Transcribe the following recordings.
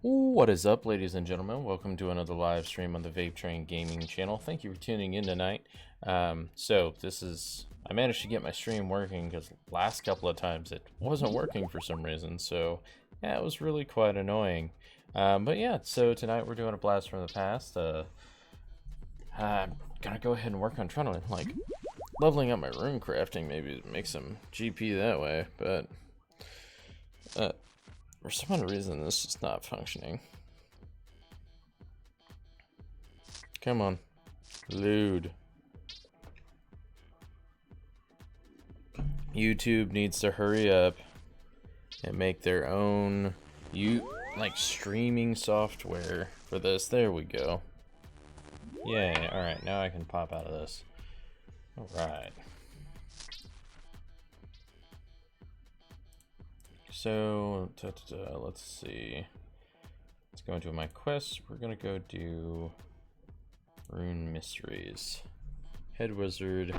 What is up, ladies and gentlemen? Welcome to another live stream on the VapeTrainGaming channel. Thank you for tuning in tonight. I managed to get my stream working because last couple of times it wasn't working for some reason. So yeah, it was really quite annoying. But yeah, so tonight we're doing a blast from the past. I'm gonna go ahead and work on trying to like leveling up my rune crafting, maybe make some GP that way. But for some odd reason, this is not functioning. Come on. Load. YouTube needs to hurry up and make their own streaming software for this. There we go. Yay. Alright, now I can pop out of this. Alright. So, let's see. Let's go into my quest. We're gonna go do Rune Mysteries. Head Wizard.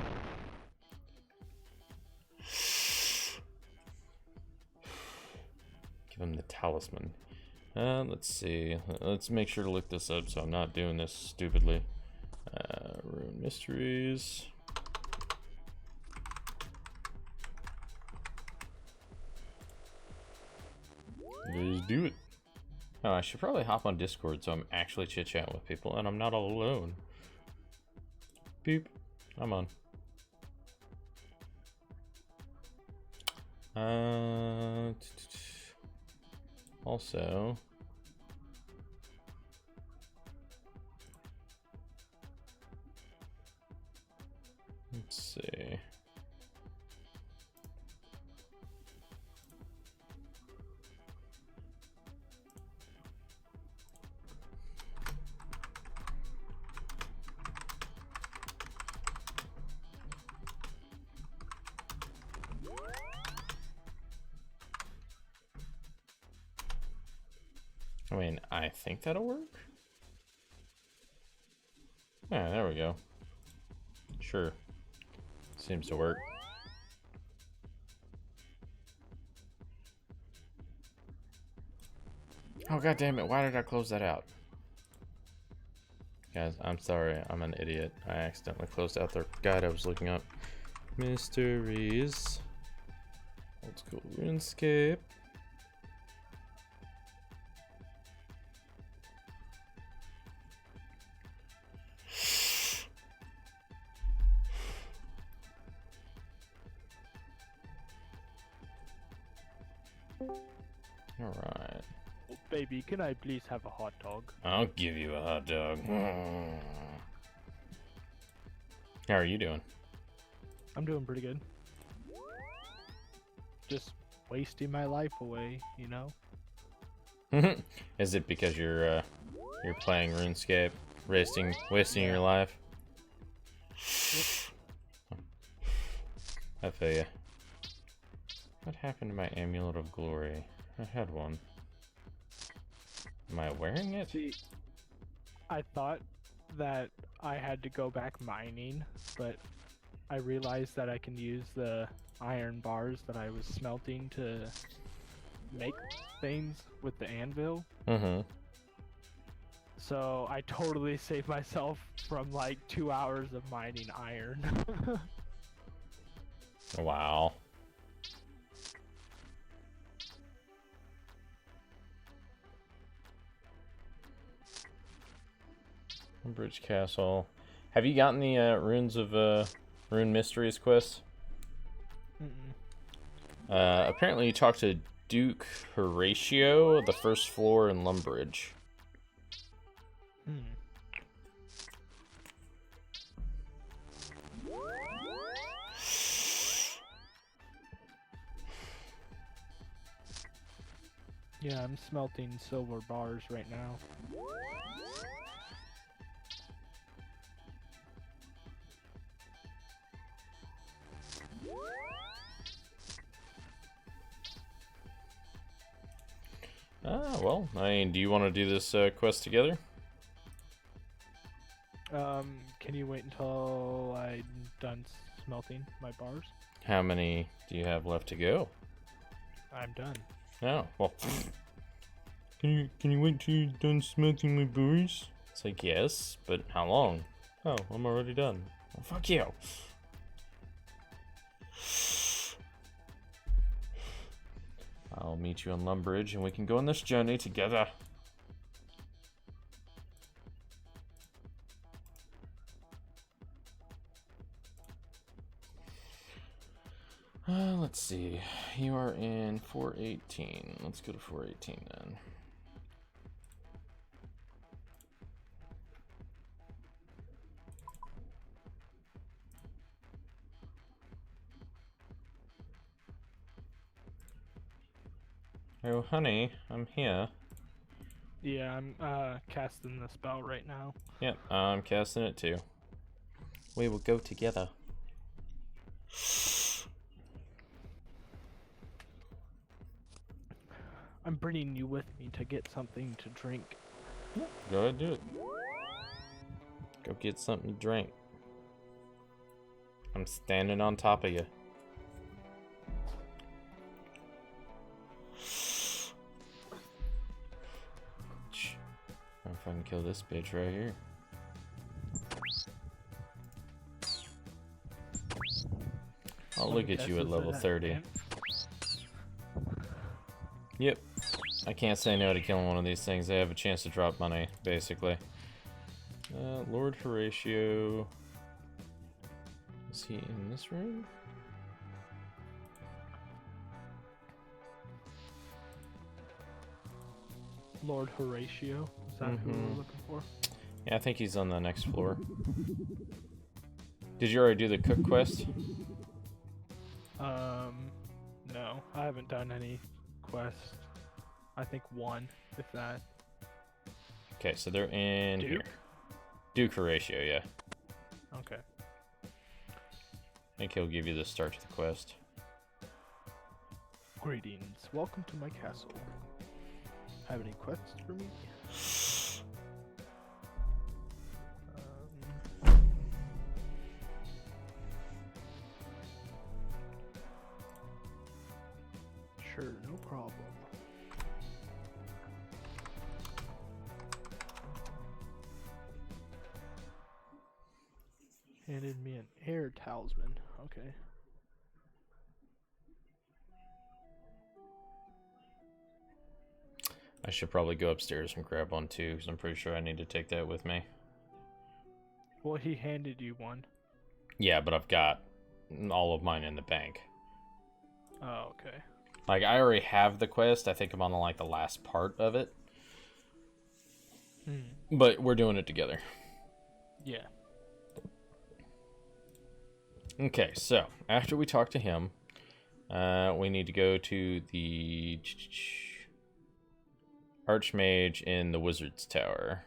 Give him the talisman. Let's see. Let's make sure to look this up so I'm not doing this stupidly. Rune Mysteries. Let's do it. Oh, I should probably hop on Discord so I'm actually chit-chatting with people and I'm not all alone. Beep. I'm on. Also, let's see. I mean, I think that'll work. Yeah, there we go. Sure. Seems to work. Oh, god damn it, why did I close that out? Guys, I'm sorry, I'm an idiot. I accidentally closed out the guide I was looking up. Mysteries. Old school Runescape. Alright. Baby, can I please have a hot dog? I'll give you a hot dog. How are you doing? I'm doing pretty good. Just wasting my life away, you know? Is it because you're playing RuneScape, wasting your life? I feel ya. What happened to my Amulet of Glory? I had one. Am I wearing it? See, I thought that I had to go back mining, but I realized that I can use the iron bars that I was smelting to make things with the anvil. Mm-hmm. So I totally saved myself from like 2 hours of mining iron. Wow. Bridge Castle. Have you gotten the runes of Rune Mysteries quest? Apparently you talked to Duke Horatio, the first floor in Lumbridge. Yeah, I'm smelting silver bars right now. Well, I mean, do you want to do this quest together? Can you wait until I'm done smelting my bars? How many do you have left to go? I'm done. Oh, well, Can you wait till you're done smelting my bars? It's like, yes, but how long? Oh, I'm already done. Well, fuck you. I'll meet you on Lumbridge and we can go on this journey together. Let's see. You are in 418. Let's go to 418 then. Oh, honey, I'm here. Yeah, I'm casting the spell right now. Yep, I'm casting it too. We will go together. I'm bringing you with me to get something to drink. Go ahead, do it. Go get something to drink. I'm standing on top of you. If I can kill this bitch right here. Oh, look at you at level 30. Yep. I can't say no to killing one of these things. They have a chance to drop money, basically. Lord Horatio. Is he in this room? Lord Horatio, is that who we're looking for? Yeah, I think he's on the next floor. Did you already do the cook quest? No, I haven't done any quests. I think one, if that. Okay, so they're in Duke? here. Duke Horatio, yeah. Okay. I think he'll give you the start to the quest. Greetings, welcome to my castle. Have any quests for me? Sure, no problem. Handed me an air talisman. Okay. I should probably go upstairs and grab one too, because I'm pretty sure I need to take that with me. Well, he handed you one. Yeah, but I've got all of mine in the bank. Oh, okay. Like, I already have the quest. I think I'm on like the last part of it. But we're doing it together. Yeah. Okay, so after we talk to him, we need to go to the Archmage in the Wizard's Tower.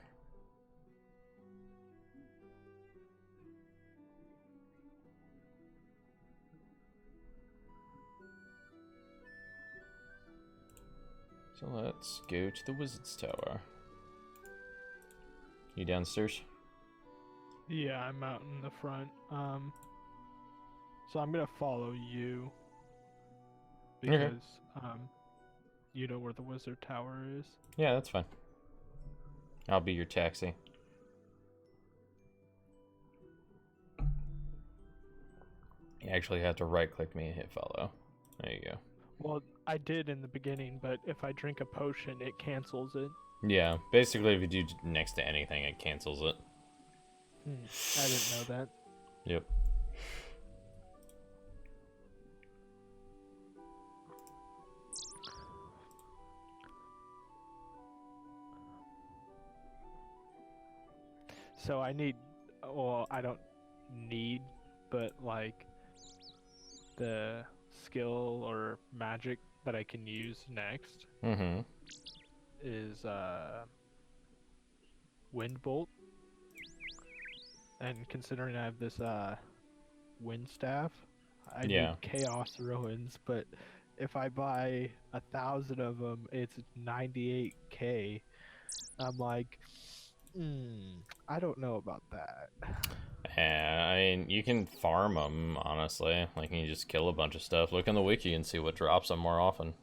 So let's go to the Wizard's Tower. You downstairs? Yeah, I'm out in the front. So I'm gonna follow you because you know where the Wizard Tower is. Yeah, that's fine. I'll be your taxi. You actually have to right-click me and hit follow. There you go. Well, I did in the beginning, but if I drink a potion, it cancels it. Yeah, basically if you do next to anything, it cancels it. I didn't know that. Yep. So I need, well, I don't need, but like the skill or magic that I can use next is Wind Bolt. And considering I have this wind staff, I need Chaos Ruins, but if I buy 1,000 of them, it's 98k. I'm like, I don't know about that. Yeah, I mean, you can farm them, honestly. Like, you just kill a bunch of stuff. Look on the wiki and see what drops them more often.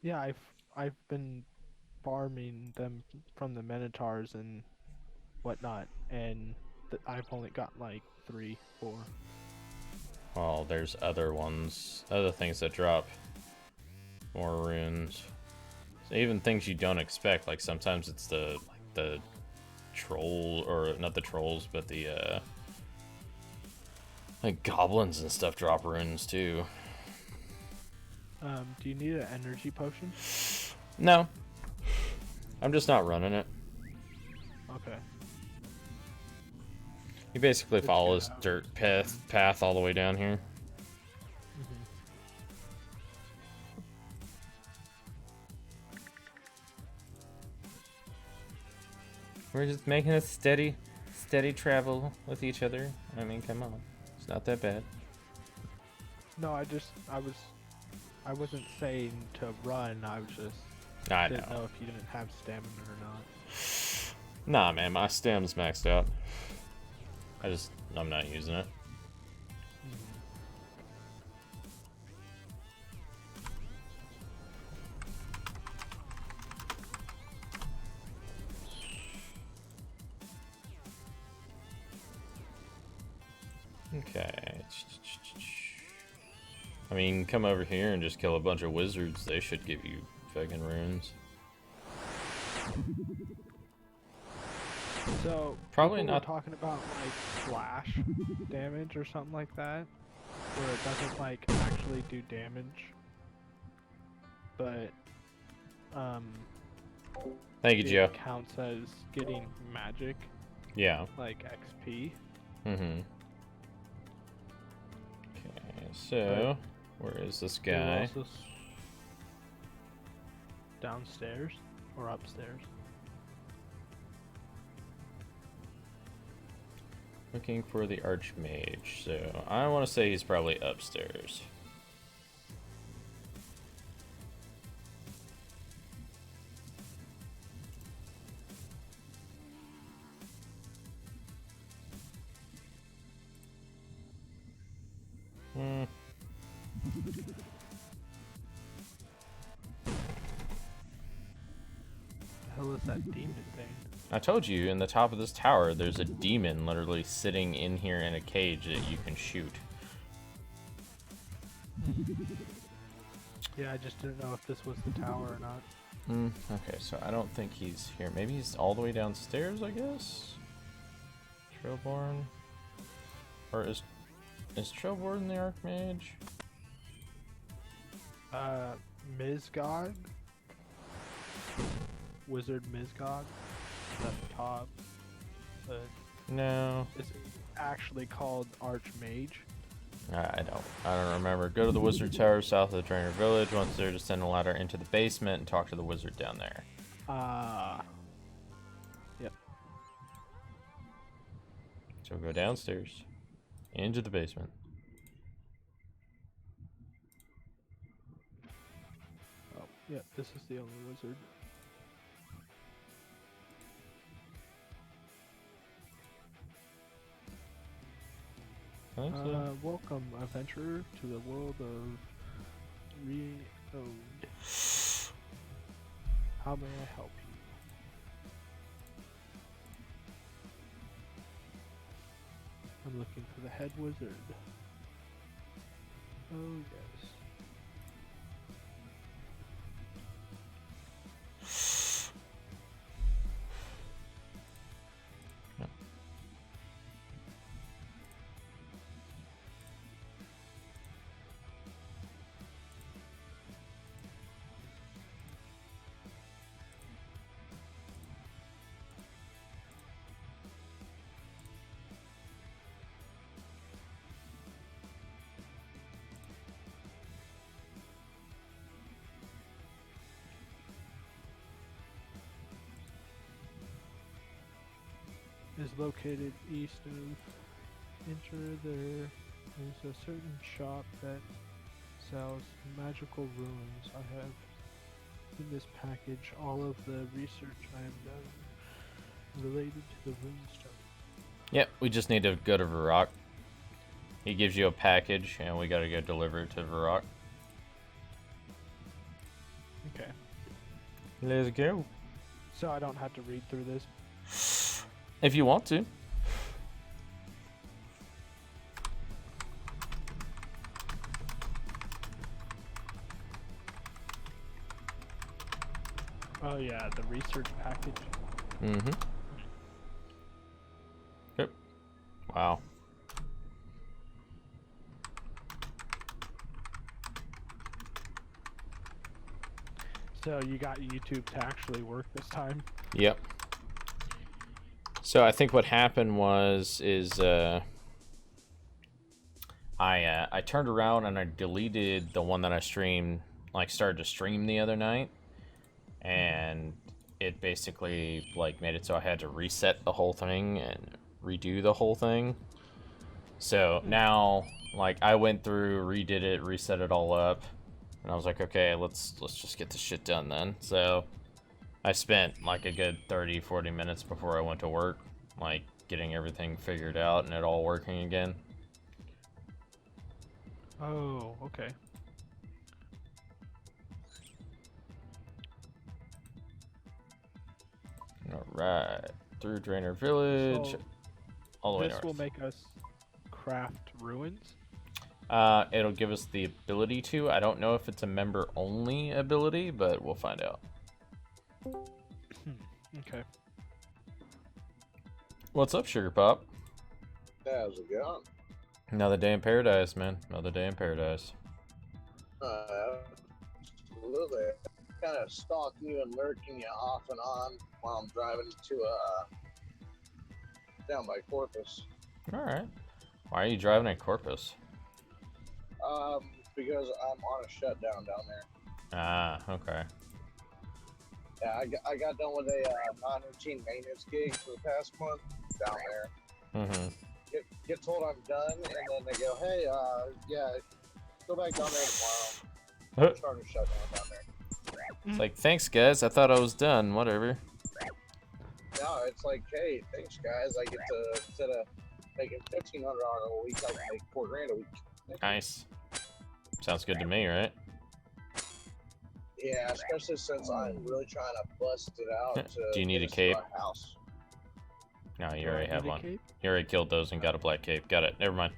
Yeah, I've been farming them from the Minotaurs and whatnot, and I've only got like 3, 4. Well, there's other ones, other things that drop more runes. So even things you don't expect, like sometimes it's the troll, or not the trolls, but the like goblins and stuff drop runes too. Do you need an energy potion? No, I'm just not running it. Okay. You basically It's follow good this how- dirt path all the way down here. Mhm. We're just making a steady travel with each other. I mean, come on, it's not that bad. No, I wasn't saying to run. I was just I didn't know. know if you didn't have stamina or not. Nah, man, my stam's maxed out. I'm not using it. Okay. I mean, come over here and just kill a bunch of wizards. They should give you fucking runes. So Probably people were not. talking about like flash damage or something like that, where it doesn't like actually do damage, but Thank you, Joe. it counts as getting magic, Yeah. like XP. Mm-hmm. Okay, so where is this They were guy? also downstairs or upstairs. Looking for the Archmage. So I want to say he's probably upstairs. Hmm. The hell is that demon thing? I told you, in the top of this tower, there's a demon literally sitting in here in a cage that you can shoot. Yeah, I just didn't know if this was the tower or not. Okay, so I don't think he's here. Maybe he's all the way downstairs, I guess? Trailborn? Or is Trailborn the Archmage? Mizgog? Wizard Mizgog? At the top. But No. it's actually called Archmage. I don't remember. Go to the Wizard Tower south of the Trainer Village. Once there, descend a ladder into the basement and talk to the wizard down there. Yep. So go downstairs, into the basement. Oh, yep, this is the only wizard. I think so. Welcome, adventurer, to the world of Reode. How may I help you? I'm looking for the head wizard. Oh, yes. Is located east of. Enter there is a certain shop that sells magical runes. I have in this package all of the research I have done related to the rune study. Yep, we just need to go to Varrock. He gives you a package, and we gotta go deliver it to Varrock. Okay. Let's go. So I don't have to read through this. If you want to. Oh yeah, the research package. Mm-hmm. Yep. Wow. So you got YouTube to actually work this time? Yep. So I think what happened is I turned around and I deleted the one that I streamed, like started to stream the other night, and it basically like made it so I had to reset the whole thing and redo the whole thing. So now, like, I went through, redid it, reset it all up, and I was like, okay, let's just get this shit done then. So I spent like a good 30-40 minutes before I went to work, like getting everything figured out and it all working again. Oh, okay. All right, through Drainer Village, So all the way this north. will make us craft ruins? It'll give us the ability to. I don't know if it's a member-only ability, but we'll find out. Okay. What's up, Sugar Pop? How's it going? Another day in paradise, man. Another day in paradise. Absolutely. Kind of stalking you and lurking you off and on while I'm driving to down by Corpus. All right. Why are you driving at Corpus? Because I'm on a shutdown down there. Ah, okay. Yeah, I got done with a non-routine maintenance gig for the past month down there. Mm-hmm. Get told I'm done, and then they go, hey, yeah, go back down there tomorrow. Start a shutdown down there. It's like, thanks, guys. I thought I was done. Whatever. No, it's like, hey, thanks, guys. I get to, instead of making $1,500 a week, I can make $4,000 a week. Nice. Sounds good to me, right? Yeah, especially since I'm really trying to bust it out. To Do you need a finish cape? our house. No, you Do I already have need a one. cape? You already killed those and got a black cape. Got it. Never mind.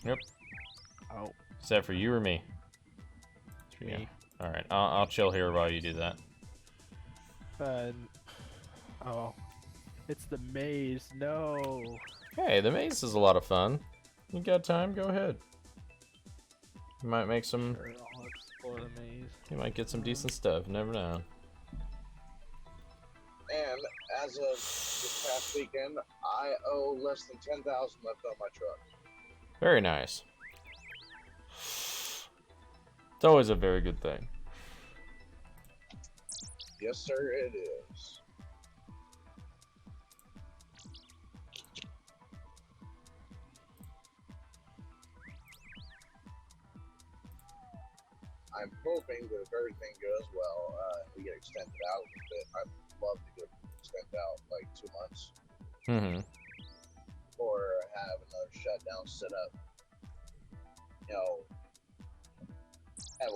Yep. Oh, Is that for you or me? It's for you. me. All right. I'll chill here while you do that. Oh, it's the maze. No. Hey, the maze is a lot of fun. You got time? Go ahead. You might make some. Sure, I'll explore the maze. You might get some decent stuff. Never know. And as of this past weekend, I owe less than $10,000 left on my truck. Very nice. It's always a very good thing. Yes, sir, it is. I'm hoping that if everything goes well, we get extended out a little bit. I'd love to get extended out like 2 months, Mm-hmm. or have another shutdown set up. You know, have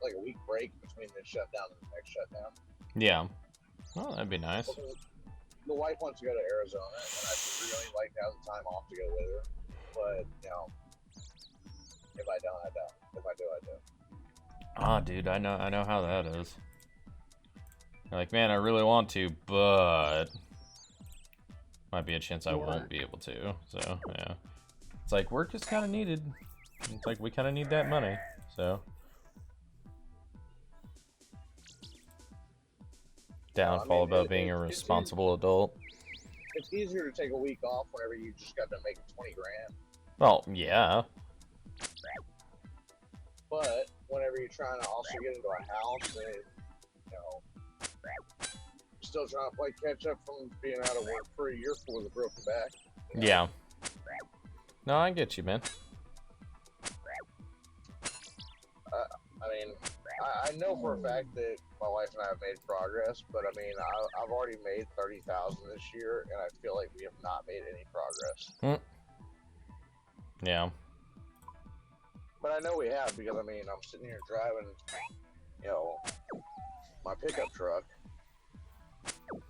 like a week break between this shutdown and the next shutdown. Yeah. Well, that'd be nice. The wife wants to go to Arizona, and I'd really like to have the time off to go with her. But you know, if I don't, I don't. If I do, I do. Ah, dude, I know how that is. You're like, man, I really want to, but might be a chance I won't be able to. So yeah, it's like work is kind of needed. It's like we kind of need that money. So downfall about being a responsible adult. It's easier to take a week off whenever you just got to make 20 grand. Well, yeah. But whenever you're trying to also get into a house and, you know, still trying to play catch up from being out of work for a year with a broken back. You know? Yeah. No, I get you, man. I mean, I know for a fact that my wife and I have made progress, but I mean, I've already made $30,000 this year, and I feel like we have not made any progress. Yeah. But I know we have because I mean I'm sitting here driving, you know, my pickup truck, you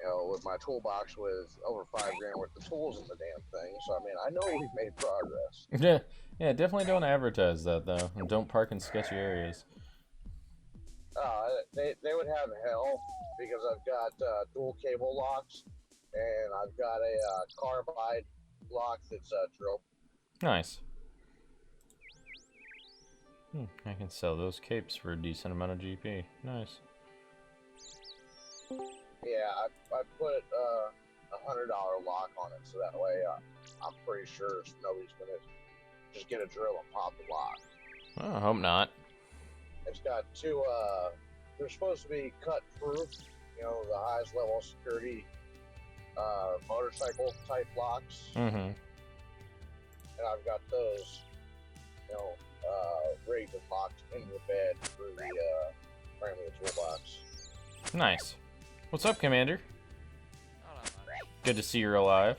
know, with my toolbox with over $5 grand worth of tools in the damn thing. So I mean I know we've made progress. Yeah, yeah, definitely don't advertise that though, and don't park in sketchy areas. They would have hell because I've got dual cable locks and I've got a carbide lock that's drill. Nice. I can sell those capes for a decent amount of GP. Nice. Yeah, I put $100 lock on it, so that way I'm pretty sure nobody's gonna just get a drill and pop the lock. Oh, I hope not. It's got two. They're supposed to be cut proof. You know, the highest level of security motorcycle type locks, Mm-hmm. and I've got those. You know, rigged and locked into the bed through the frame of the toolbox. Nice. What's up, Commander? Not much. Good to see you're alive.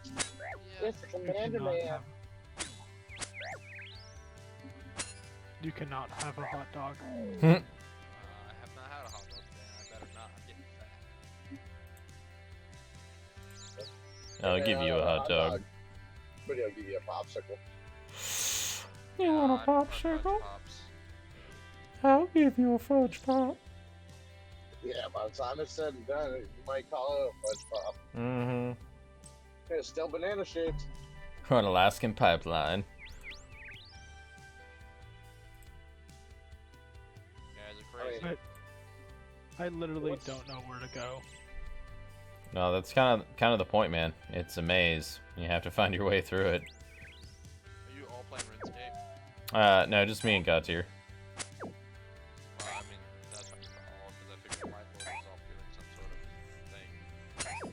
Yeah. It's Commander Man. You cannot have a hot dog. I have not had a hot dog today. I better not. I'm getting fat. I'll give you a hot dog. But he'll give you a popsicle. You want a I prefer Fudge popsicle? Pops. I'll give you a fudge pop. Yeah, by the time it's said and done, you might call it a fudge pop. Mm-hmm. It's still banana shaped. Or an Alaskan pipeline. You guys are crazy. I literally What's- don't know where to go. No, that's kind of the point, man. It's a maze. You have to find your way through it. Are you all playing Runescape? No, just me and Gautier. Well, I mean, that's what you all, because I figured Light Lord was off doing some sort of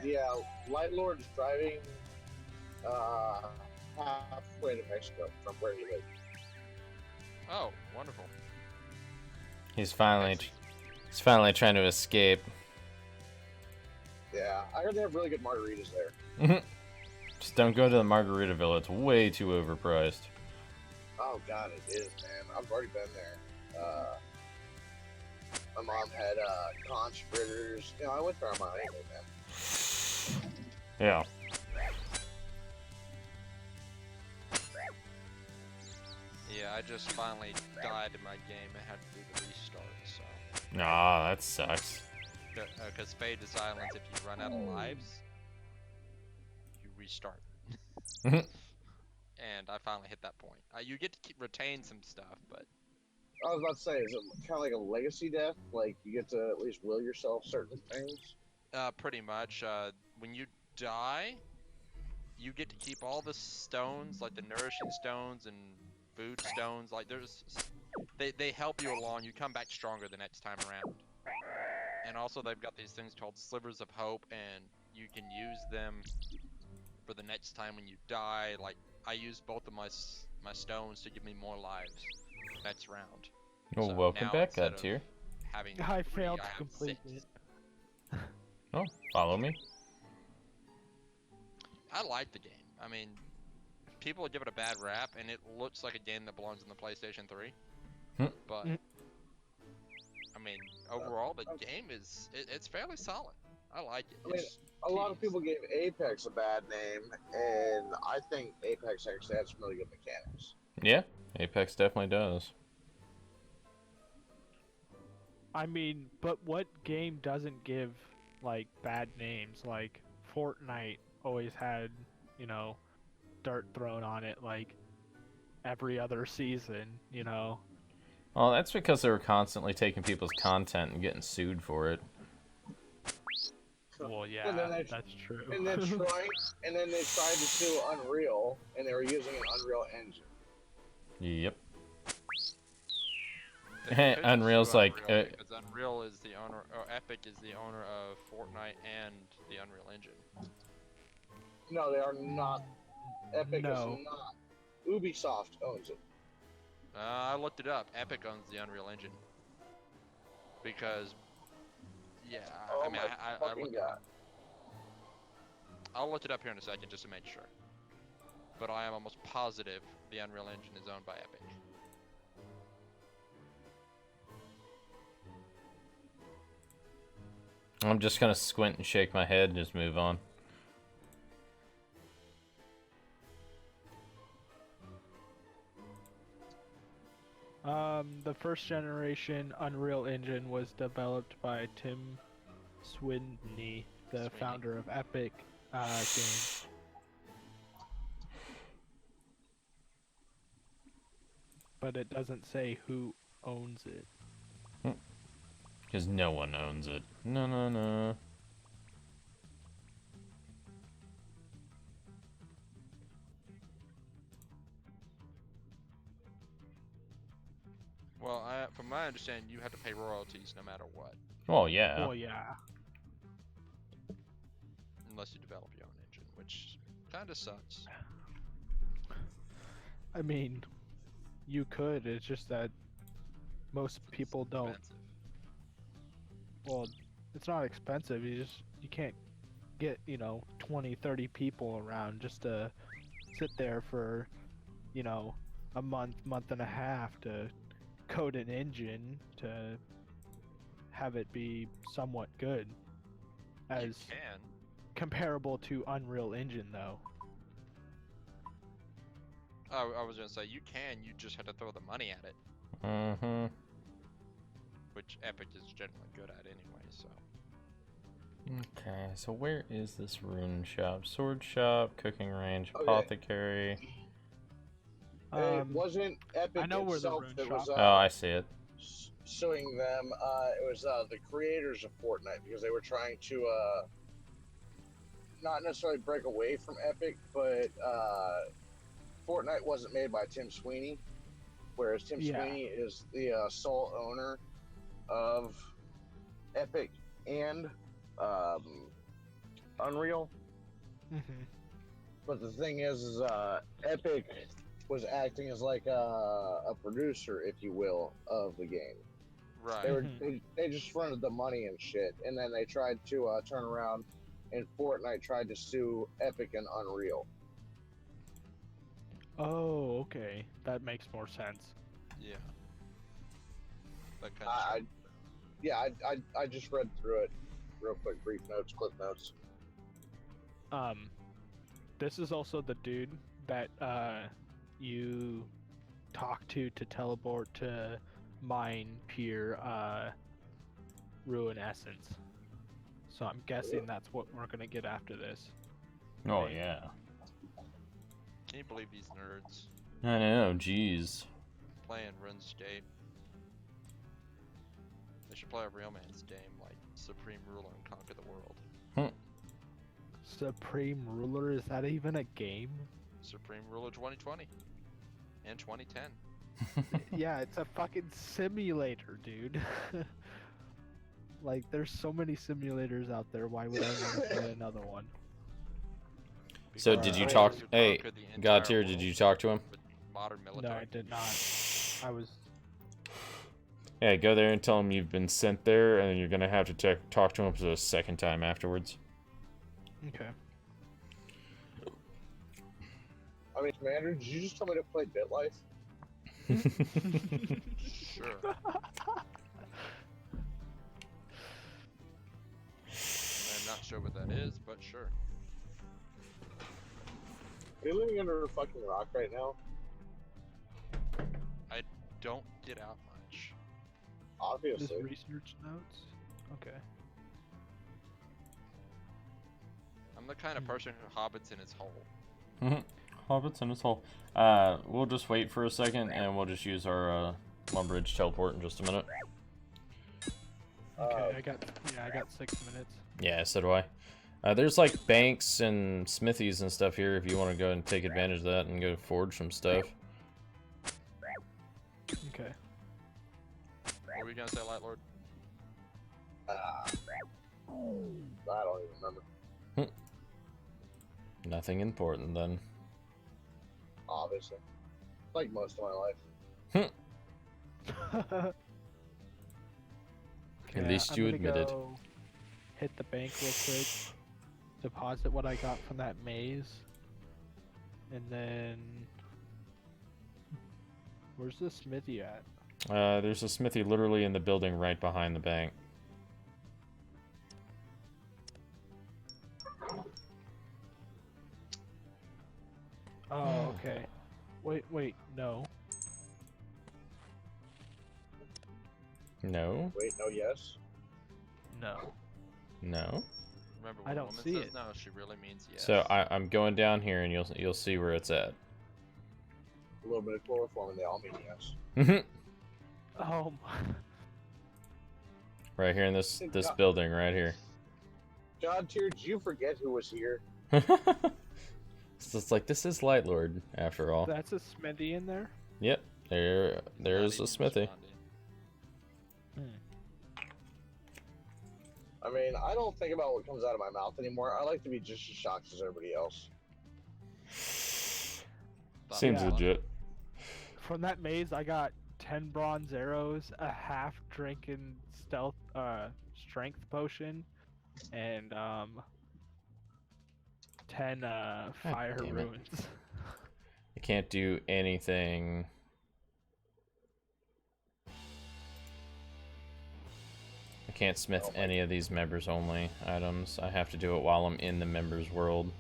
thing. Yeah, Light Lord's driving halfway to Mexico from where he lives. Oh, wonderful. He's finally trying to escape. Yeah, I heard they have really good margaritas there. Just don't go to the Margaritaville. It's way too overpriced. Oh god, it is, man. I've already been there. My mom had conch fritters. You know, I went there on my honeymoon, man. Yeah. Yeah, I just finally died in my game. I had to do the restart, so. Nah, that sucks. Because Fade to Silence, if you run out of lives, you restart. And I finally hit that point. You get to retain some stuff, but I was about to say, is it kind of like a legacy death? Like, you get to at least will yourself certain things? pretty much. When you die, you get to keep all the stones, like the nourishing stones and food stones. Like they help you along. You come back stronger the next time around. And also they've got these things called slivers of hope, and you can use them for the next time when you die. Like I used both of my stones to give me more lives next round. Oh, So welcome now back, instead of Gautier. having I three, failed I to have complete 6. it. Oh, follow me. I like the game. I mean, people give it a bad rap, and it looks like a game that belongs in the PlayStation 3. But I mean, overall, the game is it's fairly solid. I like it. I mean, a lot of people gave Apex a bad name, and I think Apex actually has some really good mechanics. Yeah, Apex definitely does. I mean, but what game doesn't give like bad names? Like Fortnite always had, you know, dirt thrown on it like every other season, you know. Well, that's because they were constantly taking people's content and getting sued for it. Well, yeah, And then they- that's true. And then they tried to sue Unreal, and they were using an Unreal Engine. Yep. They couldn't Unreal's sue like, Unreal because Unreal is the owner, or Epic is the owner of Fortnite and the Unreal Engine. No, they are not. Epic No. is not. Ubisoft owns it. I looked it up. Epic owns the Unreal Engine. Because, yeah, Oh I mean, my I fucking looked it God. up. I'll look it up here in a second just to make sure. but I am almost positive the Unreal Engine is owned by Epic. I'm just gonna squint and shake my head and just move on. The first generation Unreal Engine was developed by Tim Sweeney, the founder of Epic Games. But it doesn't say who owns it. Because no one owns it. No, no, no. Well, from my understanding, you have to pay royalties no matter what, Well, yeah. Well, yeah. unless you develop your own engine, which kind of sucks. I mean, you could. It's just that most people don't. Expensive. Well, it's not expensive. You can't get 20, 30 people around just to sit there for a month and a half to code an engine to have it be somewhat good, You as can. comparable to Unreal Engine though. Oh, I was gonna say you can. You just have to throw the money at it, Mm-hmm. which Epic is generally good at anyway. So Okay, so where is this rune shop? Sword shop, cooking range, Okay. apothecary. It wasn't Epic I know where the itself rune that was shop- Oh, I see it. suing them. It was the creators of Fortnite because they were trying to not necessarily break away from Epic, but Fortnite wasn't made by Tim Sweeney, whereas Tim Yeah. Sweeney is the sole owner of Epic and Unreal. Mm-hmm. But the thing is Epic was acting as like a producer, if you will, of the game. right. They were they just fronted the money and shit, and then they tried to turn around, and Fortnite tried to sue Epic and Unreal. Oh, okay. That makes more sense. Yeah. That kind of. I just read through it real quick, brief notes, clip notes. This is also the dude that you talk to teleport to mine pure ruin essence. So I'm guessing that's what we're gonna get after this. Oh, Maybe. yeah. Can you believe these nerds I know, jeez. playing Runescape? They should play a real man's game like Supreme Ruler and Conquer the World. Supreme Ruler, is that even a game? Supreme Ruler 2020 and 2010. Yeah, it's a fucking simulator, dude. Like, there's so many simulators out there. Why would I want to play another one? So Because did you they talk? could Hey, conquer the entire Godtier, did world you talk to him? with modern No, military. I did not. I was. Yeah, go there and tell him you've been sent there, and you're gonna have to talk to him for the second time afterwards. Okay. I mean, Commander, did you just tell me to play BitLife? Sure. I'm not sure what that is, but sure. Are you living under a fucking rock right now? I don't get out much. Just Obviously. research notes. Okay. I'm the kind of person who hobbits in his hole. Hobbits in his hole. We'll just wait for a second, and we'll just use our Lumbridge teleport in just a minute. Okay, I got 6 minutes. Yeah, so do I. There's like banks and smithies and stuff here if you want to go and take advantage of that and go forge some stuff. Okay. What were you gonna say, Light Lord? I don't even remember. Nothing important then. Obviously. Like most of my life. Okay, At least I'm you gonna admitted. go hit the bank real quick. Deposit what I got from that maze. And then where's the smithy at? There's a smithy literally in the building right behind the bank. Oh, okay. Wait, no. No. Wait, no, yes. No. No. Remember, I when a don't woman see says it. no, she really means yes. So I'm going down here, and you'll see where it's at. A little bit of chloroform, and they all mean yes. Oh my. Right here in this building, right here. God tier, did you forget who was here? So it's like, this is Light Lord after all. That's a smithy in there? Yep. There's Not a even smithy. responding. I mean, I don't think about what comes out of my mouth anymore. I like to be just as shocked as everybody else. Thought Seems Yeah. legit. From that maze, I got 10 bronze arrows, a half drinking stealth strength potion, and 10 fire damn it. ruins. I can't do anything. I can't smith any of these members only items. I have to do it while I'm in the members world.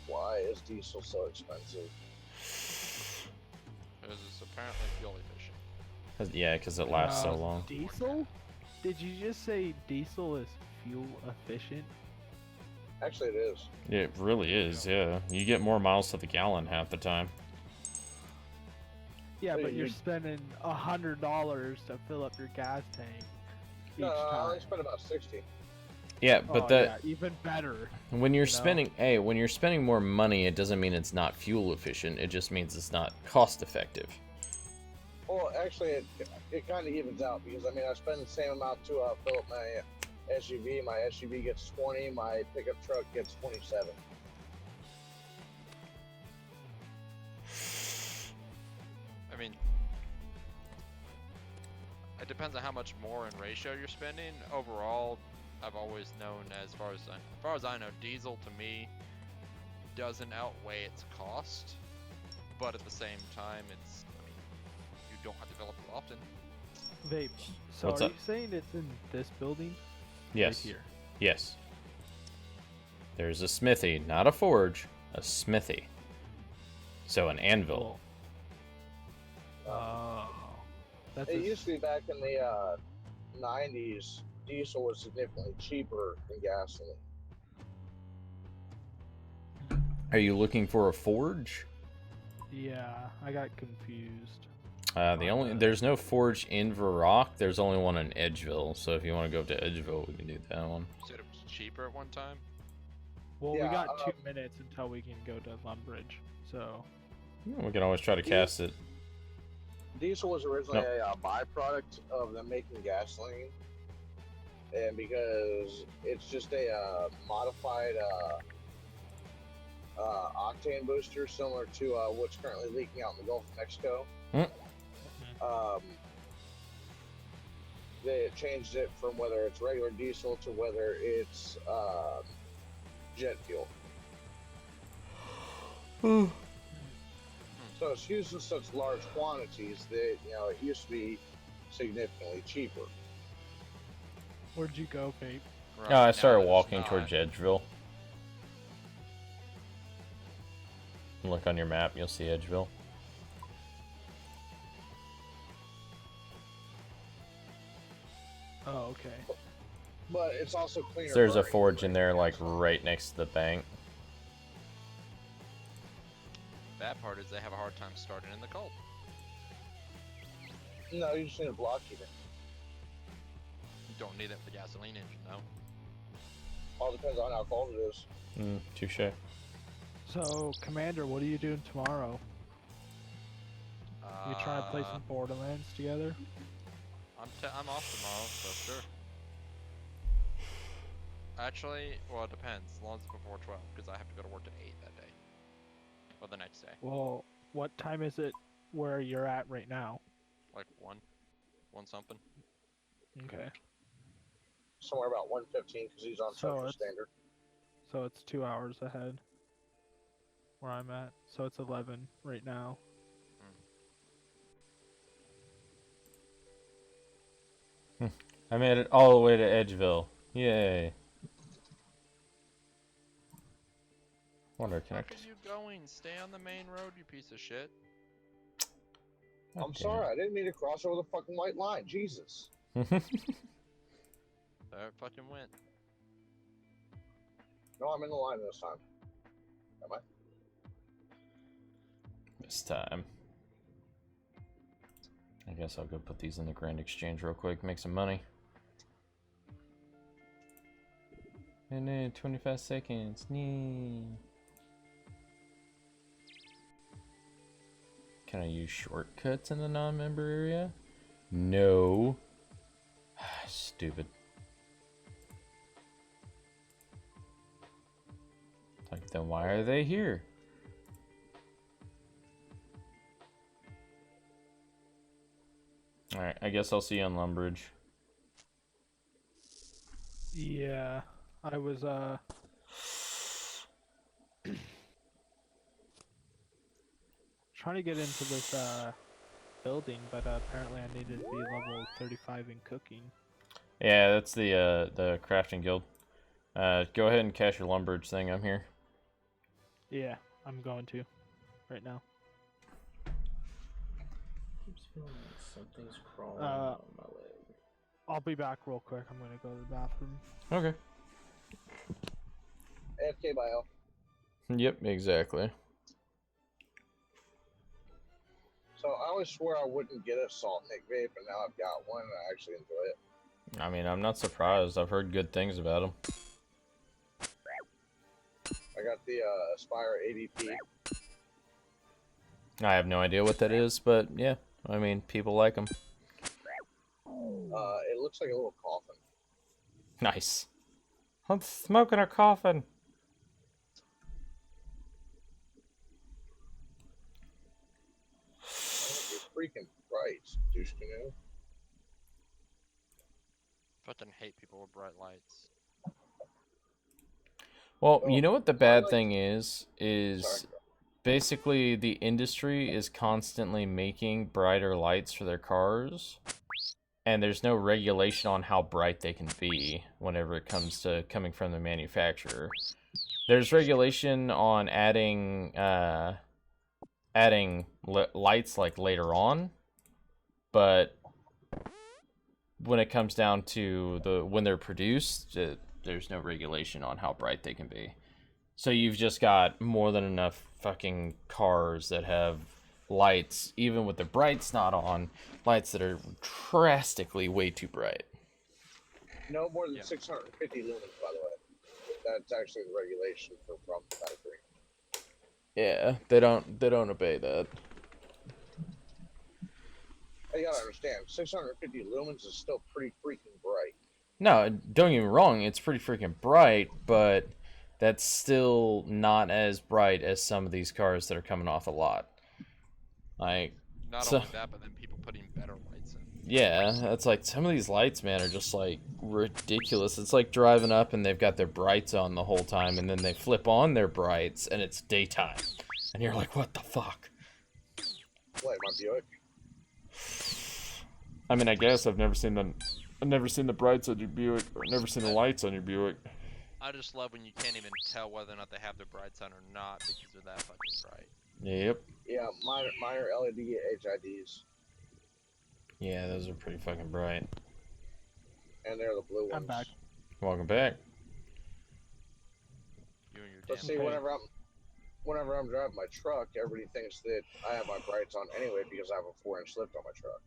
Why is diesel so expensive? Because it's apparently fuel efficient. Yeah, because it lasts so long. Diesel? Did you just say diesel is fuel efficient? Actually, it is. It really is, yeah. You get more miles to the gallon half the time. Yeah, Hey, but you're you- spending $100 to fill up your gas tank each No, I time. only spent about 60. Yeah, but Oh, that yeah, even better. when you're you know? spending, when you're spending more money, it doesn't mean it's not fuel efficient. It just means it's not cost effective. Well, actually, it kind of evens out because I mean I spend the same amount to fill up my SUV. My SUV gets 20. My pickup truck gets 27. I mean, it depends on how much more in ratio you're spending. Overall, I've always known, as far as I know, diesel to me doesn't outweigh its cost, but at the same time, I mean, you don't have to fill up as often. Vape. So What's are up? you saying it's in this building? Yes. Right here. Yes. There's a smithy, not a forge, a smithy. So an anvil. Oh. That's It used to be back in the 90s. Diesel was significantly cheaper than gasoline. Are you looking for a forge? Yeah, I got confused. There's no forge in Varrock. There's only one in Edgeville. So if you want to go up to Edgeville, we can do that one. You said it was cheaper at one time. Well, Yeah, we got 2 minutes until we can go to Lumbridge, so... We can always try to cast it. Diesel was originally a byproduct of them making gasoline, and because it's just a modified octane booster, similar to what's currently leaking out in the Gulf of Mexico. They changed it from whether it's regular diesel to whether it's jet fuel. So it's used in such large quantities that it used to be significantly cheaper. Where'd you go, Vape? Right, I now started it's walking not. towards Edgeville. Look on your map, you'll see Edgeville. Oh, okay. But it's also cleaner. There's a burning forge than in there, like gasoline. right next to the bank. Bad part is they have a hard time starting in the cold. No, you just need a block heater. You don't need it for the gasoline engine, though. All depends on how cold it is. Touche. So, Commander, what are you doing tomorrow? You trying to play Uh, some Borderlands together? I'm off tomorrow, so sure. Actually, well, it depends. As long as it's before 12, because I have to go to work at 8 that day. Or the next day. Well, what time is it where you're at right now? Like 1 something. Okay. Somewhere about 1:15 because he's on So Central it's- Standard. So it's 2 hours ahead. where I'm at, so it's 11 right now. I made it all the way to Edgeville. Yay. Wonder, can I... Where are you going? Stay on the main road, you piece of shit. God I'm damn sorry, I didn't mean to cross over the fucking white line. Jesus. it. There it fucking went. No, I'm in the line this time. Am I? This time. I guess I'll go put these in the Grand Exchange real quick, make some money. And then 25 seconds. Nee. Can I use shortcuts in the non-member area? No. Stupid. Like, then why are they here? Alright, I guess I'll see you on Lumbridge. Yeah, I was trying to get into this building, but apparently I needed to be level 35 in cooking. Yeah, that's the crafting guild. Go ahead and cash your Lumbridge thing. I'm here. Yeah, I'm going to right now. Keeps feeling like something's crawling on my leg. I'll be back real quick. I'm gonna go to the bathroom. Okay. AFK bio. Yep, exactly. So I always swore I wouldn't get a Salt Nick vape, and now I've got one, and I actually enjoy it. I mean, I'm not surprised. I've heard good things about them. I got the Aspire ADP. I have no idea what that is, but yeah, I mean, people like them. It looks like a little coffin. Nice. I'm smoking a coffin. You're freaking right, douche canoe. Fucking hate people with bright lights. Well, Oh, you know what the I bad like- thing is Sorry. basically the industry is constantly making brighter lights for their cars, and there's no regulation on how bright they can be whenever it comes to coming from the manufacturer. There's regulation on adding lights like later on, but when it comes down to when they're produced, there's no regulation on how bright they can be. So you've just got more than enough fucking cars that have lights, even with the brights not on, lights that are drastically way too bright. No more than Yeah. 650 lumens, by the way. That's actually the regulation for from the battery. Yeah, they don't obey that. You gotta understand, 650 lumens is still pretty freaking bright. No, don't get me wrong, it's pretty freaking bright, but that's still not as bright as some of these cars that are coming off the lot. Like, Not So- only that, but then people putting better lights in. yeah, it's like some of these lights, man, are just like ridiculous. It's like driving up and they've got their brights on the whole time, and then they flip on their brights and it's daytime, and you're like, what the fuck? Like my Buick. I mean, I guess I've never seen the brights on your Buick, or never seen the lights on your Buick. I just love when you can't even tell whether or not they have their brights on or not because they're that fucking bright. Yep. Yeah, mine are LED HIDs, Yeah, those are pretty fucking bright. and they're the blue ones. I'm back. Welcome back. You and your But damn see, Okay. whenever I'm driving my truck, everybody thinks that I have my brights on anyway because I have a 4-inch lift on my truck.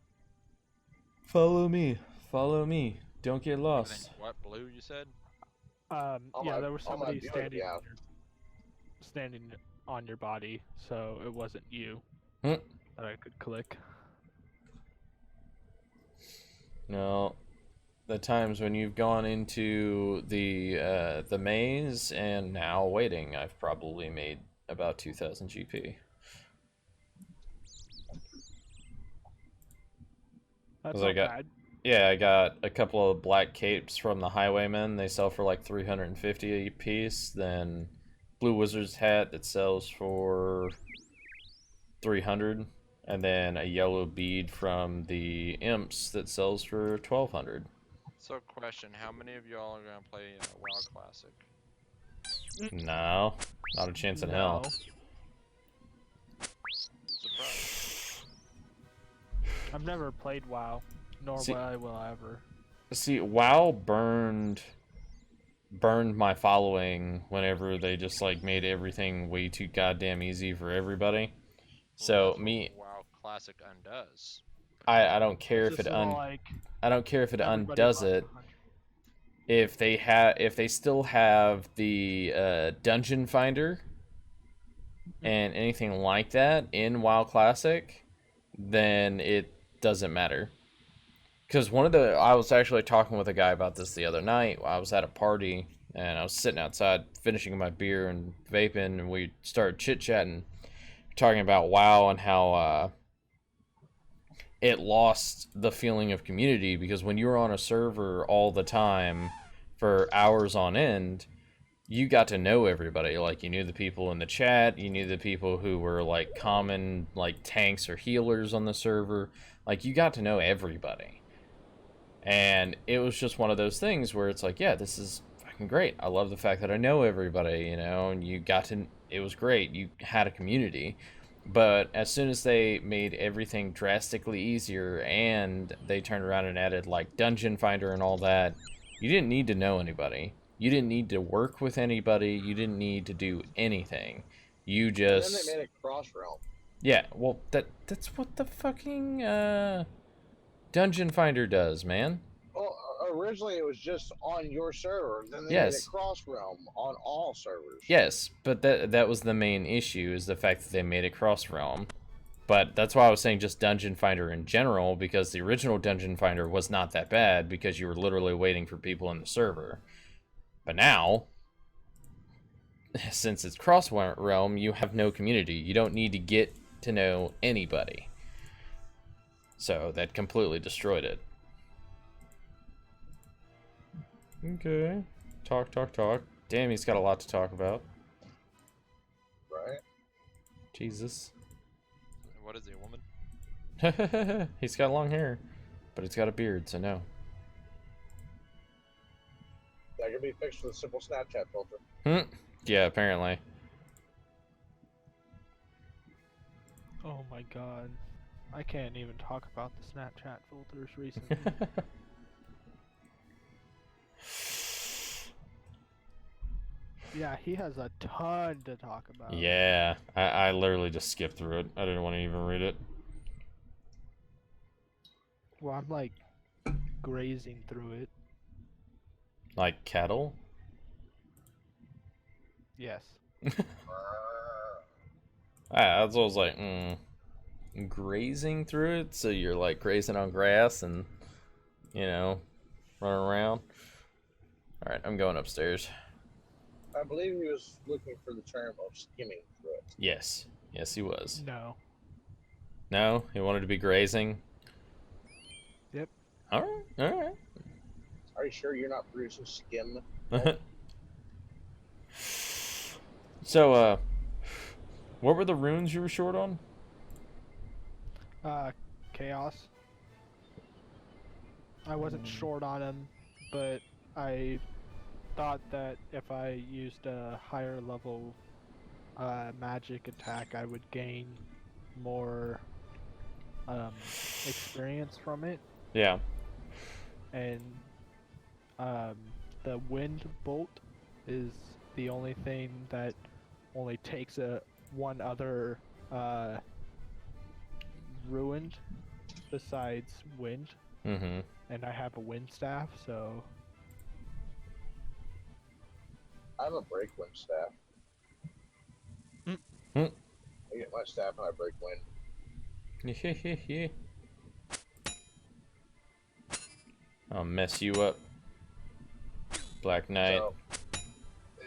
Follow me. Follow me. Don't get everything. lost. What, blue you said? On Yeah, my- there was on my somebody Buick, standing yeah. standing on your body, so it wasn't you Hmm. that I could click. No. The times when you've gone into the maze and now waiting, I've probably made about 2,000 GP. That's 'Cause I not got- bad. Yeah, I got a couple of black capes from the Highwaymen. They sell for like 350 a piece. Then Blue Wizard's hat that sells for 300, and then a yellow bead from the Imps that sells for 1200. So, question: how many of y'all are gonna play WoW Classic? No, not a chance in hell. No. Surprise. I've never played WoW, nor See- will I will ever. See, WoW burned my following whenever they just like made everything way too goddamn easy for everybody. So That's what me, WoW Classic undoes. I don't care if Just it little, like, I don't care if it everybody undoes loves it. the hunter. If they still have the dungeon finder and anything like that in WoW Classic, then it doesn't matter. Because I was actually talking with a guy about this the other night. I was at a party and I was sitting outside finishing my beer and vaping, and we started chit chatting, talking about WoW and how it lost the feeling of community, because when you were on a server all the time for hours on end, you got to know everybody. Like, you knew the people in the chat, you knew the people who were like common like tanks or healers on the server. Like, you got to know everybody. And it was just one of those things where it's like, yeah, this is fucking great. I love the fact that I know everybody, you know, and it was great. You had a community. But as soon as they made everything drastically easier and they turned around and added like Dungeon Finder and all that, you didn't need to know anybody. You didn't need to work with anybody. You didn't need to do anything. You just... And then they made it cross-realm. Yeah, well, that's what the fucking Dungeon Finder does, man. Well, originally it was just on your server. Then they made Yes. it cross-realm on all servers. Yes, but that was the main issue, is the fact that they made it cross-realm. But that's why I was saying just Dungeon Finder in general, because the original Dungeon Finder was not that bad, because you were literally waiting for people in the server. But now, since it's cross-realm, you have no community. You don't need to get to know anybody. So that completely destroyed it. Okay. Talk. Damn, he's got a lot to talk about. Right? Jesus. What is he, a woman? He's got long hair, but he's got a beard, so no. That could be fixed with a simple Snapchat filter. Yeah, apparently. Oh my god. I can't even talk about the Snapchat filters recently. Yeah, he has a ton to talk about. Yeah, I literally just skipped through it. I didn't want to even read it. Well, I'm like grazing through it. Like cattle? Yes. That's what I was like, grazing through it? So you're like grazing on grass and, you know, running around? Alright, I'm going upstairs. I believe he was looking for the term of skimming through it. Yes. Yes, he was. No. No? He wanted to be grazing? Yep. Alright. Are you sure you're not producing skim? So, what were the runes you were short on? Chaos. I wasn't short on them, but I thought that if I used a higher level magic attack, I would gain more experience from it. Yeah. And the wind bolt is the only thing that only takes one other ruined besides wind. Mm-hmm. And I have a wind staff, so I have a break wind staff. Mm. I get my staff and I break wind. I'll mess you up, Black Knight. So,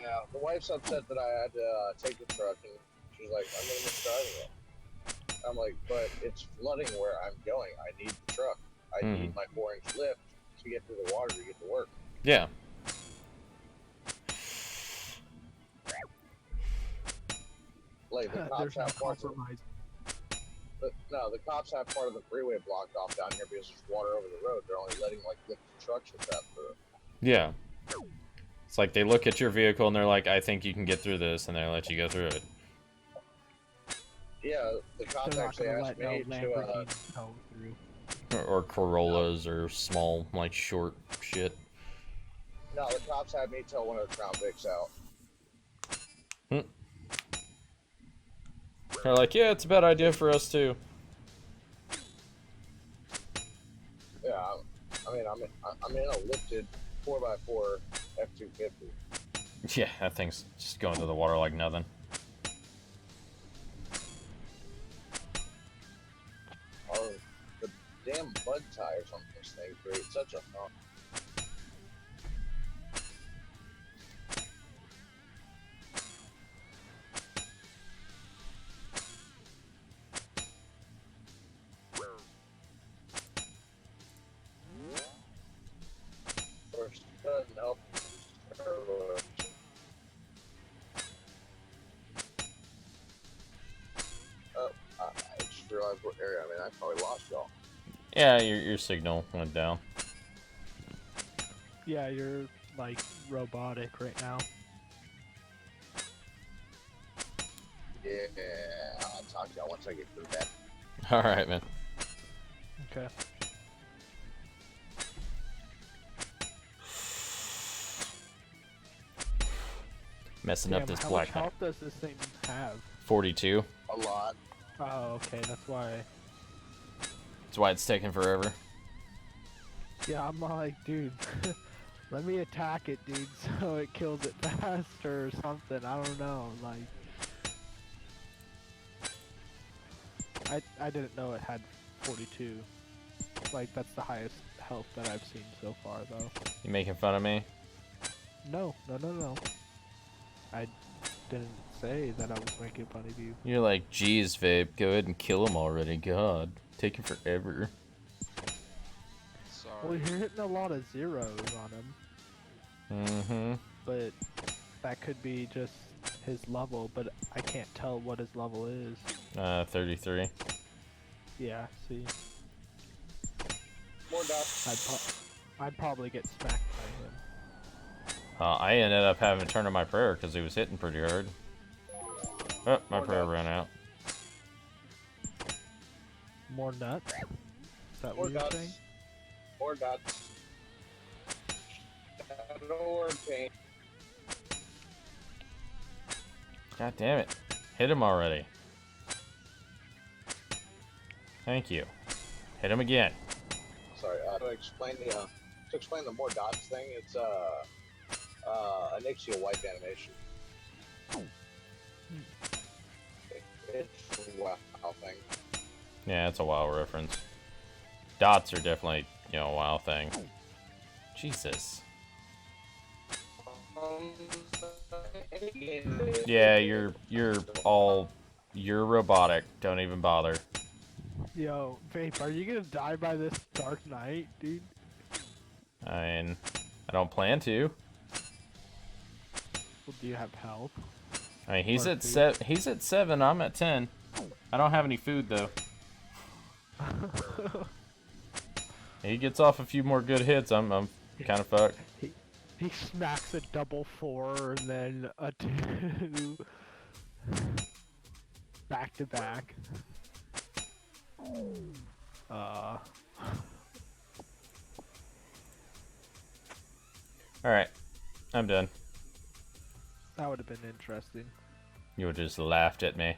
yeah, the wife's upset that I had to take the truck, and she's like, I'm gonna miss driving it. I'm like, but it's flooding where I'm going. I need the truck. I need my 4-inch lift to get through the water to get to work. Yeah. apparently the cops There's no have parts of compromise. the cops have part of the freeway blocked off down here because there's water over the road. They're only letting like lifted trucks and crap through. Yeah. It's like they look at your vehicle and they're like, I think you can get through this, and they let you go through it. Yeah, the cops They're not actually gonna asked let no me to. Lamborghini go through. Or Corollas or small, like, short shit. No, the cops had me tell one of the Crown Vics out. They're like, yeah, it's a bad idea for us too. Yeah, I mean, I'm in a lifted 4x4 F-250. Yeah, that thing's just going through the water like nothing. Oh, the damn mud tires on this thing create such a hump. First, doesn't help. Oh, I just realized what area I'm in. I probably lost y'all. Yeah, your signal went down. Yeah, you're like robotic right now. Yeah, I'll talk to y'all once I get through that. Alright, man. Okay. Messing up this how black much knight. health does this thing have? 42. A lot. Oh, okay, that's why. That's why it's taking forever. Yeah, I'm like, dude, let me attack it, dude, so it kills it faster or something. I don't know, like. I didn't know it had 42. Like, that's the highest health that I've seen so far, though. You making fun of me? No. I didn't say that I was making fun of you. You're like, geez, Vape, go ahead and kill him already. God, taking forever. Sorry. Well, you're hitting a lot of zeros on him, Mm-hmm. but that could be just his level, but I can't tell what his level is. 33. Yeah, see, More dots. I'd probably get smacked by him. I ended up having to turn on my prayer because he was hitting pretty hard. Oh, my prayer ran out. More nuts? Is that More what you're dots. saying? More dots. Shadow or paint. God damn it. Hit him already. Thank you. Hit him again. Sorry, to explain the more dots thing, it's an axial wipe animation. It's a wow thing. Yeah, it's a WoW reference. Dots are definitely, you know, a WoW thing. Jesus. Yeah, you're robotic. Don't even bother. Yo, Vape, are you gonna die by this Dark Knight, dude? I mean, I don't plan to. Well, do you have health? I mean, he's Or at food? he's at 7. I'm at 10. I don't have any food though. He gets off a few more good hits. I'm kind of fucked. He smacks a double 4 and then a 2 back to back. All right, I'm done. That would have been interesting. You would just laughed at me.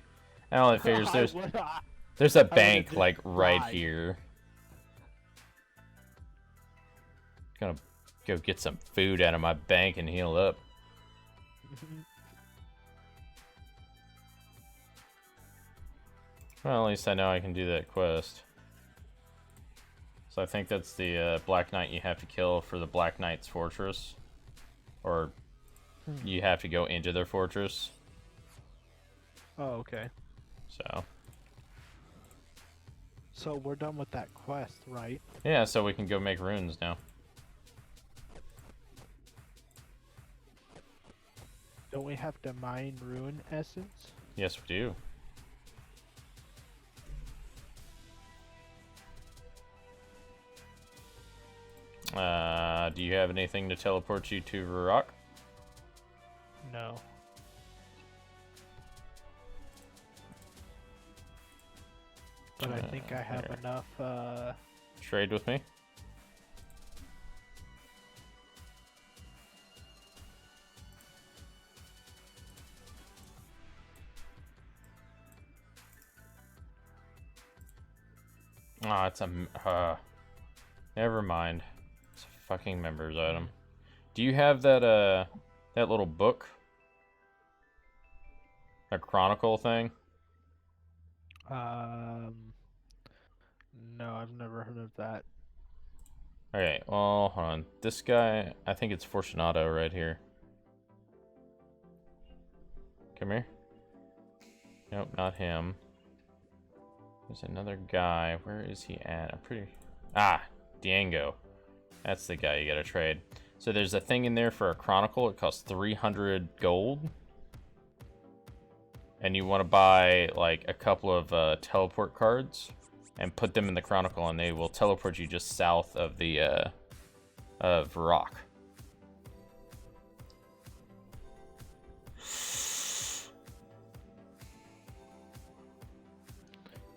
I only figures I would- there's a would've bank just like right died. here. Gonna go get some food out of my bank and heal up. Well, at least I know I can do that quest. So I think that's the Black Knight you have to kill for the Black Knight's fortress. Or you have to go into their fortress. Oh, okay. So So we're done with that quest, right? yeah, so we can go make runes now. Don't we have to mine rune essence? Yes, we do. Do you have anything to teleport you to Varrock? No. But I think I have enough, Trade with me? Oh, it's a... never mind. It's a fucking members item. Do you have that, that little book? A chronicle thing? no, I've never heard of that. Okay, well, hold on. This guy, I think it's Fortunato right here. Come here. Nope, not him. There's another guy. Where is he at? I'm pretty... Ah, Diango. That's the guy you gotta trade. So there's a thing in there for a chronicle. It costs 300 gold. And you want to buy, like, a couple of teleport cards and put them in the chronicle, and they will teleport you just south of the, of rock.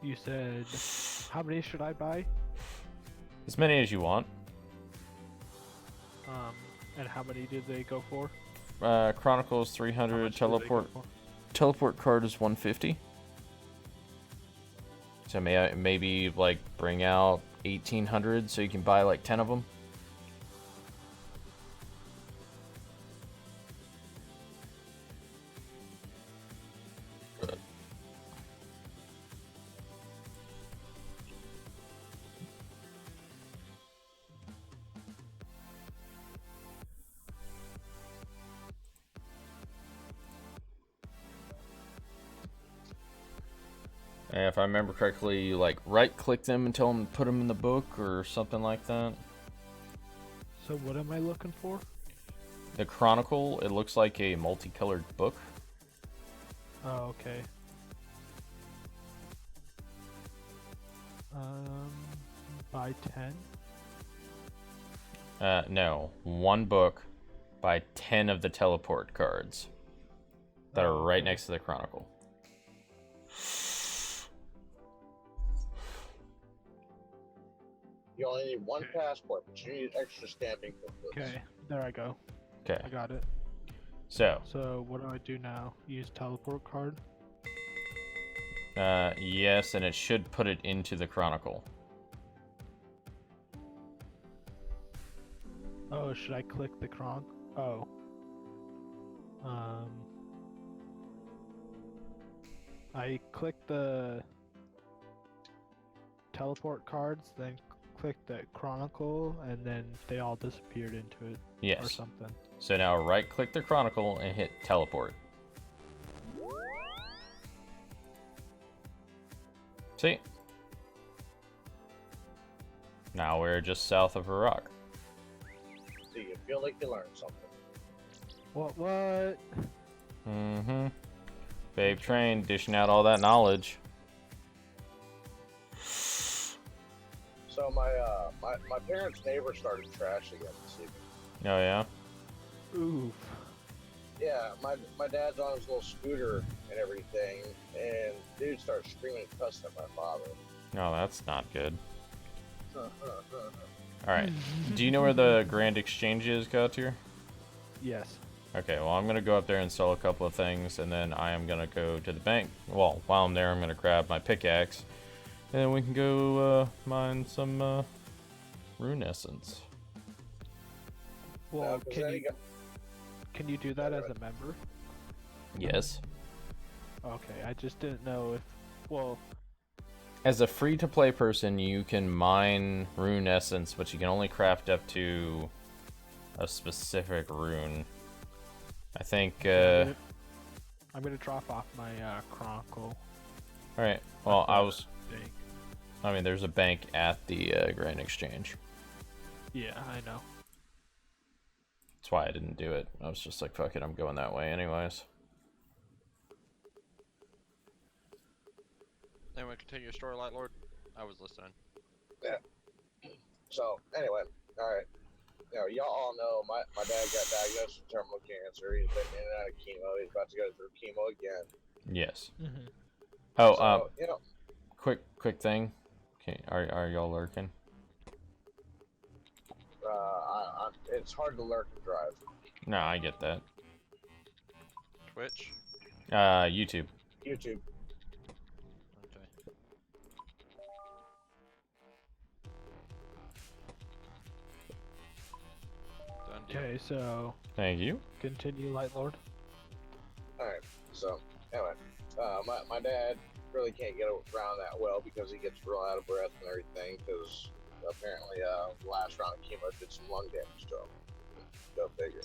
You said, how many should I buy? As many as you want. And how many did they go for? Chronicles How 300, much did they go for? teleport card is 150. So maybe like bring out 1800 so you can buy like 10 of them. And if I remember correctly, you like right-click them and tell them to put them in the book or something like that. So what am I looking for? The Chronicle, it looks like a multicolored book. Oh, okay. Buy 10? No. One book by 10 of the teleport cards that are right next to the Chronicle. You only need one passport, but you need extra stamping for this. Okay, there I go. Okay. I got it. So, So what do I do now? Use teleport card? yes, and it should put it into the Chronicle. Oh, should I click the cron? Oh. I clicked the teleport cards, then clicked the chronicle, and then they all disappeared into it or Yes. something. So now right-click the Chronicle and hit teleport. See? Now we're just south of a rock. Do you feel like you learned something? What? Mm-hmm. VapeTrain dishing out all that knowledge. So my parents' neighbor started trash again this evening. Oh yeah? Oof. Yeah, my dad's on his little scooter and everything, and dude starts screaming and cussing at my father. No, that's not good. Alright. Do you know where the Grand Exchange is, Gautier? Yes. Okay, well I'm gonna go up there and sell a couple of things, and then I am gonna go to the bank. Well, while I'm there, I'm gonna grab my pickaxe, and then we can go mine some rune essence. Well, Now, 'cause then can you do that as a member? Yes. Okay, I just didn't know if. Well, As a free-to-play person, you can mine rune essence, but you can only craft up to a specific rune. I think. I'm gonna drop off my chronicle. All right. Well, Bank. I mean, there's a bank at the Grand Exchange. Yeah, I know. That's why I didn't do it. I was just like, fuck it, I'm going that way anyways. Anyway, continue your story, Light Lord. I was listening. So anyway, all right. You know, y'all all know my dad got diagnosed with terminal cancer. He's been in and out of chemo. He's about to go through chemo again. Yes. Mm-hmm. Oh, So, you know, quick thing. Okay, are y'all lurking? it's hard to lurk and drive. No, I get that. Twitch. YouTube. YouTube. Okay. Done deal. Okay, so Thank you. continue, Light Lord. All right. So anyway, my dad really can't get around that well because he gets real out of breath and everything because apparently the last round of chemo did some lung damage to him. Go figure.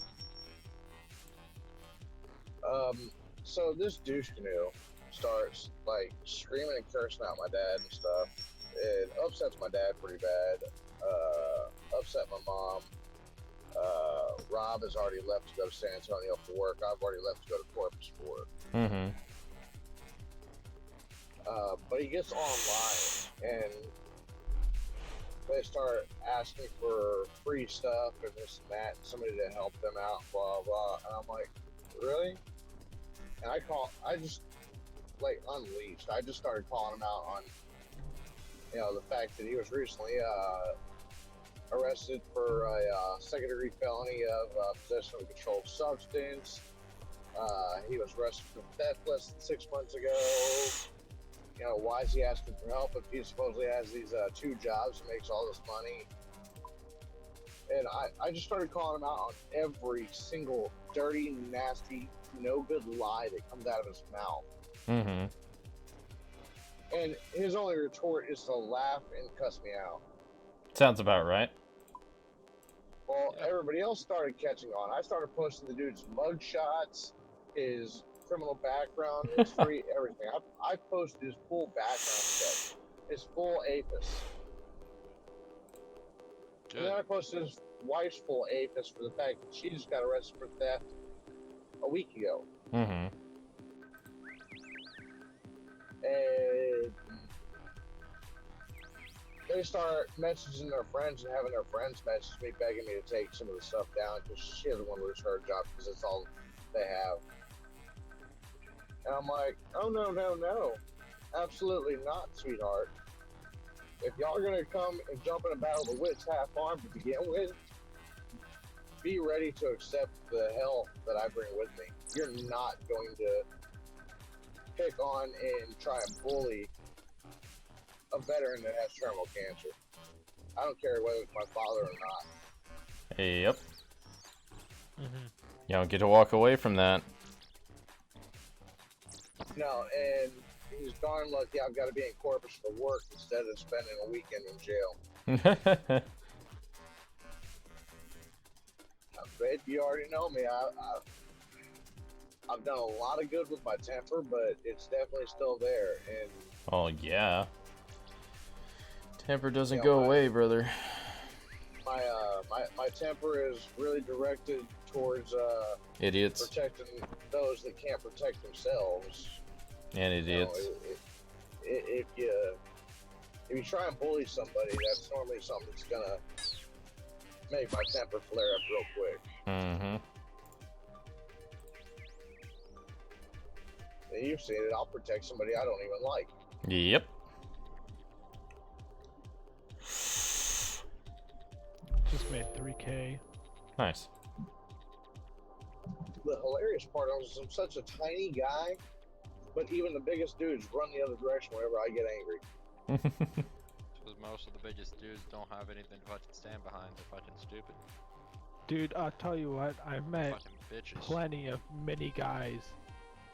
So this douche canoe starts like screaming and cursing out my dad and stuff. It upsets my dad pretty bad. Upset my mom. Rob has already left to go to San Antonio for work. I've already left to go to Corpus for work. Mm-hmm. But he gets online and they start asking for free stuff and this and that, and somebody to help them out, blah blah. And I'm like, really? And I just like unleashed. I just started calling him out on, you know, the fact that he was recently arrested for a second-degree felony of possession of a controlled substance. He was arrested for theft less than 6 months ago. You know, why is he asking for help if he supposedly has these 2 jobs and makes all this money? And I just started calling him out on every single dirty, nasty, no good lie that comes out of his mouth. Mm-hmm. And his only retort is to laugh and cuss me out. Sounds about right. Well, everybody else started catching on. I started posting the dude's mug shots, his criminal background history, everything. I posted his full background check, his full APIS. Good. And then I posted his wife's full APIS for the fact that she just got arrested for theft a week ago. Mm-hmm. And they start messaging their friends and having their friends message me, begging me to take some of the stuff down because she doesn't want to lose her job because it's all they have. And I'm like, oh no, absolutely not, sweetheart. If y'all are gonna come and jump in a battle of the wits half-armed to begin with, be ready to accept the hell that I bring with me. You're not going to pick on and try and bully a veteran that has terminal cancer. I don't care whether it's my father or not. Yep. Mm-hmm. You don't get to walk away from that. No, and he's darn lucky I've got to be in Corpus for work instead of spending a weekend in jail. Babe, you already know me. I've done a lot of good with my temper, but it's definitely still there. And Oh yeah. Temper doesn't go away, brother. My temper is really directed towards Idiots protecting those that can't protect themselves. and idiots. You know, if you try and bully somebody, that's normally something that's gonna make my temper flare up real quick. Mm-hmm. And you've seen it. I'll protect somebody I don't even like. Yep. Just made 3K. Nice. The hilarious part is I'm such a tiny guy, but even the biggest dudes run the other direction whenever I get angry. Because most of the biggest dudes don't have anything to fucking stand behind. They're fucking stupid. Dude, I'll tell you what, I've met Fucking bitches. plenty of mini guys,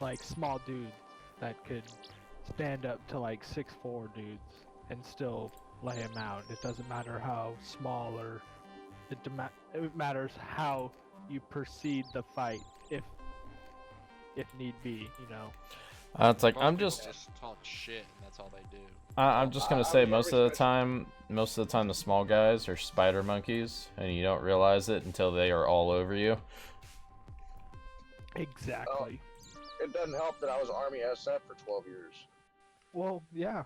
like small dudes, that could stand up to like 6'4" dudes and still lay them out. It doesn't matter how small or it matters how you proceed the fight, if need be, you know. It's like Most I'm people just talk shit, and that's all they do. I'm just gonna say I mean, most of the time the small guys are spider monkeys, and you don't realize it until they are all over you. Exactly. It doesn't help that I was Army SF for 12 years. Well, yeah.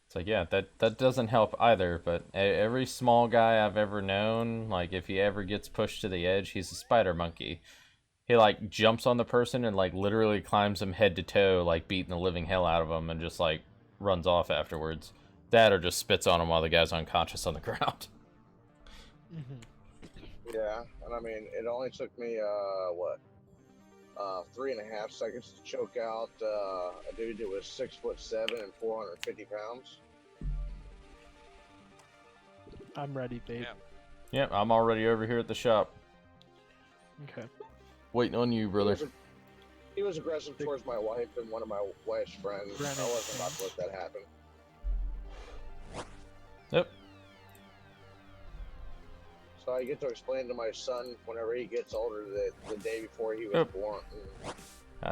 It's like, yeah, that doesn't help either, but every small guy I've ever known, like, if he ever gets pushed to the edge, he's a spider monkey. He, like, jumps on the person and, like, literally climbs them head to toe, like, beating the living hell out of them, and just, like, runs off afterwards. That or just spits on him while the guy's unconscious on the ground. Yeah, and I mean, it only took me, 3.5 seconds to choke out a dude that was 6'7" and 450 pounds. I'm ready, babe. Yeah. Yep, I'm already over here at the shop. Okay. Waiting on you, brother. He was aggressive towards my wife and one of my wife's friends. I wasn't about to let that happen. Yep. So I get to explain to my son whenever he gets older that the day before he was born.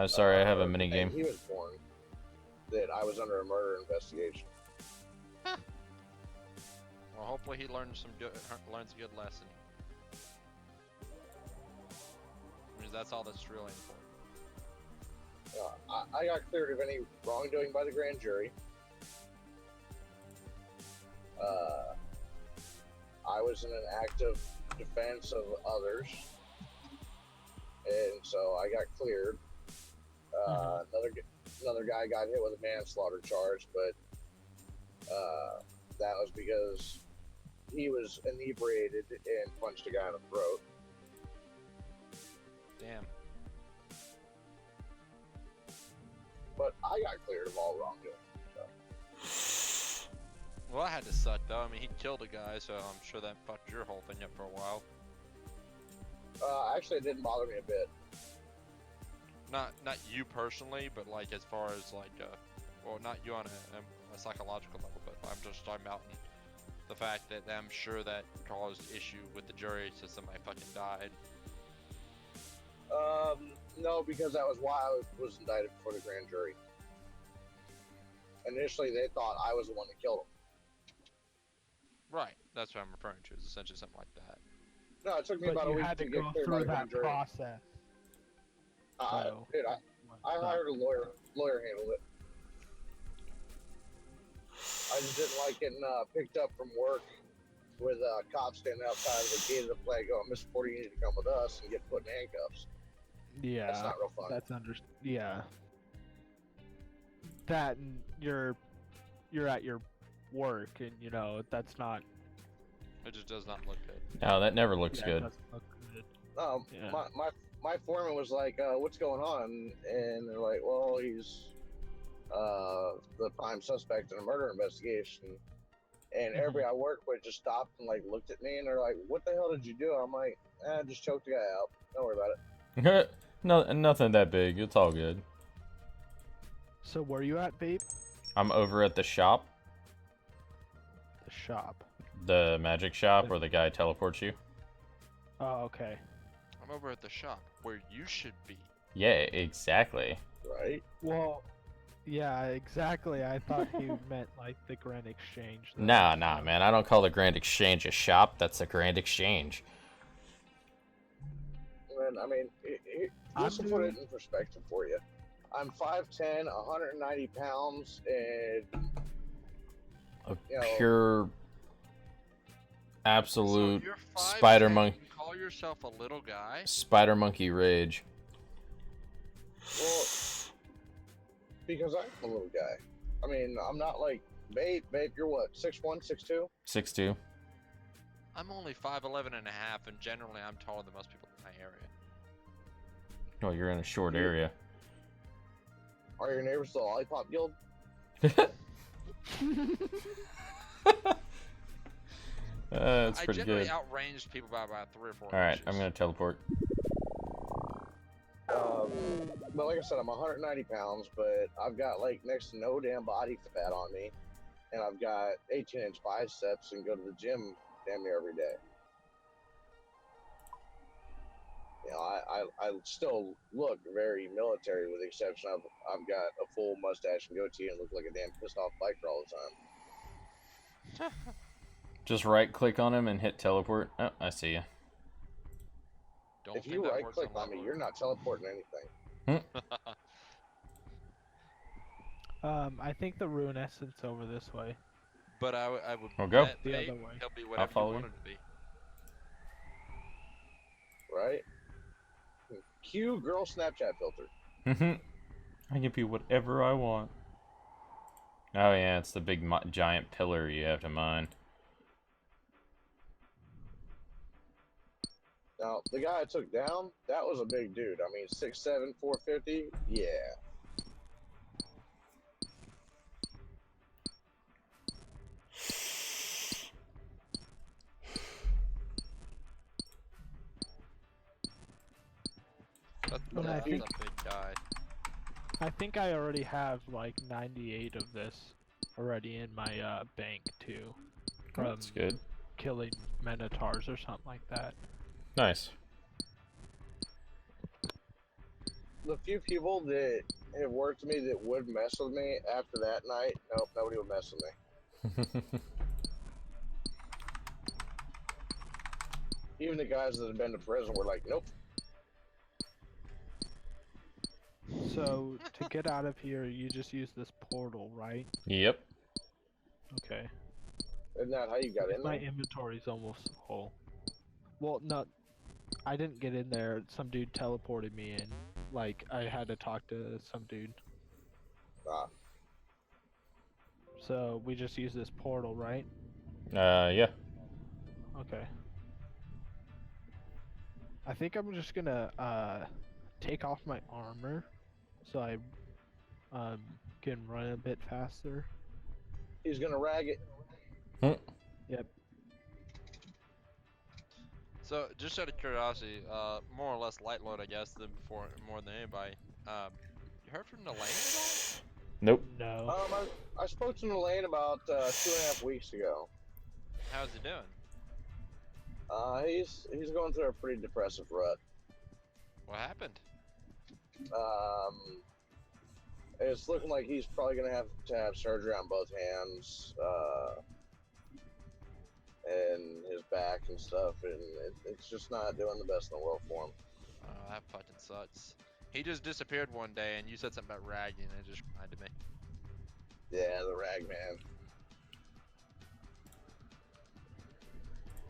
Sorry, I have a mini game. He was born. That I was under a murder investigation. Well, hopefully he learns a good lesson. Because that's all that's really important. I got cleared of any wrongdoing by the grand jury. I was in an active defense of others, and so I got cleared. Another guy got hit with a manslaughter charge, but that was because he was inebriated and punched a guy in the throat. Damn. But I got cleared of all wrongdoing. Well, that had to suck though. I mean, he killed a guy, so I'm sure that fucked your whole thing up for a while. Actually, it didn't bother me a bit. Not you personally, but like as far as like, well, not you on a psychological level, but I'm just talking about the fact that I'm sure that caused issue with the jury, so somebody fucking died. No, because that was why I was indicted before the grand jury. Initially, they thought I was the one that killed him. Right, that's what I'm referring to. Is essentially something like that. No, it took me about a week to get cleared by the grand jury. Process. Dude, I hired a lawyer. Lawyer handled it. I just didn't like getting picked up from work with cops standing outside of the gate of the flag going, "Mr. Porter, you need to come with us," and get put in handcuffs. Yeah, that's not real fun. That's yeah. That and you're at your work, and you know that's not. It just does not look good. No, that never looks good. It doesn't look good. No, Yeah. my foreman was like, "What's going on?" And they're like, "Well, he's the prime suspect in a murder investigation." And everybody I work with just stopped and like looked at me, and they're like, "What the hell did you do?" I'm like, "Just choked the guy out. Don't worry about it." No, nothing that big. It's all good. So where you at, babe? I'm over at the shop, The shop. the magic shop, where the guy teleports you. Oh, okay. I'm over at the shop where you should be. Yeah, exactly. Right? Well, yeah, exactly. I thought you meant like the Grand Exchange. though. Nah, man. I don't call the Grand Exchange a shop. That's the Grand Exchange. And I mean, just to put it in perspective for you, I'm 5'10", 190 pounds, and Pure, absolute So you're 5'10", spider monkey. You call yourself a little guy? Spider monkey rage. well, because I'm a little guy. I mean, I'm not like Babe, you're what, 6'1", 6'2"? 6'2". I'm only 5'11" and a half, and generally I'm taller than most people in my area. Oh, you're in a short area. Are your neighbors the Lollipop Guild? That's I pretty generally good. outranged people by about 3 or 4 Alright, inches. I'm gonna teleport. But like I said, I'm 190 pounds, but I've got like next to no damn body fat on me, and I've got 18-inch biceps and go to the gym damn near every day. You know, I still look very military, with the exception of I've got a full mustache and goatee and look like a damn pissed off biker all the time. Just right click on him and hit teleport. Oh, I see you. Don't If think you that right works click on me, level. you're not teleporting anything. I think the Rune Essence over this way. But I would We'll go. bet The Vape, other way. he'll be whatever you follow want you. him to be. Right? Cue girl Snapchat filter. I can be whatever I want. Oh yeah, it's the big giant pillar you have to mine. Now, the guy I took down, that was a big dude. I mean, 6'7", 450. Yeah. And I That's think a big guy. I think I already have like 98 of this already in my bank too, from That's good. killing Minotaurs or something like that. Nice. The few people that have worked with me that would mess with me after that night, nope, nobody would mess with me. Even the guys that have been to prison were like, nope. So to get out of here, you just use this portal, right? Yep. Okay. Isn't that how you got in My there? inventory's almost full. Well, no, I didn't get in there. Some dude teleported me in. Like, I had to talk to some dude. Ah, So we just use this portal, right? Yeah. Okay. I think I'm just gonna take off my armor so I can run a bit faster. he's gonna rag it. Yep. So, just out of curiosity, more or less light load, I guess, than before, more than anybody. You heard from the lane at all? Nope. No. I spoke to Elaine about 2.5 weeks ago. How's he doing? He's going through a pretty depressive rut. What happened? It's looking like he's probably gonna have to have surgery on both hands, and his back and stuff, and it's just not doing the best in the world for him. That fucking sucks. He just disappeared one day, and you said something about ragging, and it just reminded me. Yeah, the rag man.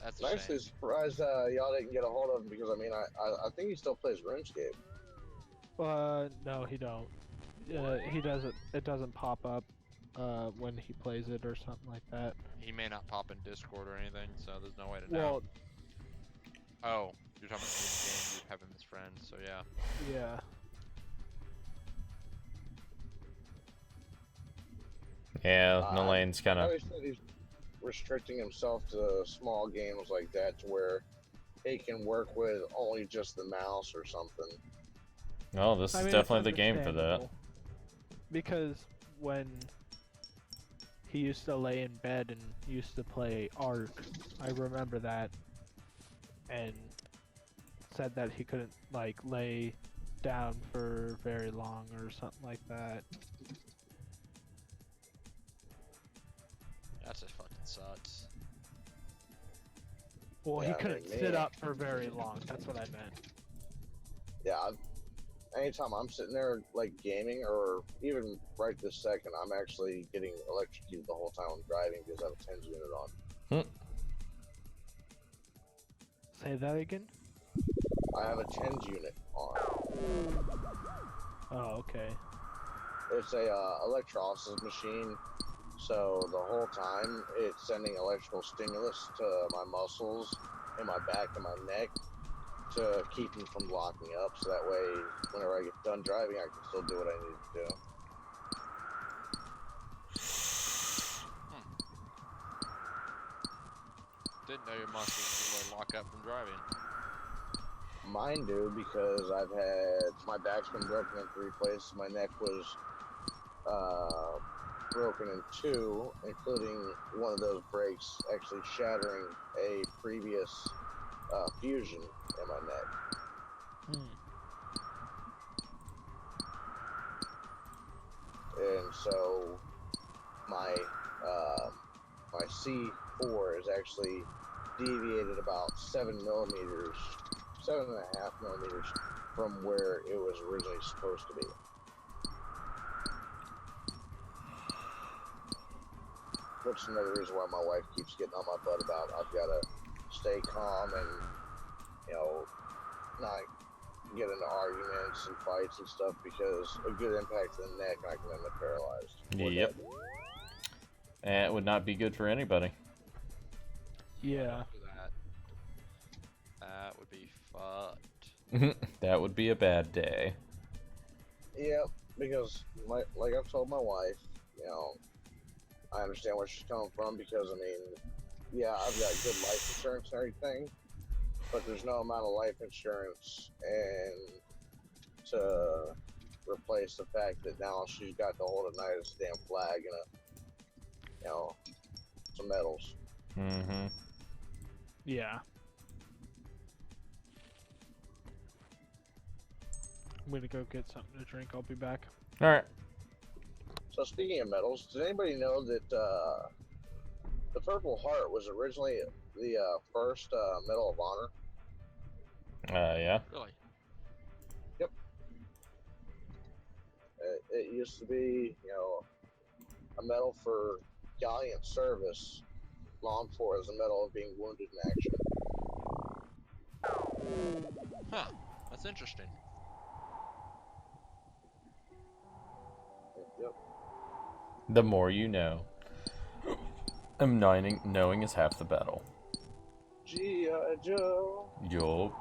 That's a I'm actually shame. surprised y'all didn't get a hold of him because I mean I think he still plays RuneScape. No, he don't. He doesn't. It doesn't pop up when he plays it or something like that. He may not pop in Discord or anything, so there's no way to know. Well, Oh, you're talking about in game, you have him as friend, so yeah. yeah. Yeah, Nalane's kind I of. always said he's restricting himself to small games like that to where he can work with only just the mouse or something. Well, this I is mean, definitely it's the game for that. understandable. Because when he used to lay in bed and used to play Ark, I remember that, and said that he couldn't like lay down for very long or something like that. That just fucking sucks. Well, Yeah, he I couldn't mean, sit me- up for very long. That's what I meant. Yeah, anytime I'm sitting there like gaming or even right this second, I'm actually getting electrocuted the whole time I'm driving because I have a 10s unit on. Say that again? I have a 10s unit on. Oh, okay. It's a electrolysis machine, so the whole time it's sending electrical stimulus to my muscles and my back and my neck to keep them from locking up, so that way whenever I get done driving I can still do what I need to do. Didn't know your muscles would lock up from driving. Mine do, because I've had my back's been broken in 3 places. My neck was broken in 2, including one of those breaks actually shattering a previous fusion in my neck. And so my my C4 is actually deviated about 7 millimeters. 7.5 millimeters from where it was originally supposed to be. which is another reason why my wife keeps getting on my butt about I've got to stay calm and, you know, not get into arguments and fights and stuff, because a good impact to the neck, I can end up paralyzed. Yep. And it would not be good for anybody. Yeah. That would be fucked. That would be a bad day. Yeah, because like I've told my wife, you know, I understand where she's coming from, because I mean, yeah, I've got good life insurance and everything, but there's no amount of life insurance and to replace the fact that now she's got to hold a nice damn flag and you know, some medals. Mm-hmm. Yeah. I'm gonna go get something to drink. I'll be back. All right. So speaking of medals, does anybody know that the Purple Heart was originally the first Medal of Honor? Yeah. Really? Yep. It used to be, you know, a medal for gallant service, long for as a medal of being wounded in action. Huh. That's interesting. Yep. The more you know. Knowing is half the battle. G.I. Joe. Yup.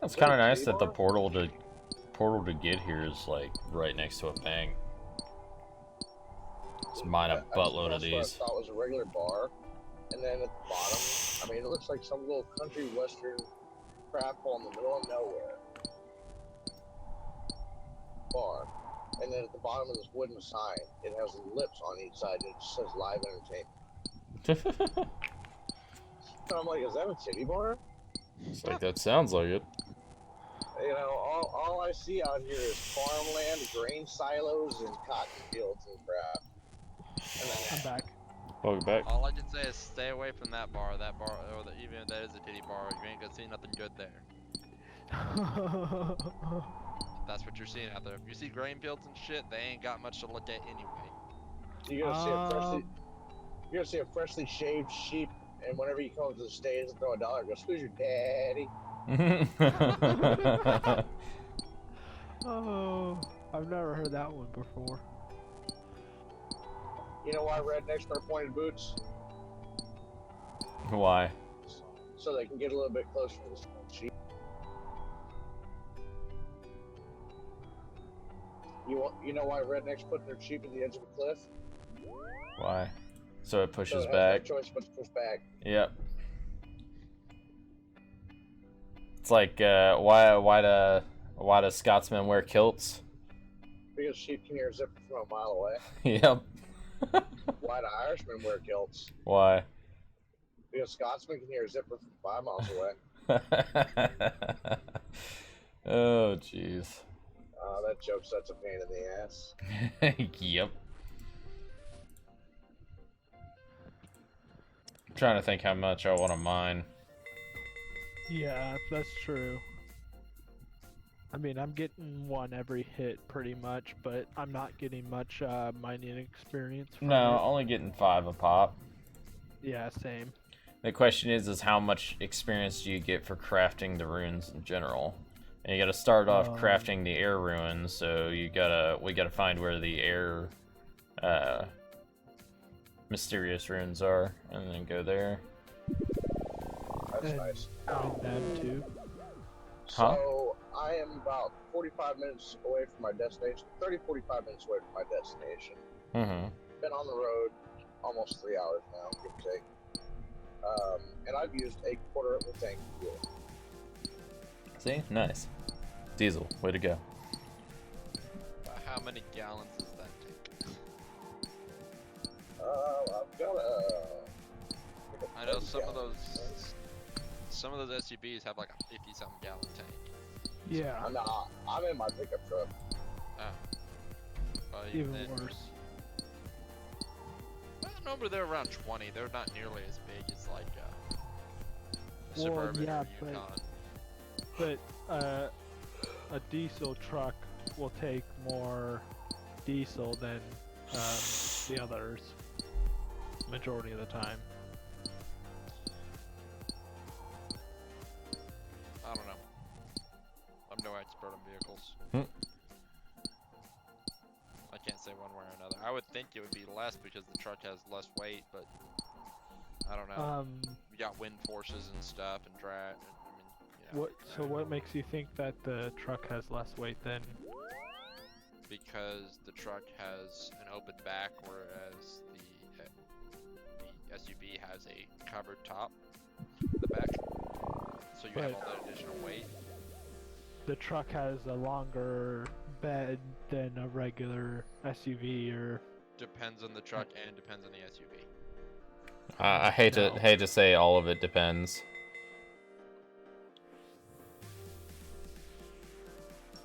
It's kind of nice that the portal to get here is like right next to a bank. Let's mine a buttload of these. That's what I thought was a regular bar, and then at the bottom, I mean, it looks like some little country western crap hole in the middle of nowhere. Bar. And then at the bottom of this wooden sign, it has lips on each side, and it just says live entertainment. And I'm like, is that a titty bar? It's like, that sounds like it. You know, all I see out here is farmland, grain silos, and cotton fields and crap. And then I'm back. Welcome back. All I can say is stay away from that bar, or even if that is a titty bar, you ain't gonna see nothing good there. That's what you're seeing out there. If you see grain fields and shit, they ain't got much to look at anyway. you're gonna see a freshly shaved sheep, and whenever you come to the stage and throw $1, go, "Who's your daddy?" Oh, I've never heard that one before. You know why rednecks wear pointed boots? Why? So they can get a little bit closer to the sheep. You know why rednecks put their sheep at the edge of a cliff? Why? So it pushes so it back. has no choice but to push back. Yep. It's like why do Scotsmen wear kilts? Because sheep can hear a zipper from a mile away. Yep. Why do Irishmen wear kilts? Why? Because Scotsmen can hear a zipper from 5 miles away. Oh, jeez. That joke's such a pain in the ass. Yep. I'm trying to think how much I want to mine. Yeah, that's true. I mean, I'm getting one every hit pretty much, but I'm not getting much mining experience from No, it. only getting 5 a pop. Yeah, same. The question is how much experience do you get for crafting the runes in general? And you gotta start off crafting the air runes, so we gotta find where the air mysterious runes are, and then go there. That's nice. Mine them too. Huh? So, I am about 45 minutes away from my destination. 30-45 minutes away from my destination. Mm-hmm. Been on the road almost 3 hours now, give or take. And I've used a quarter of a tank of fuel. See? Nice. Diesel, way to go. How many gallons does that take? I've got a... I know some of those SUVs have like a 50-something gallon tank. Yeah, I'm in my pickup truck. Oh. Well, even then, worse. I remember they're around 20. They're not nearly as big as like a Well, Suburban yeah, or Yukon. But a diesel truck will take more diesel than the others, majority of the time. I don't know. I'm no expert on vehicles. I can't say one way or another. I would think it would be less because the truck has less weight, but I don't know. You got wind forces and stuff and drag. I mean, So what makes you think that the truck has less weight than? Because the truck has an open back, whereas the SUV has a covered top in the back. So you have all that additional weight. The truck has a longer bed than a regular SUV, or Depends on the truck and depends on the SUV. I hate to say all of it depends.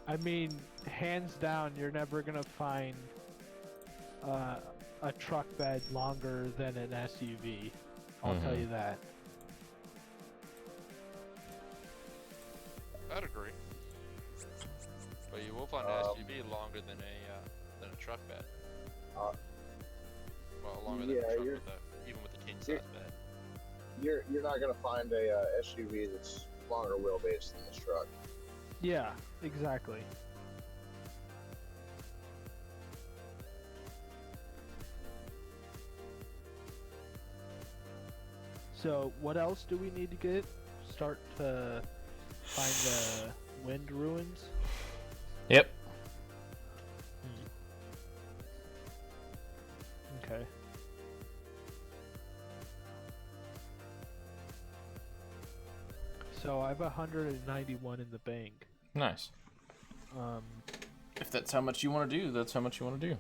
I mean, hands down, you're never gonna find a truck bed longer than an SUV. I'll tell you that. I'd agree. But you will find an SUV longer than a truck bed. Well, longer than a truck even with a king size bed. You're not gonna find a SUV that's longer wheelbase than this truck. Yeah, exactly. So, what else do we need to get? Start to find the wind ruins? Yep. Okay. So I have 191 in the bank. Nice. If that's how much you want to do, that's how much you want to do.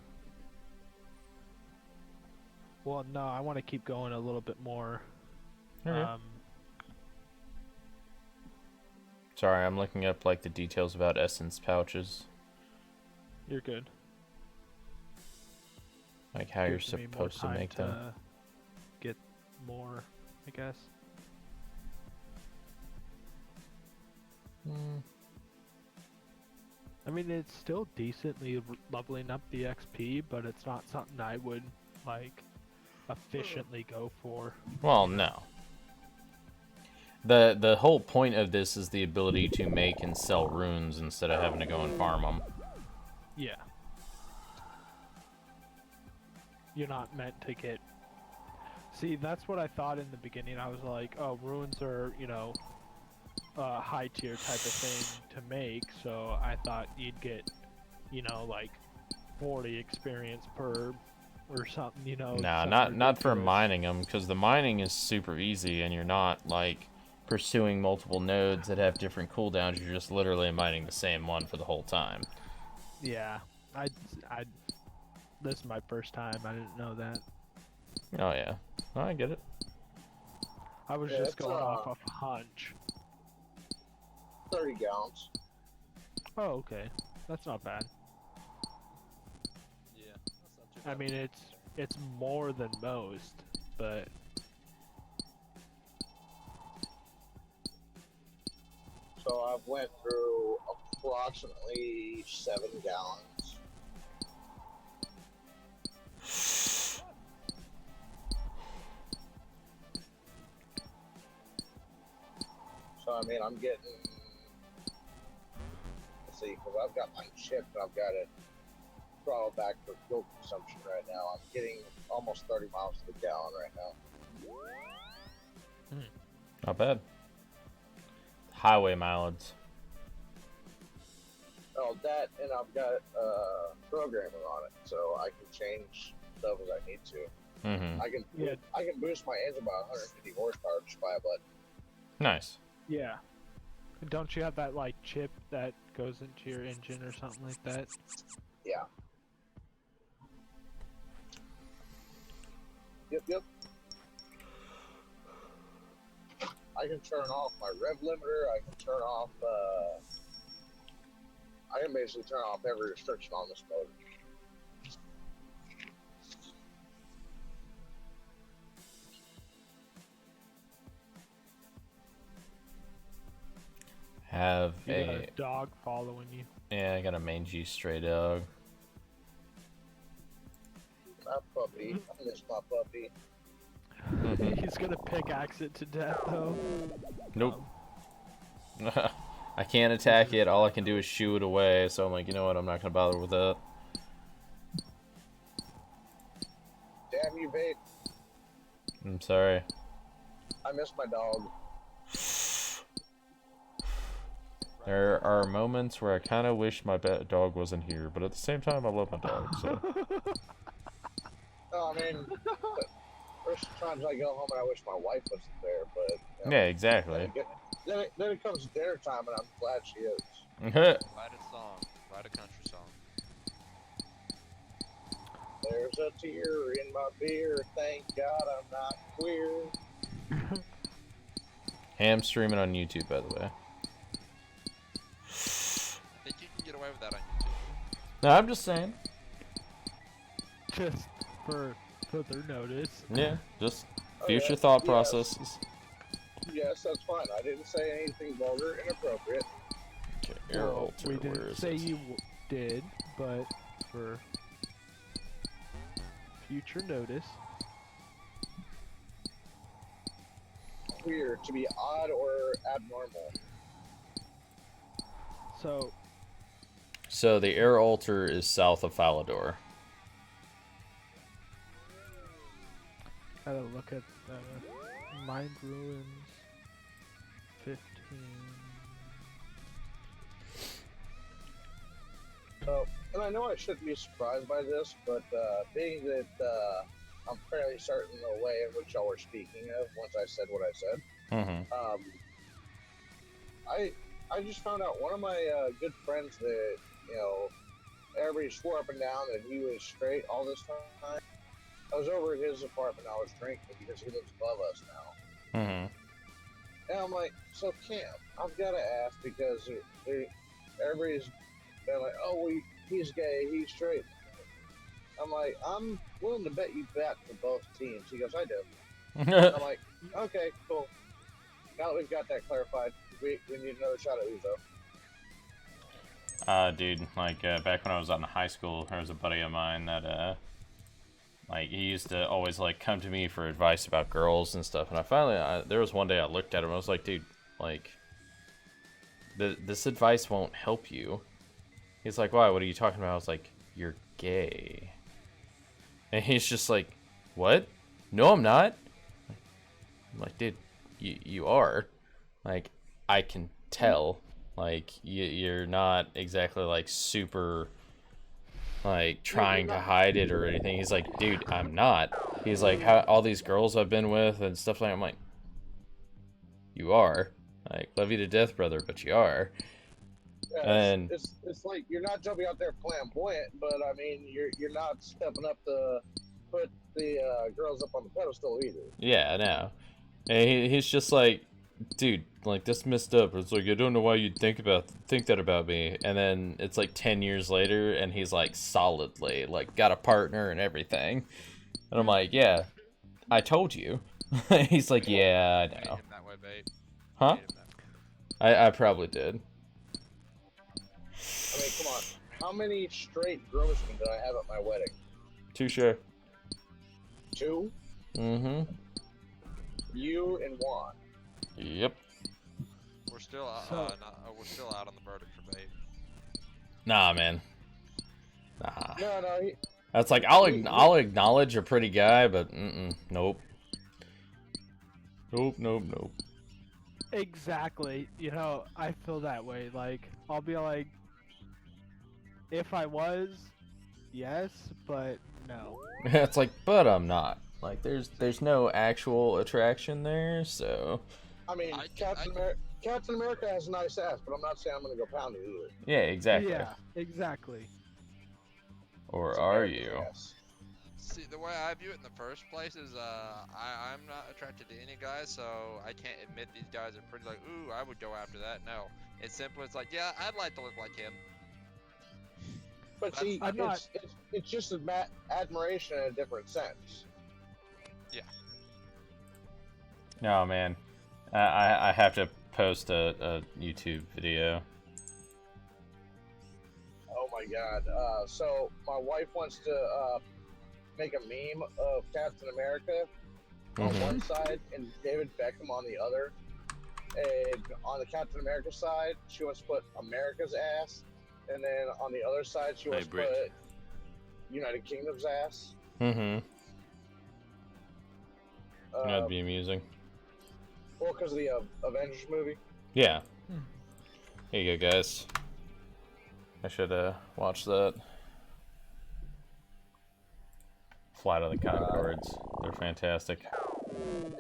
Well, no, I want to keep going a little bit more. Okay. Sorry, I'm looking up like the details about essence pouches. You're good. Like how you're Gives me more supposed to time make them. Get more, I guess. I mean, it's still decently leveling up the XP, but it's not something I would like efficiently go for. Well, no. The whole point of this is the ability to make and sell runes instead of having to go and farm them. Yeah. You're not meant to get... See, that's what I thought in the beginning. I was like, oh, runes are, you know, a high tier type of thing to make, so I thought you'd get, you know, like 40 experience per or something, you know. Nah, something not for ridiculous. mining them, because the mining is super easy and you're not like pursuing multiple nodes that have different cooldowns. You're just literally mining the same one for the whole time. Yeah, this is my first time. I didn't know that. Oh yeah, I get it. I was just going off of hunch. 30 gallons. Oh, okay, that's not bad. Yeah, that's not too bad. I mean, it's more than most, but So I've went through approximately 7 gallons. So I mean, I'm getting. Let's see, because I've got my chip and I've got it throttled back for fuel consumption right now. I'm getting almost 30 miles to the gallon right now. Not bad. Highway mileage. Oh, that, and I've got programming on it, so I can change stuff as I need to. Mm-hmm. I can boost my engine by 150 horsepower just by a button. Nice. yeah. Don't you have that like chip that goes into your engine or something like that? Yeah. Yep. I can turn off my rev limiter. I can turn off. I can basically turn off every restriction on this motor. Have You got a a dog following you. yeah, I got a mangy stray dog. puppy. I miss my puppy. He's gonna pickaxe it to death, though. Nope. I can't attack it. All I can do is shoo it away. So I'm like, you know what? I'm not gonna bother with that. Damn you, Vape. I'm sorry. I miss my dog. There are moments where I kind of wish my dog wasn't here, but at the same time, I love my dog. So. No, I mean, first times I go home and I wish my wife wasn't there, but you know, Yeah, exactly. then it comes dinner time and I'm glad she is. Write a song. Write a country song. There's a tear in my beer. Thank God I'm not queer. Ham streaming on YouTube, by the way. I think you can get away with that on YouTube. No, I'm just saying. Just for further notice. Yeah, just Oh, future yeah. thought Yes. processes. Yes, that's fine. I didn't say anything vulgar, inappropriate. Okay, air Well, alter, we where didn't is say this? you did, but for future notice. Queer, to be odd or abnormal. So the air altar is south of Falador. Gotta look at Mind Ruins 15. So, and I know I shouldn't be surprised by this, but being that I'm fairly certain the way in which y'all were speaking of once I said what I said, Mm-hmm. I just found out one of my good friends that, you know, everybody swore up and down that he was straight all this time. I was over at his apartment, I was drinking because he lives above us now. Mm-hmm. And I'm like, so Cam, I've got to ask because everybody's been like, oh, well, he's gay, he's straight. I'm like, I'm willing to bet you bet for both teams. He goes, I do. I'm like, okay, cool. Now that we've got that clarified, we need another shot at Uzo. Dude, like, back when I was out in high school, there was a buddy of mine that, like, he used to always, like, come to me for advice about girls and stuff, and I finally, there was one day I looked at him, and I was like, dude, like, this advice won't help you. He's like, why, what are you talking about? I was like, you're gay. And he's just like, what? No, I'm not. I'm like, dude, you are. Like, I can tell. Like, you're not exactly, like, super, like, trying to hide it or anything. He's like, dude, I'm not. He's like, how all these girls I've been with and stuff like that. I'm like, you are. Like, love you to death, brother, but you are. Yeah, And it's like you're not jumping out there flamboyant, but I mean you're not stepping up to put the girls up on the pedestal either. yeah, I know. And he's just like, dude, like, that's messed up. It's like, I don't know why you'd think that about me. And then it's like 10 years later, and he's like solidly like got a partner and everything. And I'm like, yeah, I told you. He's like, yeah, I Hate know. him that way, babe. Huh? Hate him that way. I probably did. I mean, come on, how many straight groomsmen did I have at my wedding? Touche. 2? Mm-hmm. You and Juan. Yep. We're still we're still out on the verdict for babe. Nah, man. Nah. No, That's like, I'll acknowledge a pretty guy, but nope. Nope. Exactly. You know, I feel that way. Like, I'll be like, if I was, yes, but no. It's like, but I'm not. Like, there's no actual attraction there, so. I mean, Captain America has a nice ass, but I'm not saying I'm gonna go pound it either. Yeah, exactly. Yeah, exactly. Or It's are America's you? ass. See, the way I view it in the first place is, I'm not attracted to any guys, so I can't admit these guys are pretty, like, ooh, I would go after that. No. It's simple, it's like, yeah, I'd like to look like him. But see, I'm not- it's just admiration in a different sense. Yeah. No, man. I have to post a YouTube video. Oh my god. So my wife wants to make a meme of Captain America on one side and David Beckham on the other. And on the Captain America side, she wants to put America's ass, and then on the other side, she wants to put United Kingdom's ass. That'd be amusing. Well, because of the Avengers movie. Yeah. Here you go, guys. I should watch that. Flight of the Conchords. They're fantastic.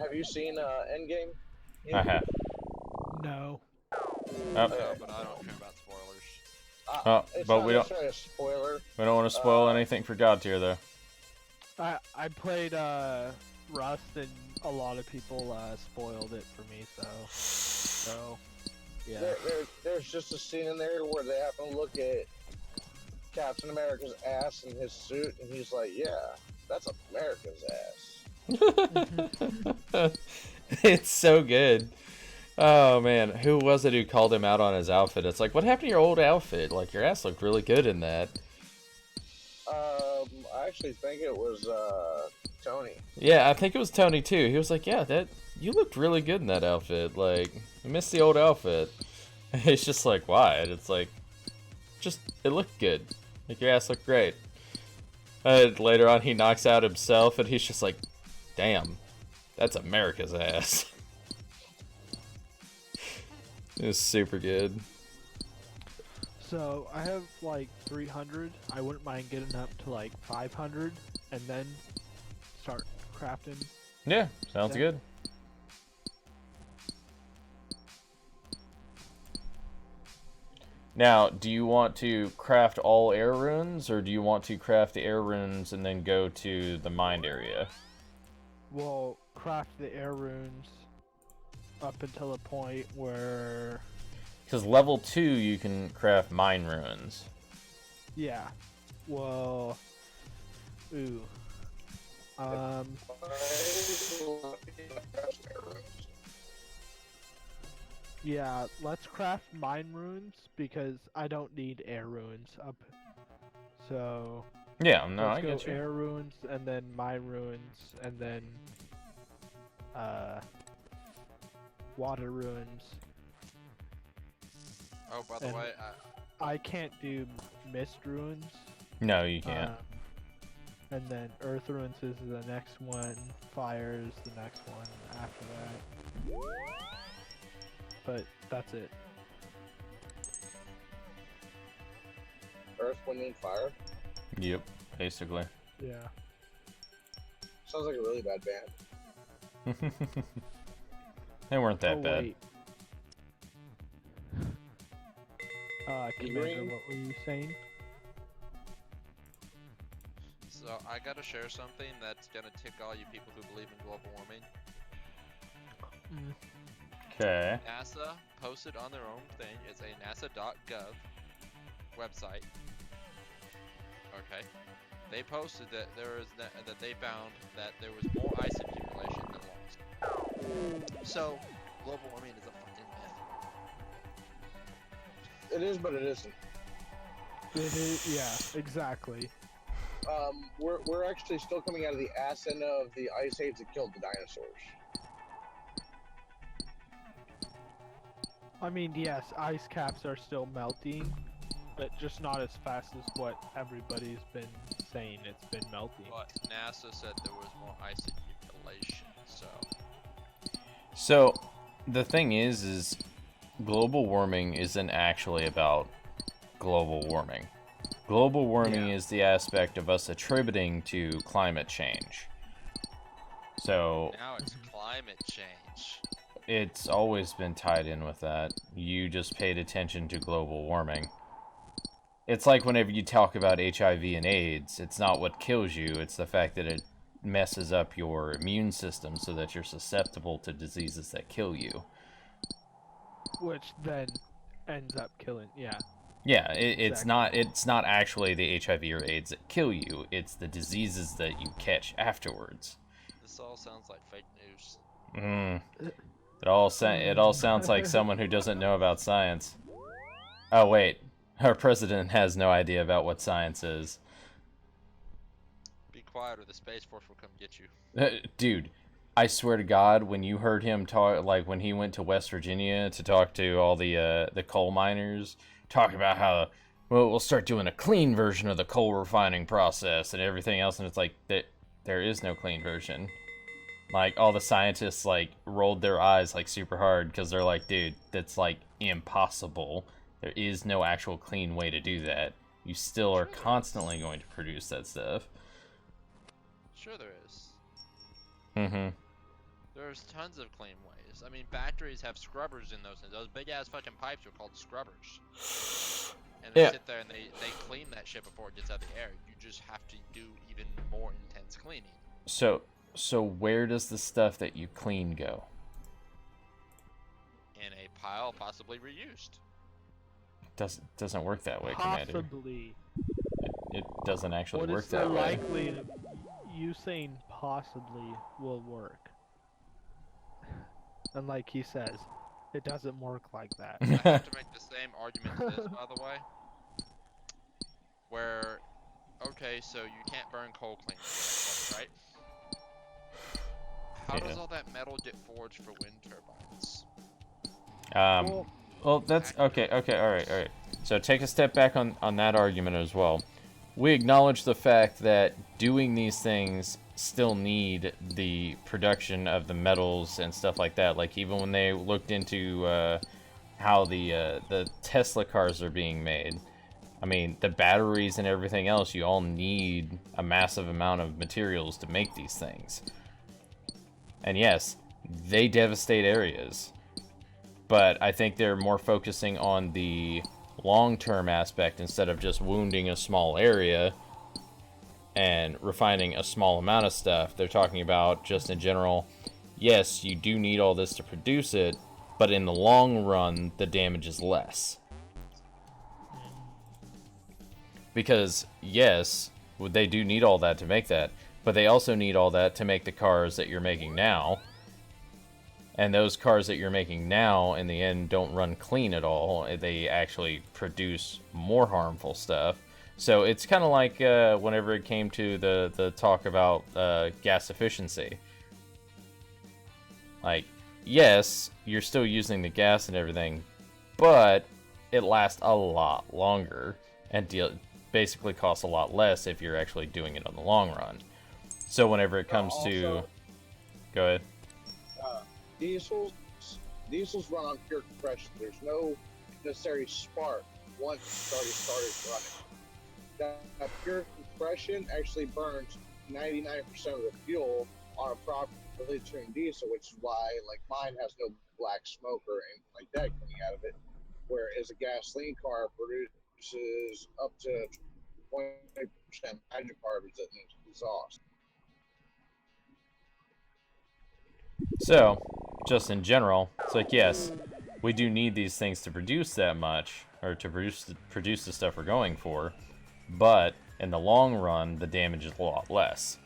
Have you seen Endgame? I have. No. No, but I don't care about spoilers. It's but not we don't. necessarily a spoiler. We don't want to spoil anything for God tier, though. I played Rust, and a lot of people spoiled it for me. So yeah. There's just a scene in there where they happen to look at Captain America's ass in his suit, and he's like, "Yeah, that's America's ass." It's so good. Oh man, who was it who called him out on his outfit? It's like, what happened to your old outfit? Like, your ass looked really good in that. I actually think it was Tony. Yeah, I think it was Tony too. He was like, yeah, that you looked really good in that outfit. Like, I missed the old outfit. It's just like, why? And it's like, just, it looked good. Like, your ass looked great. And later on, he knocks out himself, and he's just like, damn, that's America's ass. It was super good. So I have like 300. I wouldn't mind getting up to like 500 and then start crafting. Yeah, sounds good. Now, do you want to craft all air runes, or do you want to craft the air runes and then go to the mined area? We'll craft the air runes up until the point where... Because level 2 you can craft mine runes. Yeah. Well... Ooh. Yeah, let's craft mine runes because I don't need air runes up. So... Yeah, no, I let's get go you. air runes and then mine runes and then... water runes. Oh, by the And way, I can't do mist runes. No, you can't. And then earth runes is the next one. Fire is the next one after that. But that's it. Earth, Wind, and Fire. Yep, basically. Yeah. Sounds like a really bad band. They weren't that bad. Wait. Commander, what were you saying? so I gotta share something that's gonna tick all you people who believe in global warming. Okay. NASA posted on their own thing. It's a nasa.gov website. Okay. They posted that that they found that there was more ice accumulation than lost. So, global warming is a fucking myth. It is, but it isn't. It is, yeah, exactly. We're actually still coming out of the ass end of the ice age that killed the dinosaurs. I mean, yes, ice caps are still melting, but just not as fast as what everybody's been saying it's been melting. But NASA said there was more ice accumulation, so... So, the thing is global warming isn't actually about global warming. Global warming is the aspect of us attributing to climate change. So... Now it's climate change. It's always been tied in with that. You just paid attention to global warming. It's like whenever you talk about HIV and AIDS, it's not what kills you, it's the fact that it messes up your immune system so that you're susceptible to diseases that kill you. Which then ends up killing, yeah. Yeah, it's not actually the HIV or AIDS that kill you, it's the diseases that you catch afterwards. This all sounds like fake news. It all sounds like someone who doesn't know about science. Oh wait, our president has no idea about what science is. Be quiet or the Space Force will come get you. Dude, I swear to God, when you heard him talk, like when he went to West Virginia to talk to all the coal miners, talk about how, well, we'll start doing a clean version of the coal refining process and everything else, and it's like that there is no clean version. Like all the scientists like rolled their eyes like super hard because they're like, dude, that's like impossible. There is no actual clean way to do that. You still are constantly going to produce that stuff. Sure there is. Mm-hmm. There's tons of clean ways. I mean, factories have scrubbers in those things. Those big ass fucking pipes are called scrubbers. And they sit there and they clean that shit before it gets out of the air. You just have to do even more intense cleaning. So where does the stuff that you clean go? In a pile, possibly reused. Doesn't work that way, Commander. Possibly. It doesn't actually What work is that so way. likely you saying possibly will work? And like he says, it doesn't work like that. I have to make the same argument to this, by the way. Where, okay, so you can't burn coal clean, right? How does all that metal get forged for wind turbines? Well, that's okay, all right. So take a step back on that argument as well. We acknowledge the fact that doing these things still need the production of the metals and stuff like that. Like even when they looked into how the Tesla cars are being made, I mean, the batteries and everything else, you all need a massive amount of materials to make these things. And yes, they devastate areas. But I think they're more focusing on the long-term aspect instead of just wounding a small area and refining a small amount of stuff. They're talking about just in general, yes, you do need all this to produce it, but in the long run, the damage is less. Because, yes, they do need all that to make that, but they also need all that to make the cars that you're making now. And those cars that you're making now, in the end, don't run clean at all. They actually produce more harmful stuff. So it's kind of like whenever it came to the talk about gas efficiency. Like, yes, you're still using the gas and everything, but it lasts a lot longer and basically costs a lot less if you're actually doing it on the long run. So whenever it comes to... Go ahead. Diesels run on pure compression. There's no necessary spark once it's already started running. That pure compression actually burns 99% of the fuel on a properly tuned diesel, which is why like mine has no black smoke or anything like that coming out of it. Whereas a gasoline car produces up to 20% hydrocarbons in the exhaust. So, just in general, it's like, yes, we do need these things to produce that much, or to produce the stuff we're going for, but in the long run, the damage is a lot less.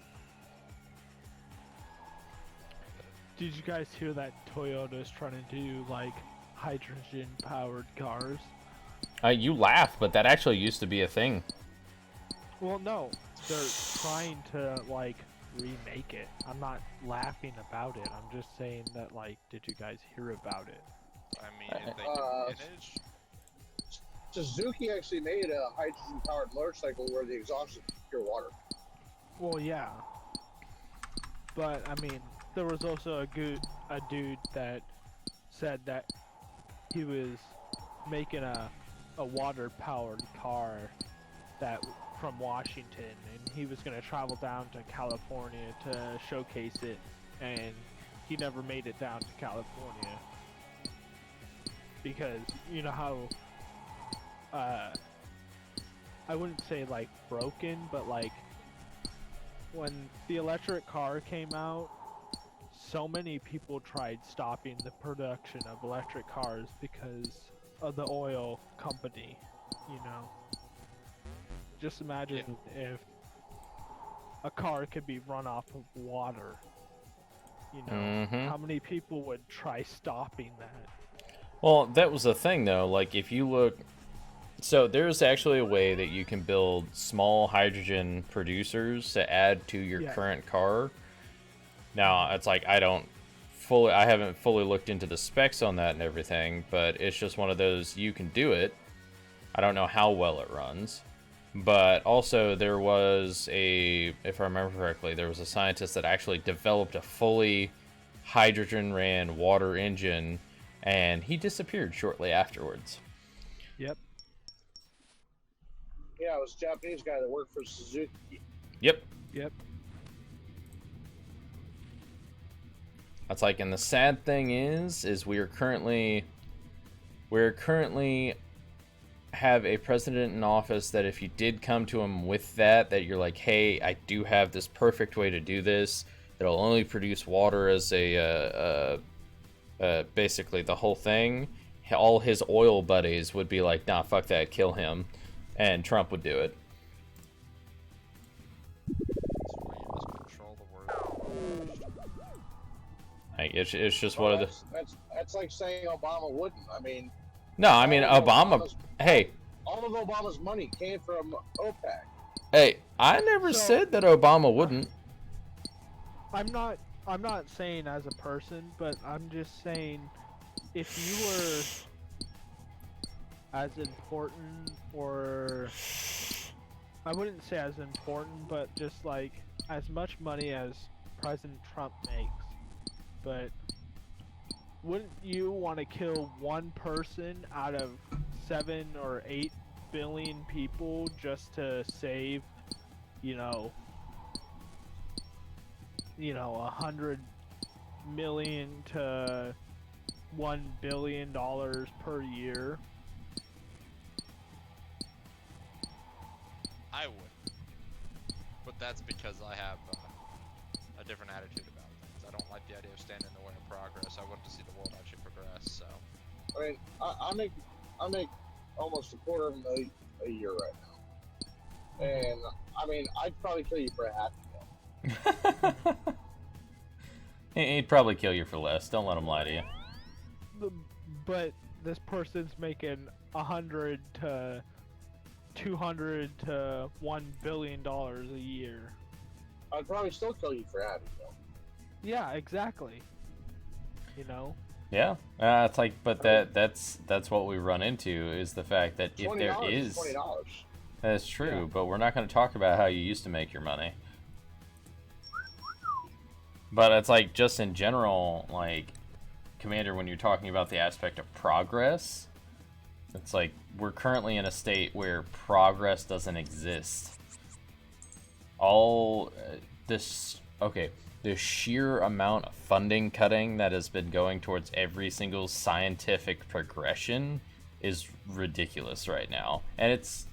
Did you guys hear that Toyota's trying to do, like, hydrogen-powered cars? You laugh, but that actually used to be a thing. Well, no. They're trying to, like, remake it. I'm not laughing about it. I'm just saying that, like, did you guys hear about it? I mean, if they can manage... Suzuki actually made a hydrogen-powered motorcycle where the exhaust is pure water. Well, yeah. But, I mean, there was also a dude that said that he was making a water-powered car that from Washington, and he was going to travel down to California to showcase it, and he never made it down to California. Because, you know how, I wouldn't say, like, broken, but, like, when the electric car came out, so many people tried stopping the production of electric cars because of the oil company, you know. Just imagine if a car could be run off of water, you know, how many people would try stopping that? Well, that was the thing, though. Like, if you look, So there's actually a way that you can build small hydrogen producers to add to your Yeah. current car. Now, it's like I haven't fully looked into the specs on that and everything, but it's just one of those, you can do it. I don't know how well it runs. But also there was if I remember correctly, there was a scientist that actually developed a fully hydrogen ran water engine, and he disappeared shortly afterwards. Yep. Yeah, it was a Japanese guy that worked for Suzuki. Yep. Yep. That's like, and the sad thing is we're currently have a president in office that if you did come to him with that you're like, hey, I do have this perfect way to do this that'll only produce water as basically the whole thing, all his oil buddies would be like, nah, fuck that, kill him, and Trump would do it. Control the word. Like, it's just one of the... That's like saying Obama wouldn't. I mean... No, I mean, Obama... Hey. All of Obama's money came from OPEC. Hey, I never said that Obama wouldn't. I'm not saying as a person, but I'm just saying if you were as important, or I wouldn't say as important, but just like as much money as President Trump makes, but wouldn't you want to kill one person out of 7 or 8 billion people just to save, you know, $100 million to $1 billion per year? I would, but that's because I have a different attitude about things. I don't like the idea of standing in the way of progress. I want to see the world actually progress. So, I mean, I make almost $250,000 a year right now, and I mean, I'd probably kill you for $500,000. He'd probably kill you for less. Don't let him lie to you. But this person's making 100 to 200 to $1 billion a year. I'd probably still kill you for $500,000. Yeah, exactly. You know. Yeah, it's like, but that's what we run into, is the fact that if there is $20. that's true, Yeah. but we're not going to talk about how you used to make your money. But it's like, just in general, like, Commander, when you're talking about the aspect of progress, it's like we're currently in a state where progress doesn't exist. The sheer amount of funding cutting that has been going towards every single scientific progression is ridiculous right now. And it's...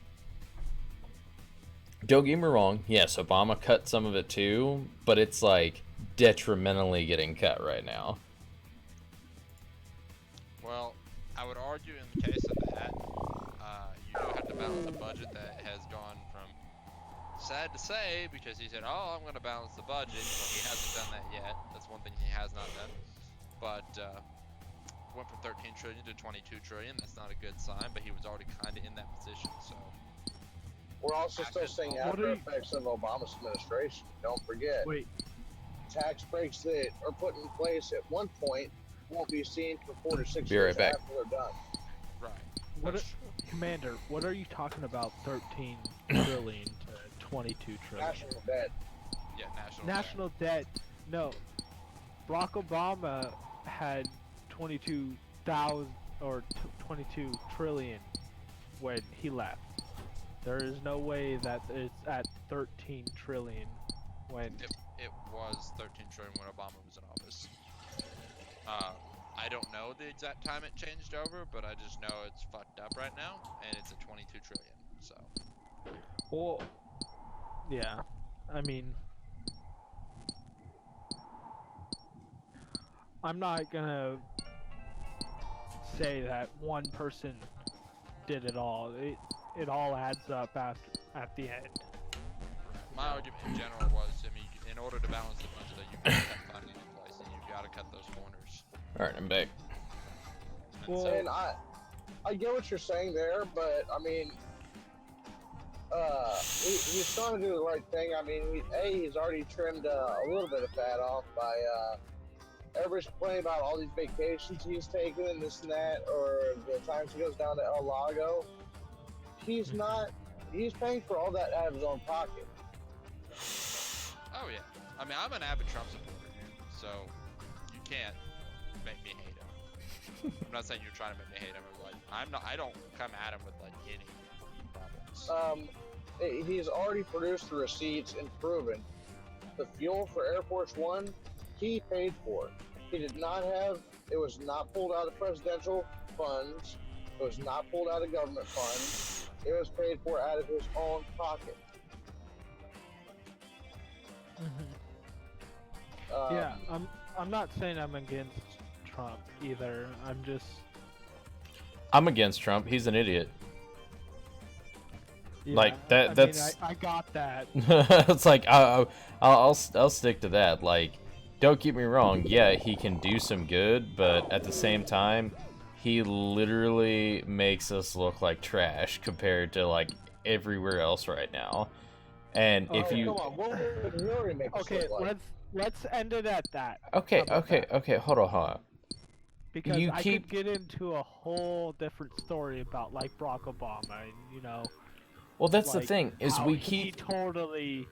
Don't get me wrong, yes, Obama cut some of it too, but it's like detrimentally getting cut right now. well, I would argue in the case of that, you do have to balance a budget that has gone from, sad to say, because he said, oh, I'm going to balance the budget. Well, he hasn't done that yet. That's one thing he has not done. But went from 13 trillion to 22 trillion. That's not a good sign, but he was already kind of in that position, so. We're also still seeing after effects of Obama's administration. Don't forget. Wait. Tax breaks that are put in place at one point won't be seen for 4 to 6 Be right years back. after they're done. Right. Commander, what are you talking about 13 trillion to 22 trillion? National debt. Yeah, National debt. No. Barack Obama had 22,000 or 22 trillion when he left. There is no way that it's at 13 trillion when... It was 13 trillion when Obama was in office. I don't know the exact time it changed over, but I just know it's fucked up right now, and it's at 22 trillion, so. Well, yeah. I mean... I'm not gonna say that one person did it all. It all adds up at the end. My argument in general was, I mean, in order to balance the budget, though, you've got to cut funding in place, and you've got to cut those corners. Alright, I'm back. And Well, so, And I get what you're saying there, but I mean, he's trying to do the right thing. I mean, he's already trimmed a little bit of fat off by everybody's complaining about all these vacations he's taken and this and that, or the times he goes down to El Lago. He's not. He's paying for all that out of his own pocket. Oh yeah. I mean, I'm an avid Trump supporter, so you can't make me hate him. I'm not saying you're trying to make me hate him. Like, I'm not. I don't come at him with like any problems. He's already produced the receipts and proven the fuel for Air Force One. He paid for it. He did not have. It was not pulled out of presidential funds. It was not pulled out of government funds. It was paid for out of his own pocket. Yeah, I'm not saying I'm against Trump either. I'm against Trump. He's an idiot. Yeah, Like that. That's. I got that. It's like I'll stick to that. Like, don't get me wrong. Yeah, he can do some good, but at the same time, he literally makes us look like trash compared to like everywhere else right now. And if you come on, what would Hillary make us Okay, look like? let's end it at that. okay, How about okay, that? okay, hold on. Because You I keep- could get into a whole different story about like Barack Obama and Well, that's the like, thing is how we he keep. totally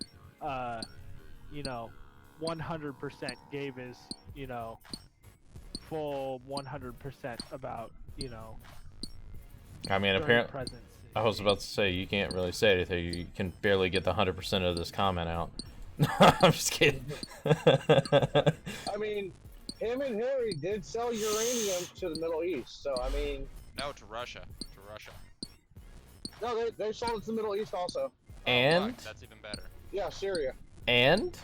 100% gave his full 100% about I mean, during apparently, presidency. I was about to say you can't really say anything. You can barely get the 100% of this comment out. I'm just kidding. I mean, him and Hillary did sell uranium to the Middle East, so I mean, No, to Russia. To Russia. no, they sold it to the Middle East also. And Fuck, that's even better. Yeah, Syria. and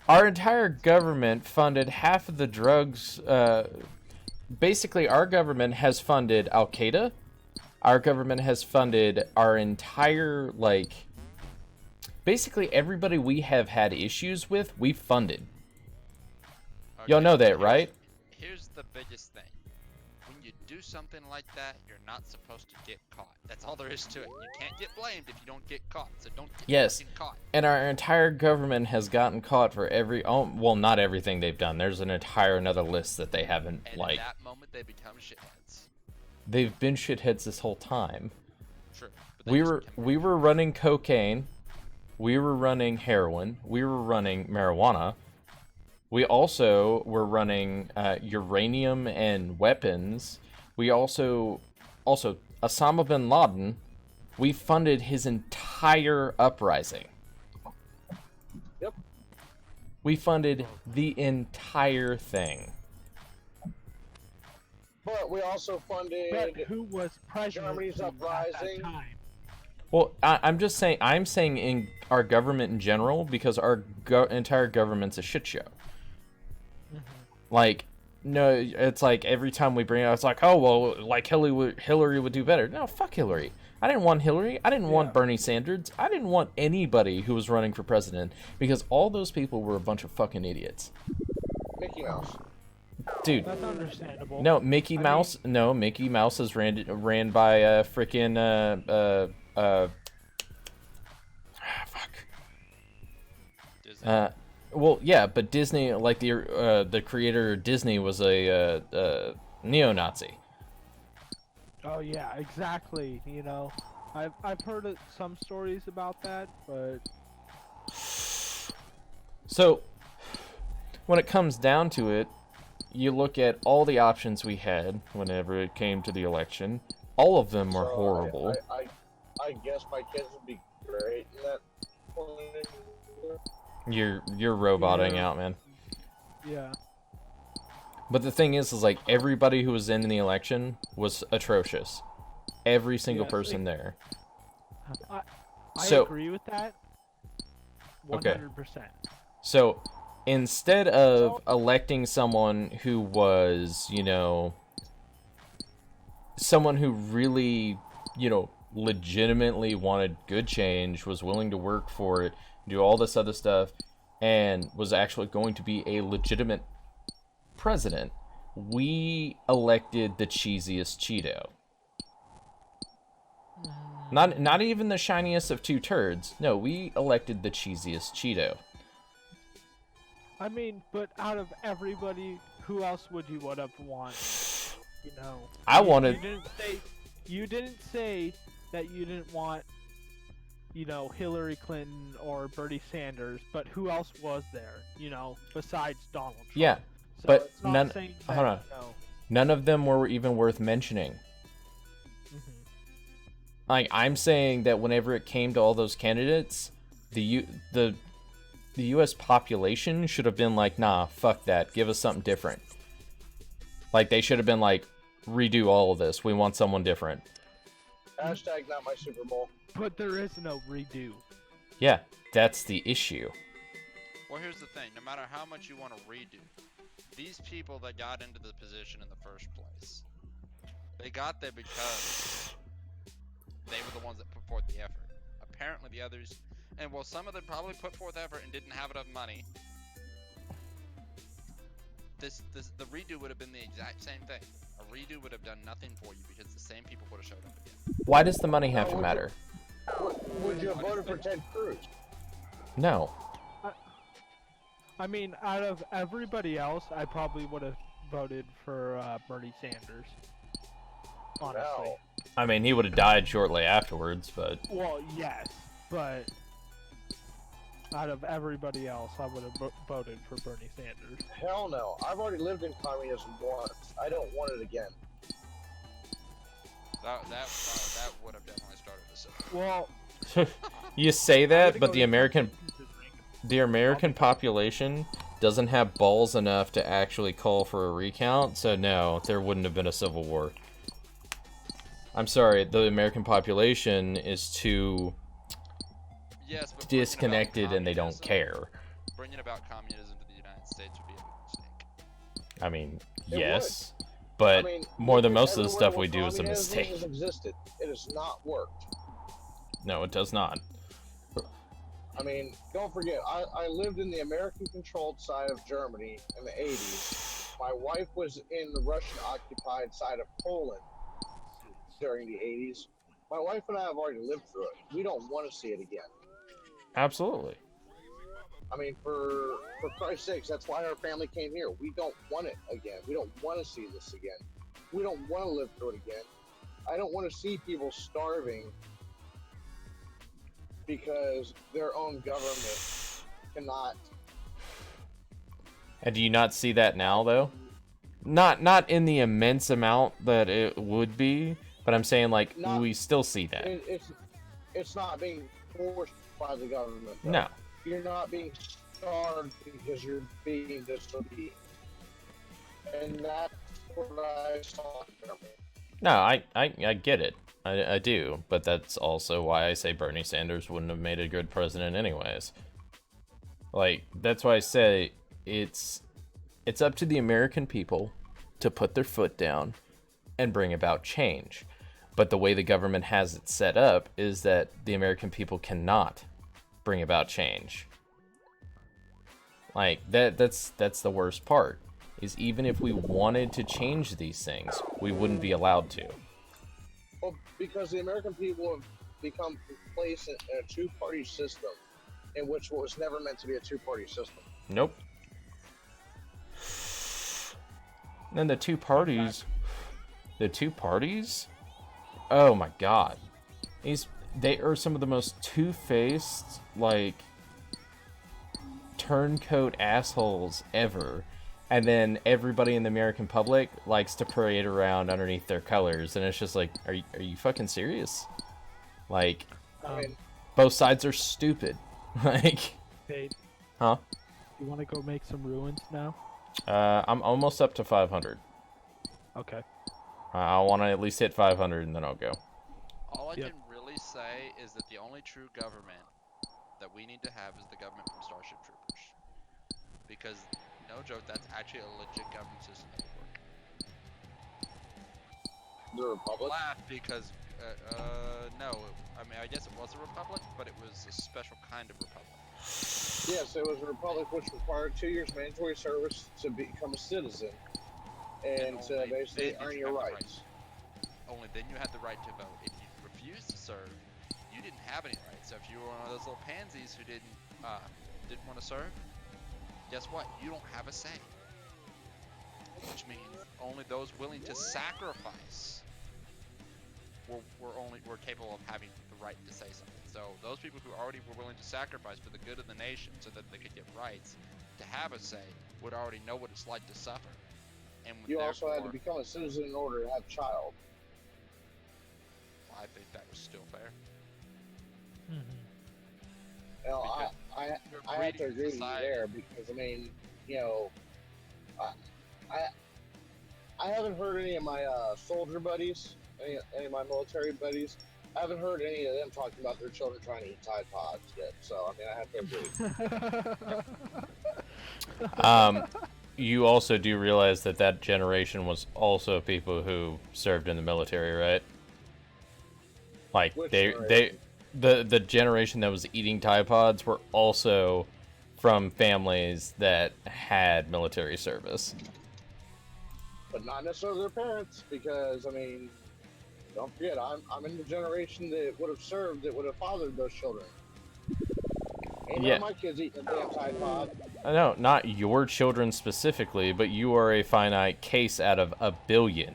our entire government funded half of the drugs. Basically, our government has funded Al Qaeda. Our government has funded our entire, like, basically everybody we have had issues with, we've funded. Y'all know that, right? Here's the biggest thing. When you do something like that, you're not supposed to get caught. That's all there is to it. You can't get blamed if you don't get caught. So don't get Yes. fucking caught. And our entire government has gotten caught for well, not everything they've done. There's an entire another list that they haven't, And like, at that moment, they become shitheads. they've been shitheads this whole time. True. But they just become We were running cocaine, we were running heroin, we were running marijuana. We also were running uranium and weapons. We also Osama bin Laden. We funded his entire uprising. Yep. We funded the entire thing. But we also funded. But who was president Germany's at uprising. that time? Well, I'm just saying. I'm saying in our government in general because our entire government's a shit show. Like, no, it's like every time we bring it up, it's like, oh well, like Hillary would do better. No, fuck Hillary. I didn't want Hillary. I didn't want Bernie Sanders. I didn't want anybody who was running for president because all those people were a bunch of fucking idiots. Mickey Mouse. Dude, That's understandable. no, Mickey Mouse. No, Mickey Mouse is ran by freaking fuck. Disney. Well, yeah, but Disney, like the creator of Disney, was a neo-Nazi. Oh yeah, exactly. I've heard some stories about that, but So, when it comes down to it, you look at all the options we had whenever it came to the election. All of them were So horrible. I guess my kids would be great in that point. You're roboting Yeah. out, man. yeah. But the thing is like everybody who was in the election was atrocious. Every single Yes, person there. I So- agree with that. Okay. 100%. So, instead of electing someone who was, someone who really, legitimately wanted good change, was willing to work for it, do all this other stuff, and was actually going to be a legitimate president, we elected the cheesiest Cheeto. Not even the shiniest of two turds. No, we elected the cheesiest Cheeto. I mean, but out of everybody, who else would you would have wanted? You know, I wanted. You didn't say that you didn't want, you know, Hillary Clinton or Bernie Sanders, but who else was there? You know, besides Donald Trump. Yeah, so but it's not none. saying that, Hold on. You know, None of them were even worth mentioning. Like, I'm saying that whenever it came to all those candidates, the U.S. population should have been like, nah, fuck that, give us something different. Like, they should have been like, redo all of this, we want someone different. Hashtag not my Super Bowl. But there is no redo. Yeah, that's the issue. Well, here's the thing. No matter how much you want to redo, these people that got into the position in the first place, they got there because they were the ones that put forth the effort. Apparently the others, and well, some of them probably put forth effort and didn't have enough money. The redo would have been the exact same thing. A redo would have done nothing for you because the same people would have showed up again. Why does the money have to matter? Would you have voted for Ted Cruz? No. I mean, out of everybody else, I probably would have voted for Bernie Sanders. Honestly. No. I mean, he would have died shortly afterwards, but... Well, yes, but out of everybody else, I would have voted for Bernie Sanders. Hell no. I've already lived in communism once. I don't want it again. That would have definitely started a civil. Well, You say that, but the American population doesn't have balls enough to actually call for a recount, so no, there wouldn't have been a civil war. I'm sorry, the American population is too but disconnected and they don't care. Bringing about communism to the United States would be a mistake. I mean, It yes, but I mean, more than look most of the stuff we everywhere do is a communism mistake. has existed. It has not worked. No, it does not. I mean, don't forget, I lived in the American-controlled side of Germany in the 80s. My wife was in the Russian-occupied side of Poland during the 80s. My wife and I have already lived through it. We don't want to see it again. Absolutely. I mean, for Christ's sakes, that's why our family came here. We don't want it again. We don't want to see this again. We don't want to live through it again. I don't want to see people starving because their own government cannot. And do you not see that now, though? Not in the immense amount that it would be, but I'm saying, like, we still see that. It's not being forced by the government, though. No. You're not being starved because you're being disobedient. And that's what I saw in Germany. No, I get it. I do. But that's also why I say Bernie Sanders wouldn't have made a good president anyways. Like, that's why I say it's up to the American people to put their foot down and bring about change. But the way the government has it set up is that the American people cannot bring about change. Like, that's the worst part, is even if we wanted to change these things, we wouldn't be allowed to. Well, because the American people have become complacent in a two-party system in which what was never meant to be a two-party system. Nope. And the two parties, oh my god. They are some of the most two-faced, like, turncoat assholes ever. And then everybody in the American public likes to parade around underneath their colors. And it's just like, are you fucking serious? Like, both sides are stupid. Like, hey, huh? You want to go make some ruins now? I'm almost up to 500. Okay. I want to at least hit 500 and then I'll go. All I can really say is that the only true government that we need to have is the government from Starship Troopers. Because, no joke, that's actually a legit government system that would work. The Republic? Laugh because, no, I mean, I guess it was a republic, but it was a special kind of republic. Yes, it was a republic which required 2 years mandatory service to become a citizen. and to only basically then did earn you your have the right- rights. Only then you had the right to vote. If you refused to serve, you didn't have any rights. So if you were one of those little pansies who didn't want to serve, guess what? You don't have a say. Which means only those willing to sacrifice were capable of having the right to say something. So those people who already were willing to sacrifice for the good of the nation so that they could get rights to have a say would already know what it's like to suffer. And You also had to become a citizen in order to have a child. I think that was still fair. Now, Because I have to agree with you there because, I mean, you know, I haven't heard any of my soldier buddies, any of my military buddies, I haven't heard any of them talking about their children trying to eat Tide Pods yet. So, I mean, I have to agree. You also do realize that generation was also people who served in the military, right? Like the generation that was eating Tide Pods were also from families that had military service. But not necessarily their parents, because I mean, don't forget, I'm in the generation that would have served, that would have fathered those children. Ain't none of my kids eating a damn Tide Pod. I know, not your children specifically, but you are a finite case out of a billion.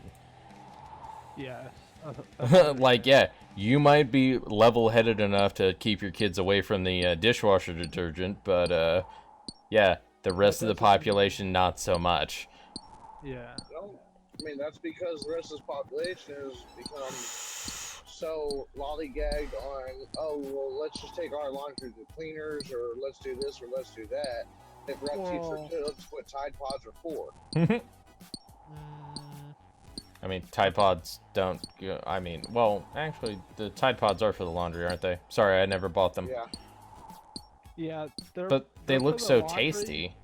Yes. Like, yeah, you might be level-headed enough to keep your kids away from the dishwasher detergent, but yeah, the rest of the population, not so much. Yeah. No, I mean, that's because the rest of this population has become so lollygagged on, oh, well, let's just take our laundry to cleaners, or let's do this, or let's do that. They forgot to teach their kids what Tide Pods are for. I mean, Tide Pods don't... I mean, well, actually, the Tide Pods are for the laundry, aren't they? Sorry, I never bought them. Yeah. Yeah, but they they're look for the so laundry, tasty.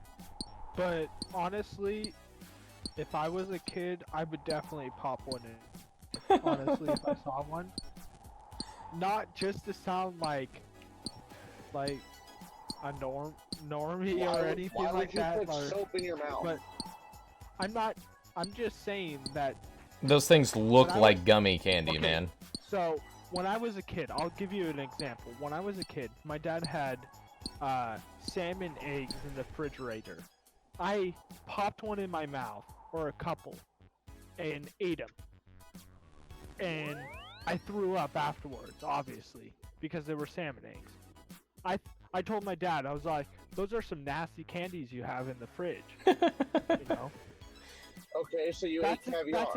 But honestly, if I was a kid, I would definitely pop one in. Honestly, if I saw one. Not just to sound like a normie or anything like that. Why would you put soap in your mouth? But I'm just saying that those things look like gummy candy, man. So, when I was a kid, I'll give you an example. When I was a kid, my dad had salmon eggs in the refrigerator. I popped one in my mouth, or a couple, and ate them. And I threw up afterwards, obviously, because they were salmon eggs. I told my dad, I was like, those are some nasty candies you have in the fridge. You know? Okay, so you ate caviar.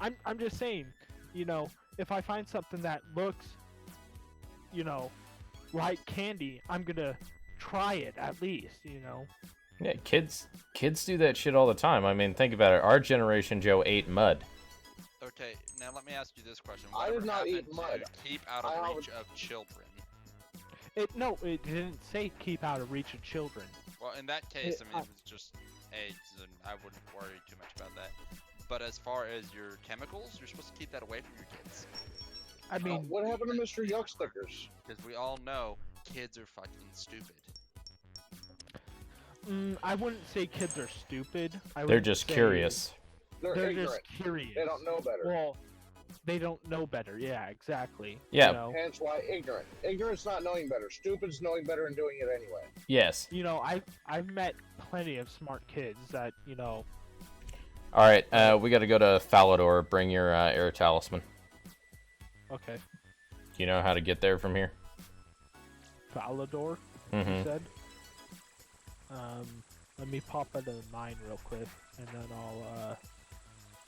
I'm just saying, you know, if I find something that looks, you know, like candy, I'm gonna try it at least, you know. Yeah, kids do that shit all the time. I mean, think about it. Our generation, Joe, ate mud. Okay, now let me ask you this question. I did not eat mud. Keep out of reach of children. No, it didn't say keep out of reach of children. Well, in that case, I mean, it was just eggs, and I wouldn't worry too much about that. But as far as your chemicals, you're supposed to keep that away from your kids. I mean, what happened to Mr. Yuckstickers? Because we all know kids are fucking stupid. I wouldn't say kids are stupid. They're just curious. They're just curious. They don't know better. Well, they don't know better. Yeah, exactly. Yeah. You know? Hence why ignorant. Ignorance not knowing better. Stupid's knowing better and doing it anyway. Yes. You know, I've met plenty of smart kids that, you know. All right, we got to go to Falador. Bring your air talisman. Okay. Do you know how to get there from here? Falador, you said? Let me pop into mine real quick, and then I'll,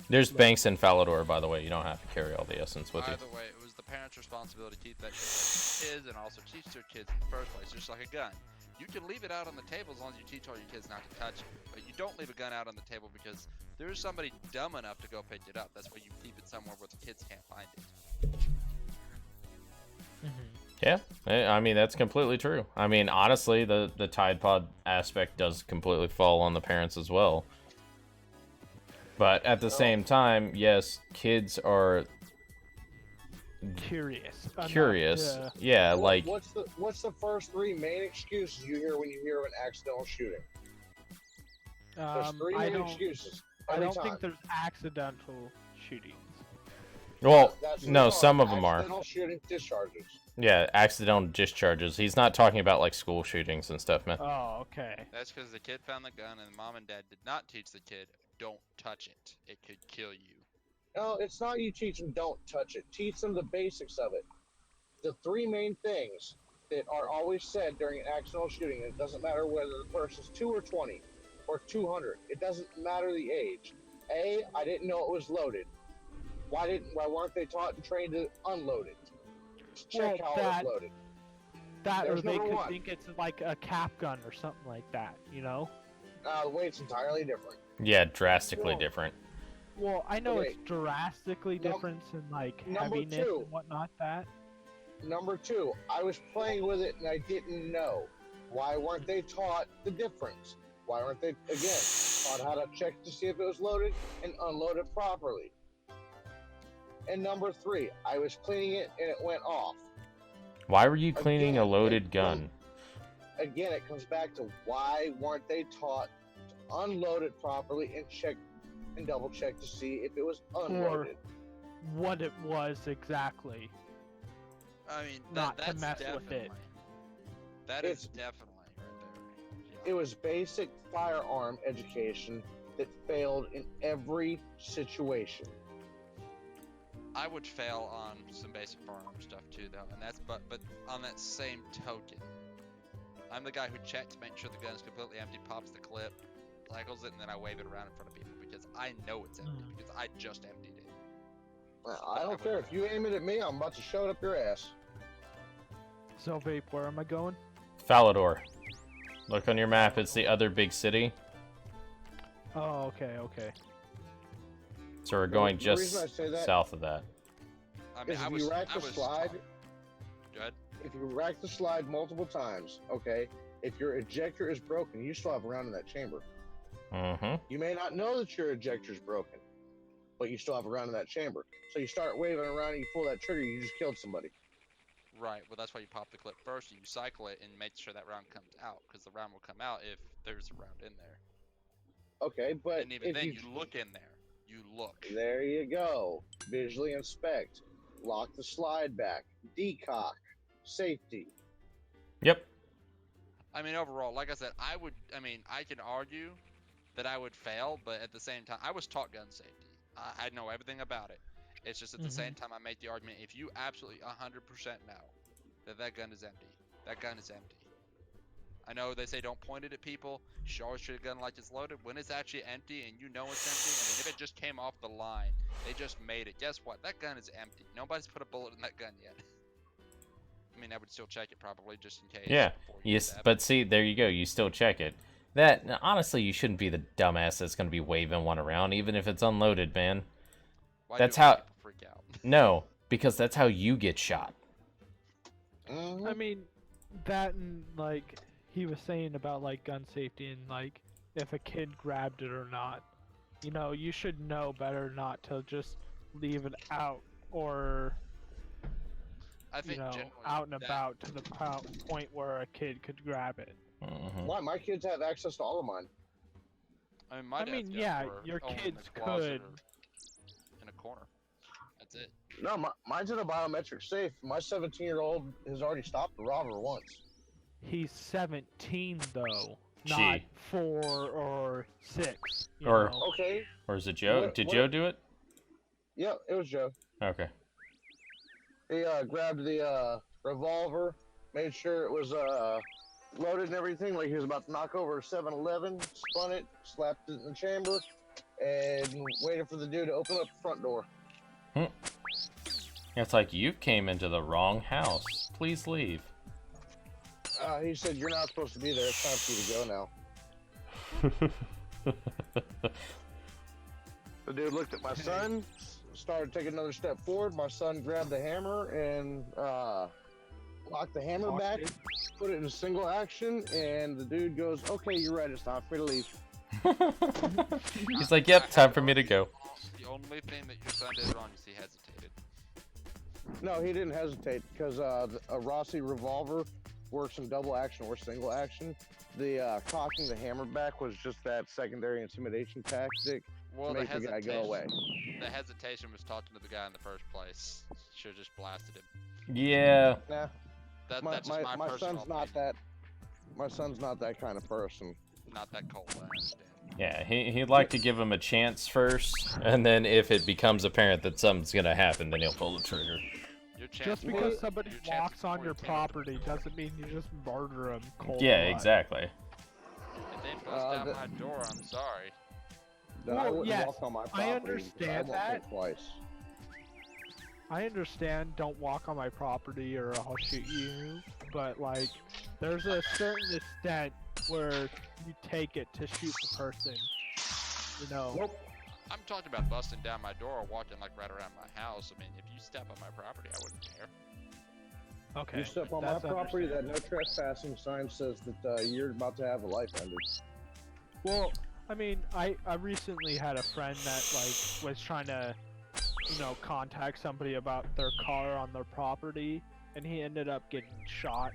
There's banks in Falador, by the way. You don't have to carry all the essence with you. Either way, it was the parents' responsibility to keep that shit away from kids and also teach their kids in the first place, just like a gun. You can leave it out on the table as long as you teach all your kids not to touch it, but you don't leave a gun out on the table because there's somebody dumb enough to go pick it up. That's why you keep it somewhere where the kids can't find it. Yeah, I mean, that's completely true. I mean, honestly, the Tide Pod aspect does completely fall on the parents as well. But at the same time, yes, kids are curious. Yeah, like... What's the first three main excuses you hear when you hear of an accidental shooting? There's three main excuses. I Every don't time. think there's accidental shootings. Well, That's no, what some of them are. accidental shooting discharges. Yeah, accidental discharges. He's not talking about like school shootings and stuff, man. Oh, okay. That's because the kid found the gun and mom and dad did not teach the kid, don't touch it. It could kill you. No, it's not you teach them don't touch it. Teach them the basics of it. The three main things that are always said during an accidental shooting, and it doesn't matter whether the person's 2 or 20 or 200. It doesn't matter the age. A, I didn't know it was loaded. Why weren't they taught and trained to unload it? Check Well, how it was loaded. That or There's they number could one. think it's like a cap gun or something like that, you know? The weight's entirely different. Yeah, drastically Well, different. Well, I know Okay. it's drastically different in like number heaviness two. and whatnot. That Number two, I was playing with it and I didn't know. Why weren't they taught the difference? Why weren't they, again, taught how to check to see if it was loaded and unload it properly? And number three, I was cleaning it and it went off. Why were you cleaning a Again, loaded gun? Again, it comes back to why weren't they taught to unload it properly and check and double check to see if it was unloaded? what it was exactly. I mean, Not to that's mess with definitely. it. That is It's- definitely right there. It was basic firearm education that failed in every situation. I would fail on some basic firearm stuff too, though, and that's but on that same token, I'm the guy who checks to make sure the gun is completely empty, pops the clip, cycles it, and then I wave it around in front of people because I know it's empty because I just emptied it. I don't care. If you aim it at me, I'm about to shove it up your ass. So Vape, where am I going? Falador. Look on your map, it's the other big city. Oh, okay, okay. So we're going The just reason I say that south of that. I mean, is I if was. you rack I the was slide, taught- Go ahead. if you rack the slide multiple times, okay, if your ejector is broken, you still have a round in that chamber. Mm-hmm. You may not know that your ejector is broken, but you still have a round in that chamber. So you start waving around and you pull that trigger, you just killed somebody. Right. Well, that's why you pop the clip first. You cycle it and make sure that round comes out, because the round will come out if there's a round in there. Okay, but And even if then, you you look in there. You look. There you go. Visually inspect. Lock the slide back. Decock. Safety. Yep. I mean, overall, like I said, I mean, I can argue that I would fail, but at the same time, I was taught gun safety. I know everything about it. It's just at the same time, I make the argument, if you absolutely 100% know that that gun is empty, that gun is empty. I know they say don't point it at people. You should always treat a gun like it's loaded. When it's actually empty and you know it's empty, I mean, if it just came off the line, they just made it. Guess what? That gun is empty. Nobody's put a bullet in that gun yet. I mean, I would still check it probably just in case. Yeah. before you Yes, do that. but see, there you go. You still check it. That honestly, you shouldn't be the dumbass that's going to be waving one around, even if it's unloaded, man. Why that's do how- people freak out? No, because that's how you get shot. I mean, that and like he was saying about like gun safety and like if a kid grabbed it or not. You know, you should know better not to just leave it out or I think you know generally out and that- about to the point where a kid could grab it. Mhm. Why? My kids have access to all of mine. I mean, my I dad's mean, guns yeah, were your only in kids the closet could. or in a corner. That's it. No, mine's in a biometric safe. My 17-year-old has already stopped the robber once. He's 17 though, Gee. not 4 or 6. You Or- know? Okay. Or is it Joe? What- Did what- Joe do it? Yep, it was Joe. Okay. He grabbed the revolver, made sure it was loaded and everything, like he was about to knock over a 7-Eleven, spun it, slapped it in the chamber, and waited for the dude to open up the front door. It's like you came into the wrong house. Please leave. He said, "You're not supposed to be there. It's time for you to go now." The dude looked at my son, started taking another step forward. My son grabbed the hammer and locked the hammer back, put it in single action, and the dude goes, "Okay, you're right. It's time for me to leave." He's like, yep, time for me to go. The only thing that your son did wrong is he hesitated. No, he didn't hesitate because a Rossi revolver works in double action or single action. The cocking the hammer back was just that secondary intimidation tactic Well, to make the guy go away. The hesitation was talking to the guy in the first place. Should have just blasted him. Yeah. Nah, That's just my personal son's not opinion. that. My son's not that kind of person. Not that cold, I understand. Yeah, he'd like to give him a chance first, and then if it becomes apparent that something's gonna happen, then he'll pull the trigger. Your Just chance because for- somebody your chance walks on for your intent. property doesn't mean you just murder them cold Yeah, blood. exactly. If they bust down my door, I'm sorry. Then I Well, wouldn't yes, walk on my I property. understand I won't that. think twice. I understand don't walk on my property or I'll shoot you, but like, there's a certain extent where you take it to shoot the person. You know. Nope. I'm talking about busting down my door or walking like right around my house. I mean, if you step on my property, I wouldn't care. Okay. You step on that's my property, that understandable. no trespassing sign says that you're about to have a life ended. Well, I mean, I recently had a friend that like was trying to, you know, contact somebody about their car on their property, and he ended up getting shot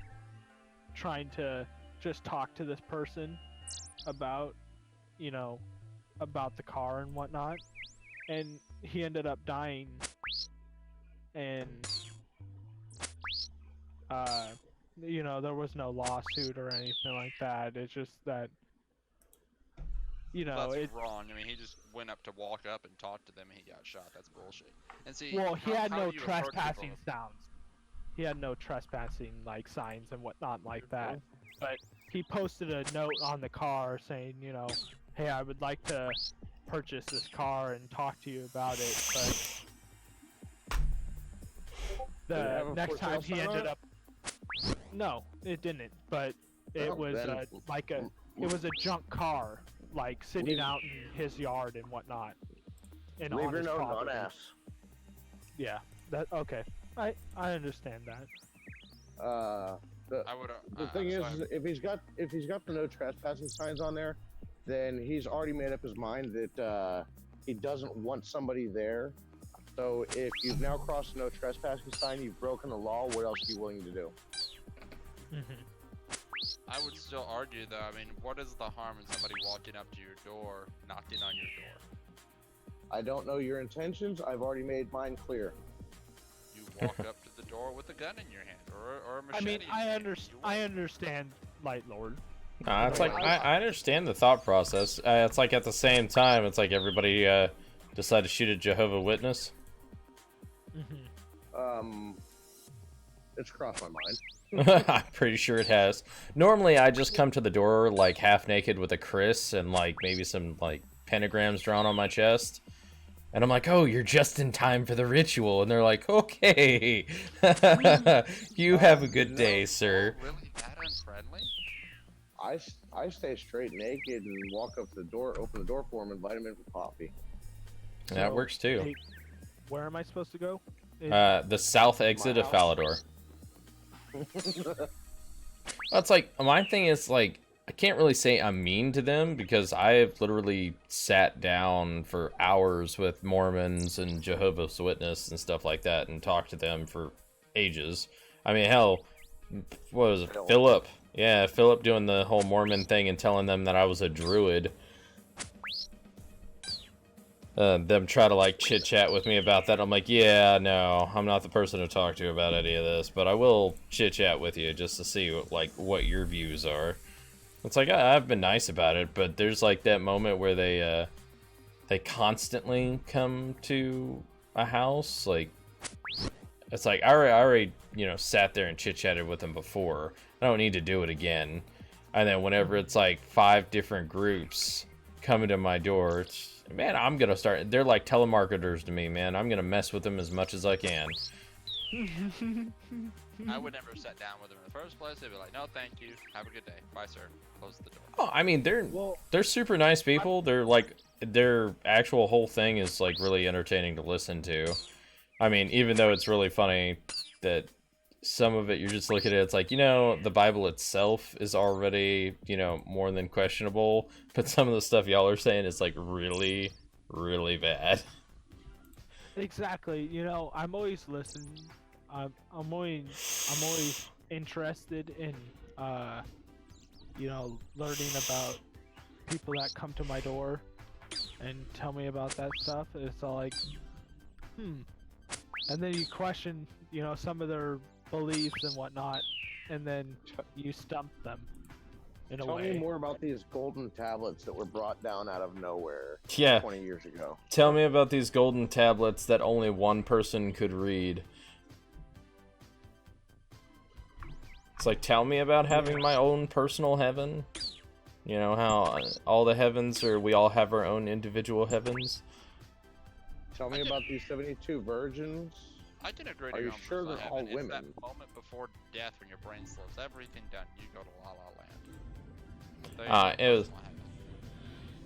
trying to just talk to this person about, you know, about the car and whatnot, and he ended up dying, and you know, there was no lawsuit or anything like that. It's just that, you know, That's it. wrong. I mean, he just went up to walk up and talk to them and he got shot. That's bullshit. And see, Well, he how- had how no do you approach trespassing people? sounds. He had no trespassing like signs and whatnot like that. But he posted a note on the car saying, you know, hey, I would like to purchase this car and talk to you about it, but Did it have the a next for sale time he sign on ended it? up. No, it didn't. But it Oh, was then- like a it was a junk car, like sitting out in his yard and whatnot. And Leave on your his note on property. ass. Yeah, that okay. I understand that. I would. The thing is, if he's got the no trespassing signs on there, then he's already made up his mind that he doesn't want somebody there. So if you've now crossed the no trespassing sign, you've broken the law. What else are you willing to do? I would still argue though. I mean, what is the harm in somebody walking up to your door, knocking on your door? I don't know your intentions. I've already made mine clear. You walk up to the door with a gun in your hand or a machete. I mean, in your hand. You I win. understand, Light Lord. Nah, it's like I understand the thought process. It's like at the same time, it's like everybody decided to shoot a Jehovah's Witness. It's crossed my mind. I'm pretty sure it has. Normally, I just come to the door like half naked with a kriss and like maybe some like pentagrams drawn on my chest. And I'm like, oh, you're just in time for the ritual. And they're like, okay. You have a good day, sir. Oh, really that unfriendly? I stay straight naked and walk up to the door, open the door for him, invite him in for coffee. That works too. Hey, where am I supposed to go? The south exit of house. Falador. That's like, my thing is like, I can't really say I'm mean to them because I have literally sat down for hours with Mormons and Jehovah's Witnesses and stuff like that and talked to them for ages. I mean, hell, what was it? Philip. Yeah, Philip doing the whole Mormon thing and telling them that I was a druid. Them try to like chit chat with me about that. I'm like, yeah, no, I'm not the person to talk to about any of this, but I will chit chat with you just to see what your views are. It's like I've been nice about it, but there's like that moment where they constantly come to a house. Like it's like I already sat there and chit chatted with them before. I don't need to do it again. And then whenever it's like 5 different groups coming to my door, man, I'm gonna start. They're like telemarketers to me, man. I'm gonna mess with them as much as I can. I would never sit down with them in the first place. They'd be like, no, thank you. Have a good day. Bye, sir. Close the door. Oh, I mean, they're super nice people. They're like, their actual whole thing is like really entertaining to listen to. I mean, even though it's really funny that some of it you're just looking at it, it's like, the Bible itself is already, more than questionable, but some of the stuff y'all are saying is like really, really bad. Exactly. I'm always listening. I'm always interested in learning about people that come to my door, and tell me about that stuff. It's all like, and then you question, you know, some of their beliefs and whatnot, and then you stump them in a Tell way. me more about these golden tablets that were brought down out of nowhere Yeah. 20 years ago. Tell me about these golden tablets that only one person could read. It's like, tell me about having my own personal heaven. You know how all the heavens are, we all have our own individual heavens. Tell me about these 72 virgins. I did a great Are you example sure of they're heaven. all It's women? that moment before death when your brain slows everything down. You go to La La Land.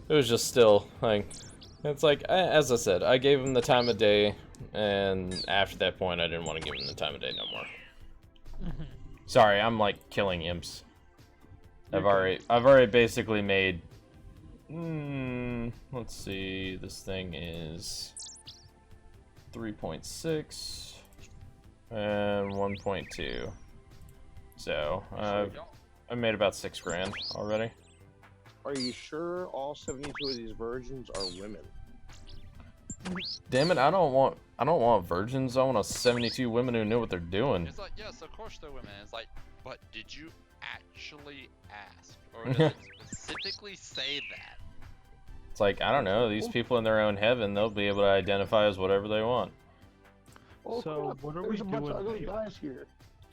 It was just still like, it's like, as I said, I gave him the time of day, and after that point, I didn't want to give him the time of day no more. Sorry, I'm like killing imps. I've already basically made. Let's see, this thing is 3.6 and 1.2. So I made about $6 grand already. Are you sure all 72 of these virgins are women? Damn it! I don't want virgins. I want 72 women who know what they're doing. It's like, yes, of course they're women. It's like, but did you actually ask, or does it specifically say that? It's like, I don't know. These people in their own heaven, they'll be able to identify as whatever they want. Oh, So, crap. what are There's we a bunch of ugly doing? guys here.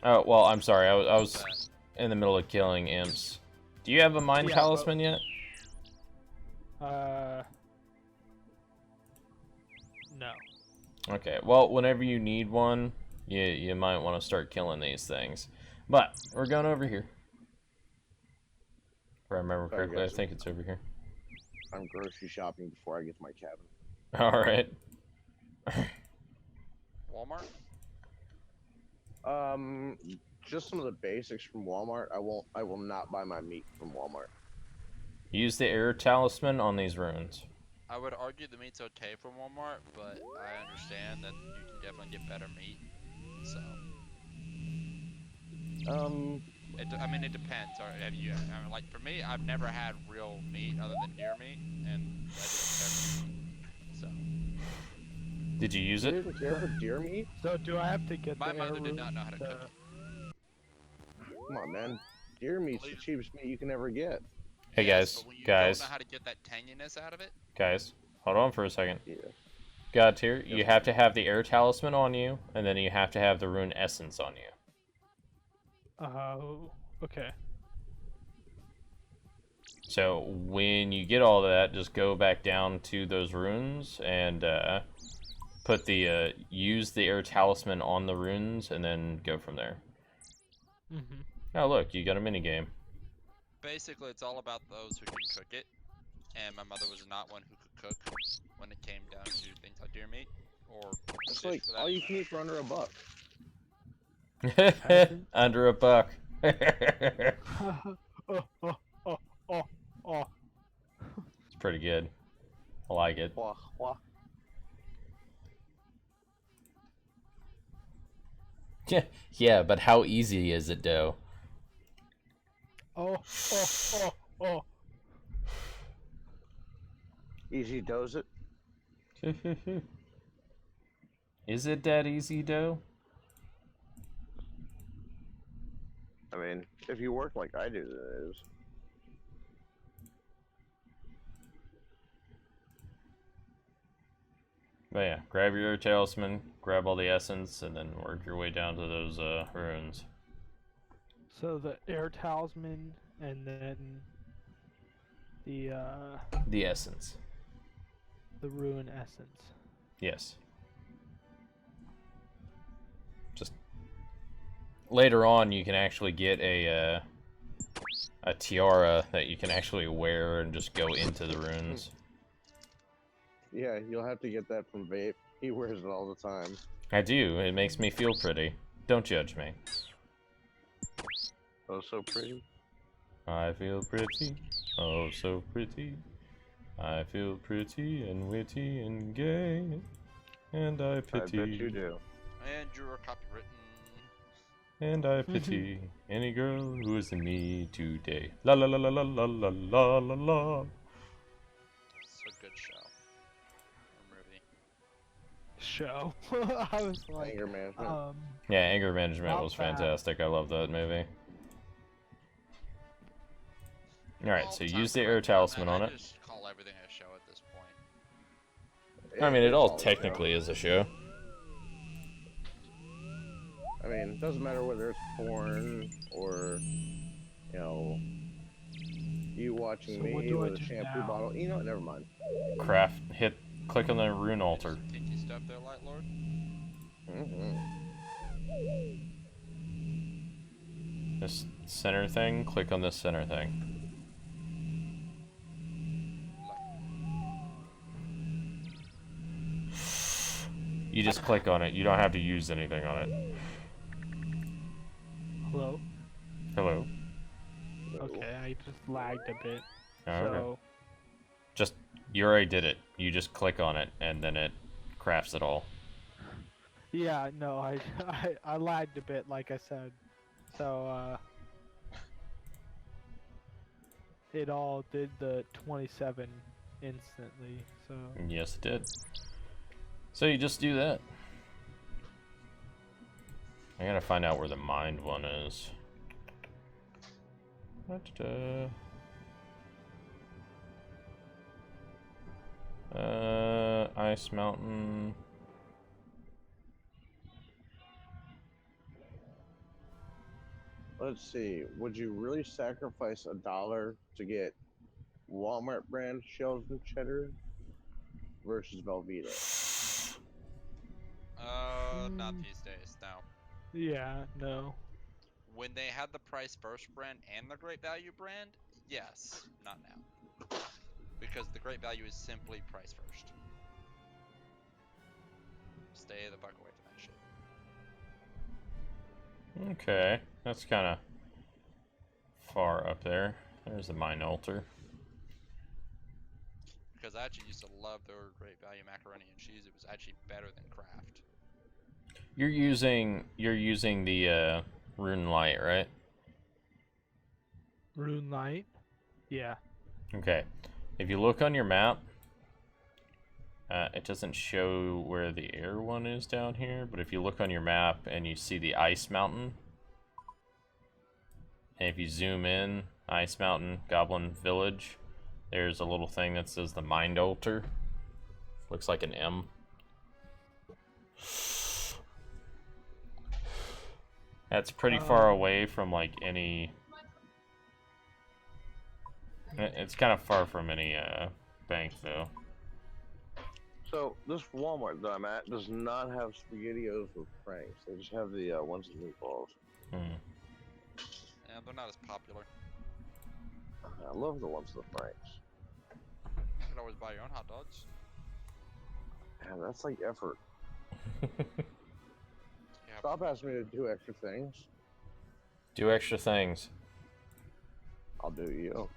Oh well, I'm sorry. I was in the middle of killing imps. Do you have a mind Yeah, talisman yet? No. Okay. Well, whenever you need one, you might want to start killing these things. But we're going over here. If I remember Sorry, correctly, I guys. think it's over here. I'm grocery shopping before I get to my cabin. All right. Walmart? Just some of the basics from Walmart. I will not buy my meat from Walmart. Use the air talisman on these runes. I would argue the meat's okay from Walmart, but I understand that you can definitely get better meat. So, I mean, it depends. Or have you? I mean, like for me, I've never had real meat other than deer meat, and I didn't care for meat. So, Did you use You it? didn't care for deer meat? So do I have to get my the mother air did not know how to room cook it. Come on, man. Deer meat's the cheapest meat you can ever get. Hey Yes, guys, but when you guys, don't know how to get that tanginess out of it. guys. Hold on for a second. Yeah. God tier, you have to have the air talisman on you, and then you have to have the rune essence on you. Oh, okay. So when you get all that, just go back down to those runes and put the use the air talisman on the runes, and then go from there. Oh look, you got a mini game. Basically, it's all about those who can cook it, and my mother was not one who could cook when it came down to things like deer meat or It's fish like for that all you can matter. eat for under $1. Under $1. It's pretty good. I like it. Wah, wah. Yeah, but how easy is it, though? Oh. Easy does it. Is it that easy, though? I mean, if you work like I do, it is. But yeah, grab your talisman, grab all the essence, and then work your way down to those runes. So the air talisman and then the essence. the rune essence. Yes. Just later on, you can actually get a tiara that you can actually wear and just go into the runes. Yeah, you'll have to get that from Vape. He wears it all the time. I do. It makes me feel pretty. Don't judge me. Oh, so pretty. I feel pretty. Oh, so pretty. I feel pretty and witty and gay. And I pity. I bet you do. And you're copywritten. And I pity any girl who is me today. La la la la la la la la la la. So good show. I was like, Anger management. Yeah, anger management Not was bad. fantastic. I love that movie. Alright, All so the time use the for air that, talisman man, on I it. just call everything a show at this point. I mean, it It's all a show. technically is a show. I mean, it doesn't matter whether it's porn or, you know, you watching So what me do I with a do shampoo now? bottle. You know what? Never mind. Click on the rune altar. Some kinky stuff there, Light Lord. This center thing, click on this center thing. You just click on it. You don't have to use anything on it. hello. Hello. Okay, I just lagged a bit. Oh, okay. So Just, you already did it. You just click on it, and then it crafts it all. yeah, no, I lagged a bit, like I said. So it all did the 27 instantly. So Yes, it did. So you just do that. I gotta find out where the mind one is. Ice Mountain. Let's see. Would you really sacrifice $1 to get Walmart brand shells and cheddar versus Velveeta? Not these days, no. yeah, no. When they had the Price First brand and the Great Value brand, yes. Not now. Because the Great Value is simply Price First. Stay the fuck away from that shit. Okay, that's kind of far up there. There's the mine altar. Because I actually used to love their Great Value macaroni and cheese. It was actually better than Kraft. You're using the rune light, right? Rune light. Yeah. Okay. If you look on your map, it doesn't show where the air one is down here, but if you look on your map and you see the ice mountain, and if you zoom in, Ice Mountain, Goblin Village, there's a little thing that says the Mind Altar. Looks like an M. That's pretty far away from like any... It's kind of far from any bank though. So this Walmart that I'm at does not have SpaghettiOs with Franks. They just have the ones with meatballs. Yeah, they're not as popular. I love the ones with Franks. You could always buy your own hot dogs. Man, that's like effort. Yeah. Stop asking me to do extra things. Do extra things. I'll do you.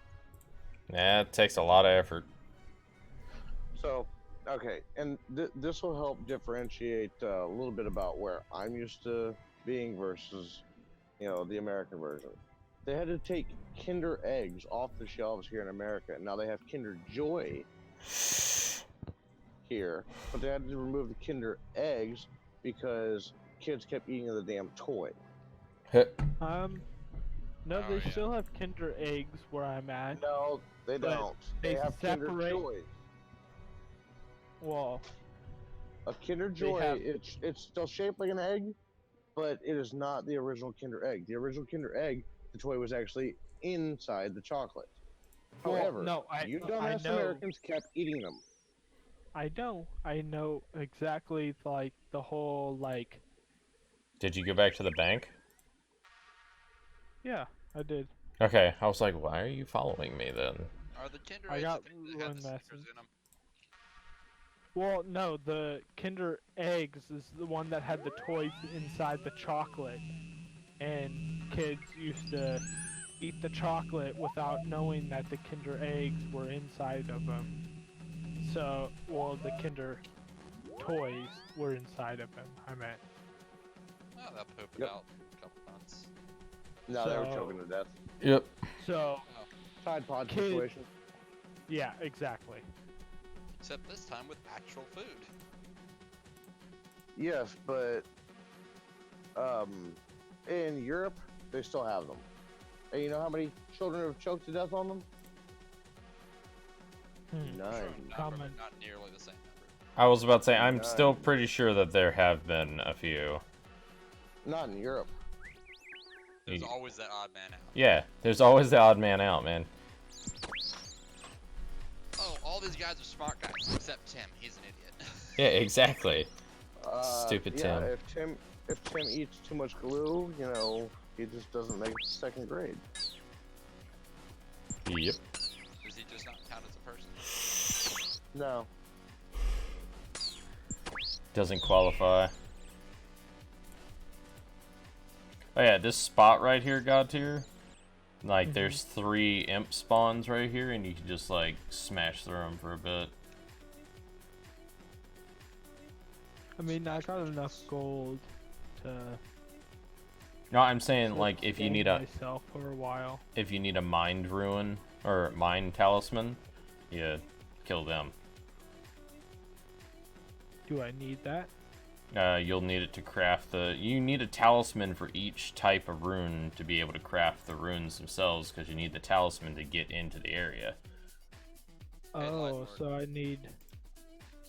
Nah, it takes a lot of effort. So, okay, and this will help differentiate a little bit about where I'm used to being versus, you know, the American version. They had to take Kinder Eggs off the shelves here in America. Now they have Kinder Joy here, but they had to remove the Kinder Eggs because kids kept eating the damn toy. No, Oh, they yeah. still have Kinder Eggs where I'm at. No, they But don't. They they have Kinder separate- Joy. Well, A Kinder Joy, have- it's still shaped like an egg, but it is not the original Kinder Egg. The original Kinder Egg, the toy was actually inside the chocolate. well, However, no, you I dumbass know. Americans kept eating them. I know exactly like the whole like. Did you go back to the bank? Yeah, I did. Okay, I was like, why are you following me then? Are the Kinder I Eggs got the things that have the one stickers message. in them? Well, no, the Kinder Eggs is the one that had the toys inside the chocolate, and kids used to eat the chocolate without knowing that the Kinder Eggs were inside of them. So, well, the Kinder toys were inside of them. I meant. Oh, they'll poop it Yep. out in a couple months. No, they were So- choking to death. Yep. So, Tide Pod Kids- situation. yeah, exactly. Except this time with actual food. Yes, but in Europe, they still have them. And you know how many children have choked to death on them? Hmm. None. Sure, number, Common. but not nearly the same number. I was about to say, I'm still None. pretty sure that there have been a few. Not in Europe. There's Y- always that odd man out. Yeah, there's always the odd man out, man. Oh, all these guys are smart guys, except Tim. He's an idiot. Yeah, exactly. Stupid Yeah, Tim. if Tim eats too much glue, you know, he just doesn't make second grade. Yep. Does he just not count as a person? No. Doesn't qualify. Oh yeah, this spot right here, God tier. Like, there's 3 imp spawns right here, and you can just, like, smash through them for a bit. I mean, I got enough gold to. No, I'm saying, like, if you sustain need a myself for a while. mind ruin or mind talisman, you kill them. Do I need that? You'll need it to craft you need a talisman for each type of rune to be able to craft the runes themselves, because you need the talisman to get into the area. Oh, so I need.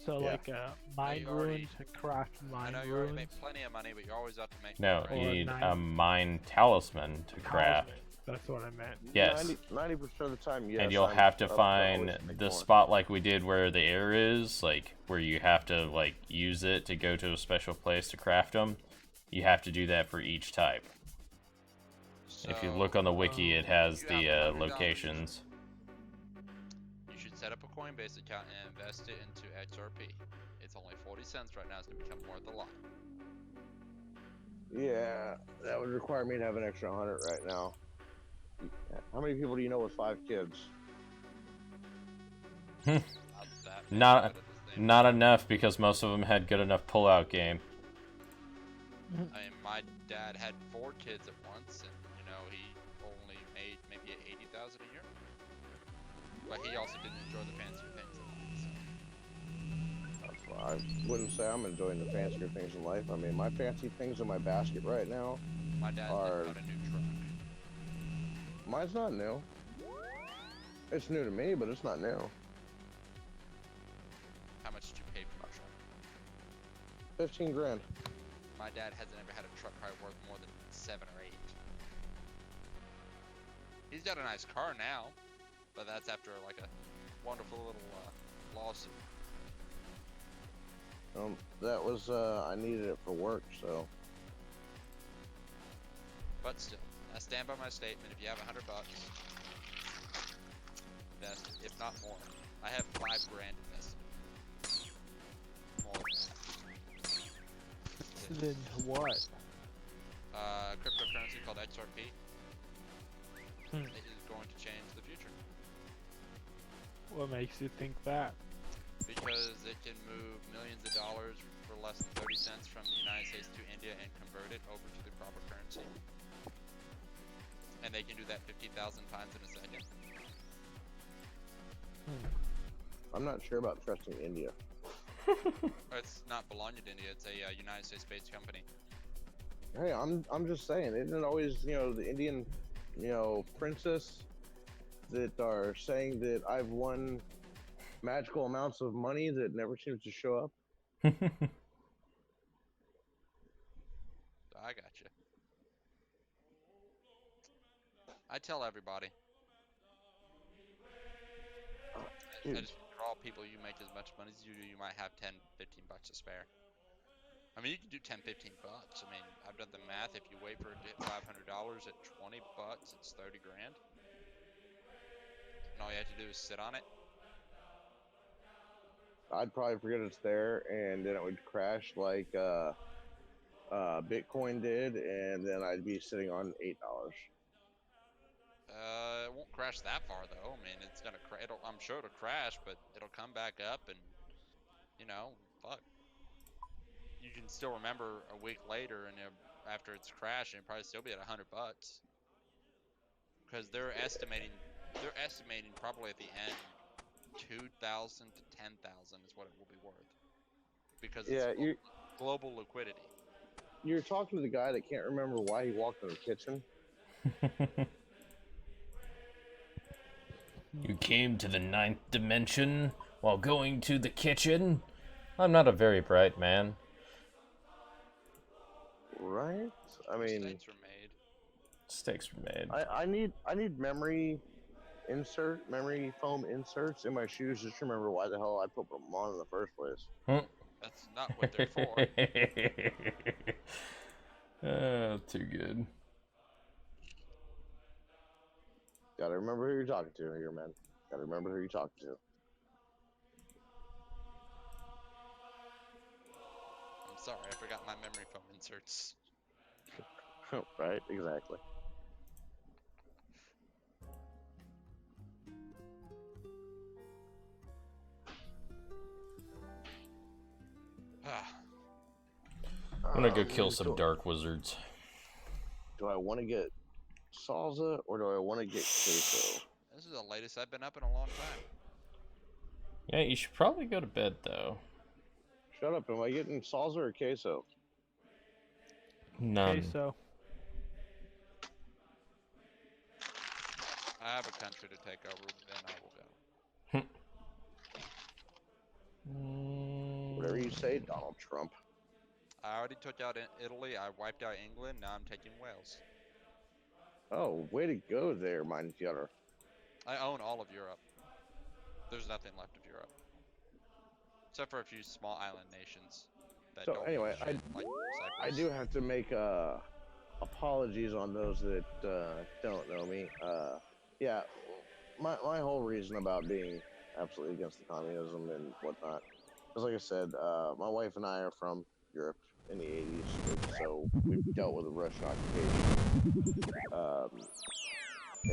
So Yeah. like a mind you already- rune to craft I mind know you already runes. make plenty of money, but you always have to make No, more, you right? need nine- a mind talisman to craft. Talisman, that's what I meant. Yes. 90% of the time, yes. And you'll I'm have to up find always make the more. spot like we did where the air is, like where you have to like use it to go to a special place to craft them. You have to do that for each type. If you look on the wiki, it has you the have $100. locations. You should set up a Coinbase account and invest it into XRP. It's only 40 cents right now. It's gonna become worth a lot. Yeah, that would require me to have an extra 100 right now. How many people do you know with 5 kids? Not that many, Not but at the same not enough, because most of them had good enough pullout game. I mean, my dad had 4 kids at once, and you know he only made maybe 80,000 a year. But he also didn't enjoy the fancier things in life. That's why I wouldn't say I'm enjoying the fancier things in life. I mean, my fancy things in my basket right now, So my dad's Are- got a new truck. mine's not new. It's new to me, but it's not new. How much did you pay for your truck? 15 grand. My dad hasn't ever had a truck probably worth more than 7 or 8. He's got a nice car now, but that's after like a wonderful little lawsuit. That was, I needed it for work, so. But still, I stand by my statement. If you have $100, invest it, if not more. I have 5 grand invested. More than that. Then what? Cryptocurrency called XRP. Hmm. It is going to change the future What makes you think that? because it can move millions of dollars for less than 30 cents from the United States to India and convert it over to the proper currency. And they can do that 50,000 times in a second. I'm not sure about trusting India. It's not belonging to India. It's a United States-based company. Hey, I'm just saying, isn't it always, you know, the Indian, you know, princess that are saying that I've won magical amounts of money that never seems to show up? So I got you. I tell everybody. I just for all people, you make as much money as you do, you might have 10, 15 bucks to spare. I mean, you can do 10, 15 bucks. I mean, I've done the math. If you wait for it to hit $500 at 20 bucks, it's 30 grand. And all you have to do is sit on it. I'd probably forget it's there, and then it would crash like Bitcoin did, and then I'd be sitting on $8. It won't crash that far though. I mean, it's gonna I'm sure it'll crash, but it'll come back up, and you know, fuck. You can still remember a week later, and after it's crashing, it'll probably still be at 100 bucks. Because they're estimating probably at the end 2,000 to 10,000 is what it will be worth. Because Yeah, global liquidity. You're talking to the guy that can't remember why he walked in the kitchen. You came to the 9th dimension while going to the kitchen? I'm not a very bright man. Right? I mean, Mistakes were made. Mistakes were made. I need memory foam inserts in my shoes just to remember why the hell I put them on in the first place. That's not what they're for. Too good. Gotta remember who you're talking to here, man. Gotta remember who you're talking to. I'm sorry, I forgot my memory foam inserts. Right? Exactly. I'm gonna go kill some dark wizards. Do I want to get salsa or do I want to get queso? This is the latest I've been up in a long time. Yeah, you should probably go to bed though. Shut up. Am I getting salsa or queso? None. Queso. I have a country to take over, then I will go. Whatever you say, Donald Trump. I already took out Italy, I wiped out England, now I'm taking Wales. Oh, way to go there, Mindfutter. I own all of Europe. There's nothing left of Europe. Except for a few small island nations that So don't anyway, mean shit, like I Cyprus. do have to make apologies on those that don't know me. Yeah, my whole reason about being absolutely against the communism and whatnot is, like I said, my wife and I are from Europe in the 80s, so we've dealt with the Russian occupation.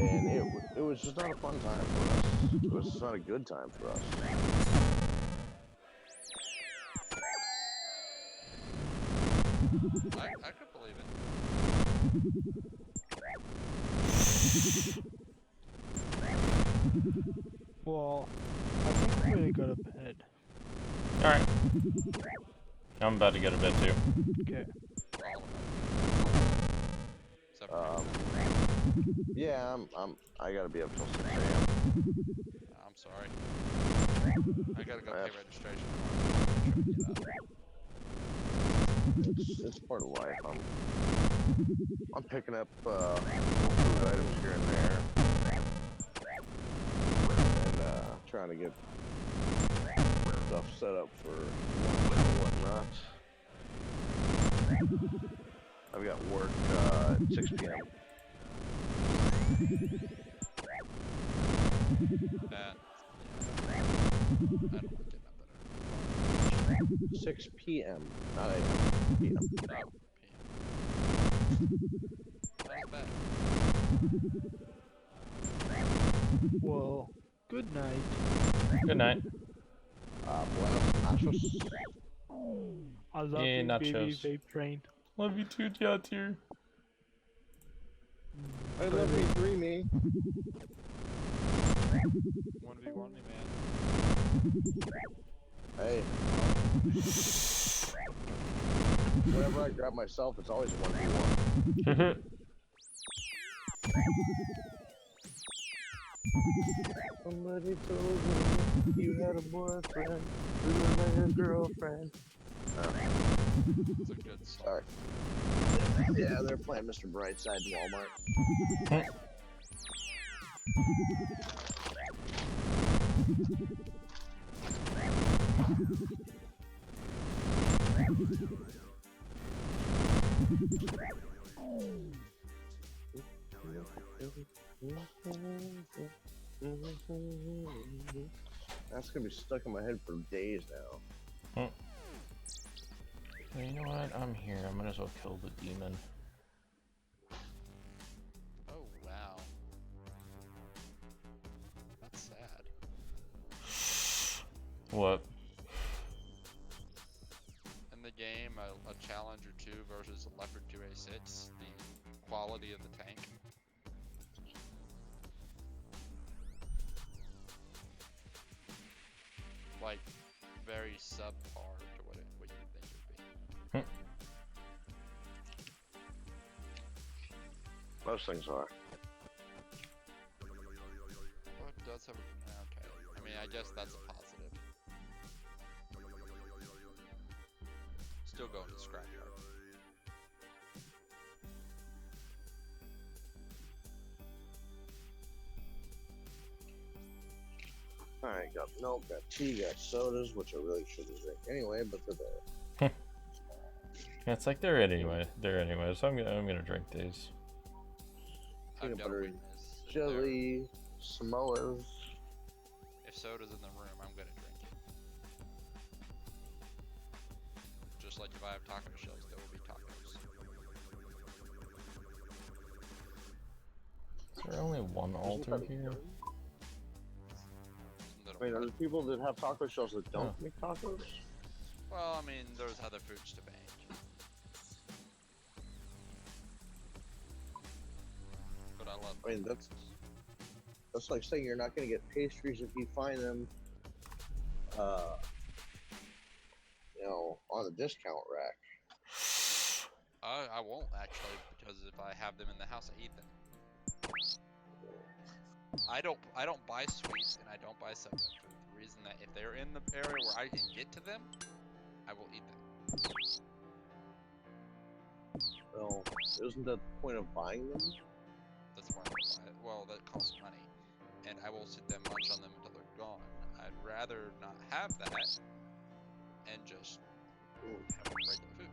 And it was just not a fun time for us. It was just not a good time for us. I could believe it. Well, I think I'm gonna go to bed. Alright. I'm about to go to bed too. Okay. For all of it. Except for Yeah, I gotta be up till 6 a.m. I'm sorry. I gotta go pay registration. It's part of life. I'm picking up food items here and there, and trying to get stuff set up for lunch and whatnot. I've got work at 6 p.m. I don't like getting up that early. 6 p.m. Not a.m. p.m. Oh, PM. Not bad. Well, good night. Good night. Buenos nachos. I love Yeah, you, baby nachos. vape train. Love you too, Tiatir. I love me, 3-me. 1v1 me, man. Hey. Whenever I grab myself, it's always 1v1. Somebody told me you had a boyfriend who was like a girlfriend. It's a good song. Sorry. Yeah, they're playing Mr. Brightside in Walmart. That's gonna be stuck in my head for days now. You know what? I'm here. I might as well kill the demon. Oh, wow. That's sad. What? In the game, a Challenger 2 versus a Leopard 2A6, the quality of the tank. Like, very subpar to what you think it would be. Most things are. Well, it does have okay. I mean, I guess that's a positive. Still going to scrapyard. Alright, got milk, got tea, got sodas, which I really shouldn't drink anyway, but they're there. Yeah, it's like they're anyway. They're anyway. So I'm gonna drink these. I've Peanut got a butter, weakness. jelly, Samoas. If soda's in the room, I'm gonna drink it. Just like if I have taco shells, there will be tacos. Is there only one altar here? I mean, are there people that have taco shells that don't make tacos? Well, I mean, there's other foods to make. But I love. I mean, that's like saying you're not going to get pastries if you find them, you know, on the discount rack. I won't actually, because if I have them in the house, I eat them. I don't buy sweets and I don't buy subject food. The reason that if they're in the area where I can get to them, I will eat them. Well, isn't that the point of buying them? That's why I don't buy it. Well, that costs money, and I will sit there and munch on them until they're gone. I'd rather not have that and just have regular food.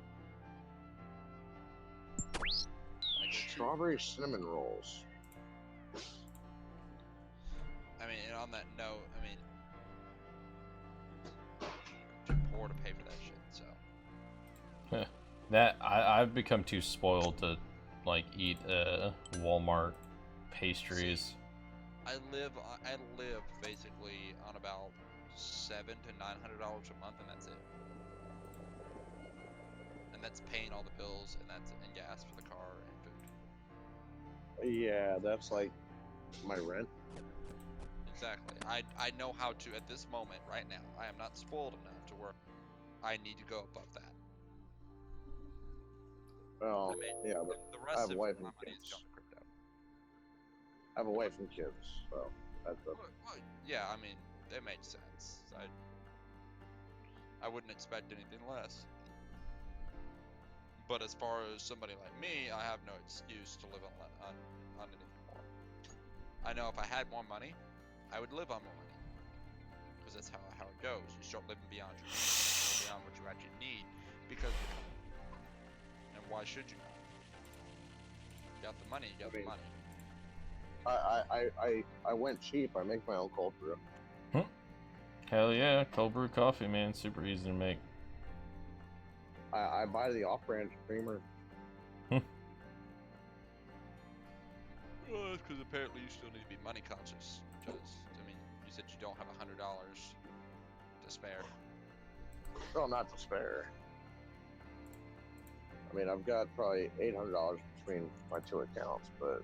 Like Strawberry cinnamon rolls. I mean, and on that note, I mean, I'm too poor to pay for that shit, so. That I've become too spoiled to like eat Walmart pastries. I live basically on about $700 to $900 a month, and that's it. And that's paying all the bills, and that's and gas for the car and food. Yeah, that's like my rent. Exactly. I know how to at this moment right now. I am not spoiled enough to where I need to go above that. Well, I mean, yeah, but the I rest have a of wife my and money is kids. going to crypto. I have a wife and kids, so that's a, Well, yeah, I mean, it makes sense. I wouldn't expect anything less. But as far as somebody like me, I have no excuse to live on anything more. I know if I had more money, I would live on more money. Because that's how it goes. You start living beyond your means, beyond what you actually need, because and why should you not? You got the money, you got the money. I went cheap. I make my own cold brew. Hell yeah, cold brew coffee, man, super easy to make. I buy the off-brand creamer. Well, that's because apparently you still need to be money conscious. Because I mean, you said you don't have $100 to spare. Well, not to spare. I mean, I've got probably $800 between my two accounts, but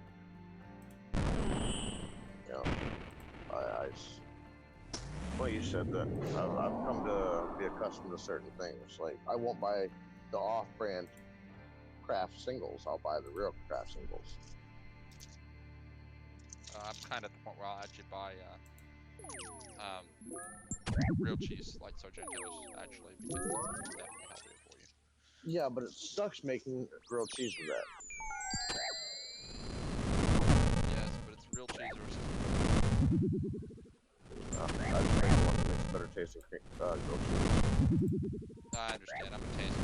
you know, well, you said that I've come to be accustomed to certain things. Like, I won't buy the off-brand craft singles. I'll buy the real craft singles. I'm kind of at the point where I'll actually buy real cheese like Sargento's actually, because it's definitely healthier for you. Yeah, but it sucks making grilled cheese with that. Yes, but it's real cheese versus. I just make one that makes better tasting grilled cheese. I understand. I'm a taste.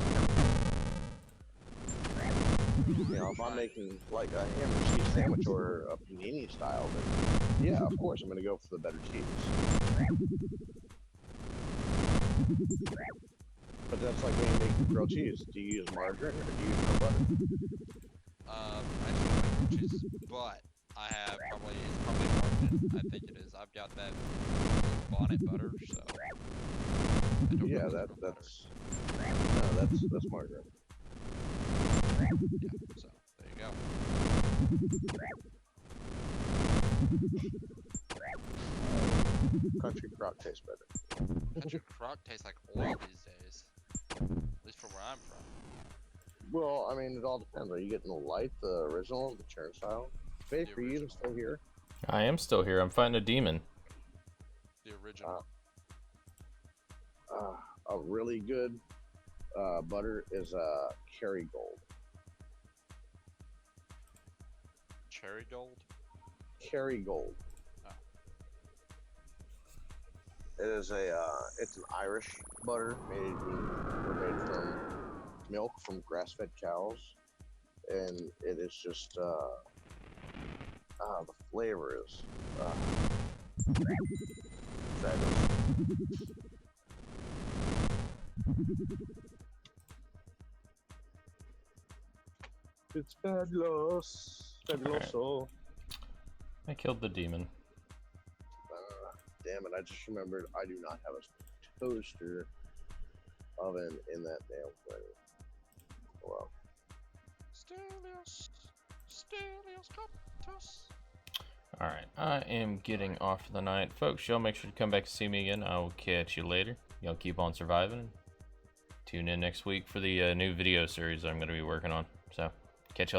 You know, if I'm making like a ham and cheese sandwich or a panini style, then yeah, of course I'm gonna go for the better cheese. But that's like when you make grilled cheese. Do you use margarine or do you use no butter? I still like grilled cheese, but I have it's probably margarine. I think it is. I've got that bonnet butter, so. Yeah, that's margarine. Yeah, so there you go. Country crock tastes better. Country crock tastes like oil these days. At least from where I'm from. Well, I mean, it all depends. Are you getting the light, the original, the turnstile? Vape, are you even still here? I am still here. I'm fighting a demon. The original. A really good butter is Kerrygold. Cherry gold. Kerrygold. Oh. It is it's an Irish butter made from milk from grass-fed cows, and it is just the flavor is fabulous. It's fabulous, fabuloso. I killed the demon. Damn it! I just remembered I do not have a toaster oven in that damn thing. Well, Stelios Coptus. Alright, I am getting off for the night. Folks, y'all make sure to come back to see me again. I will catch you later. Y'all keep on surviving. Tune in next week for the new video series I'm going to be working on. So, catch y'all then.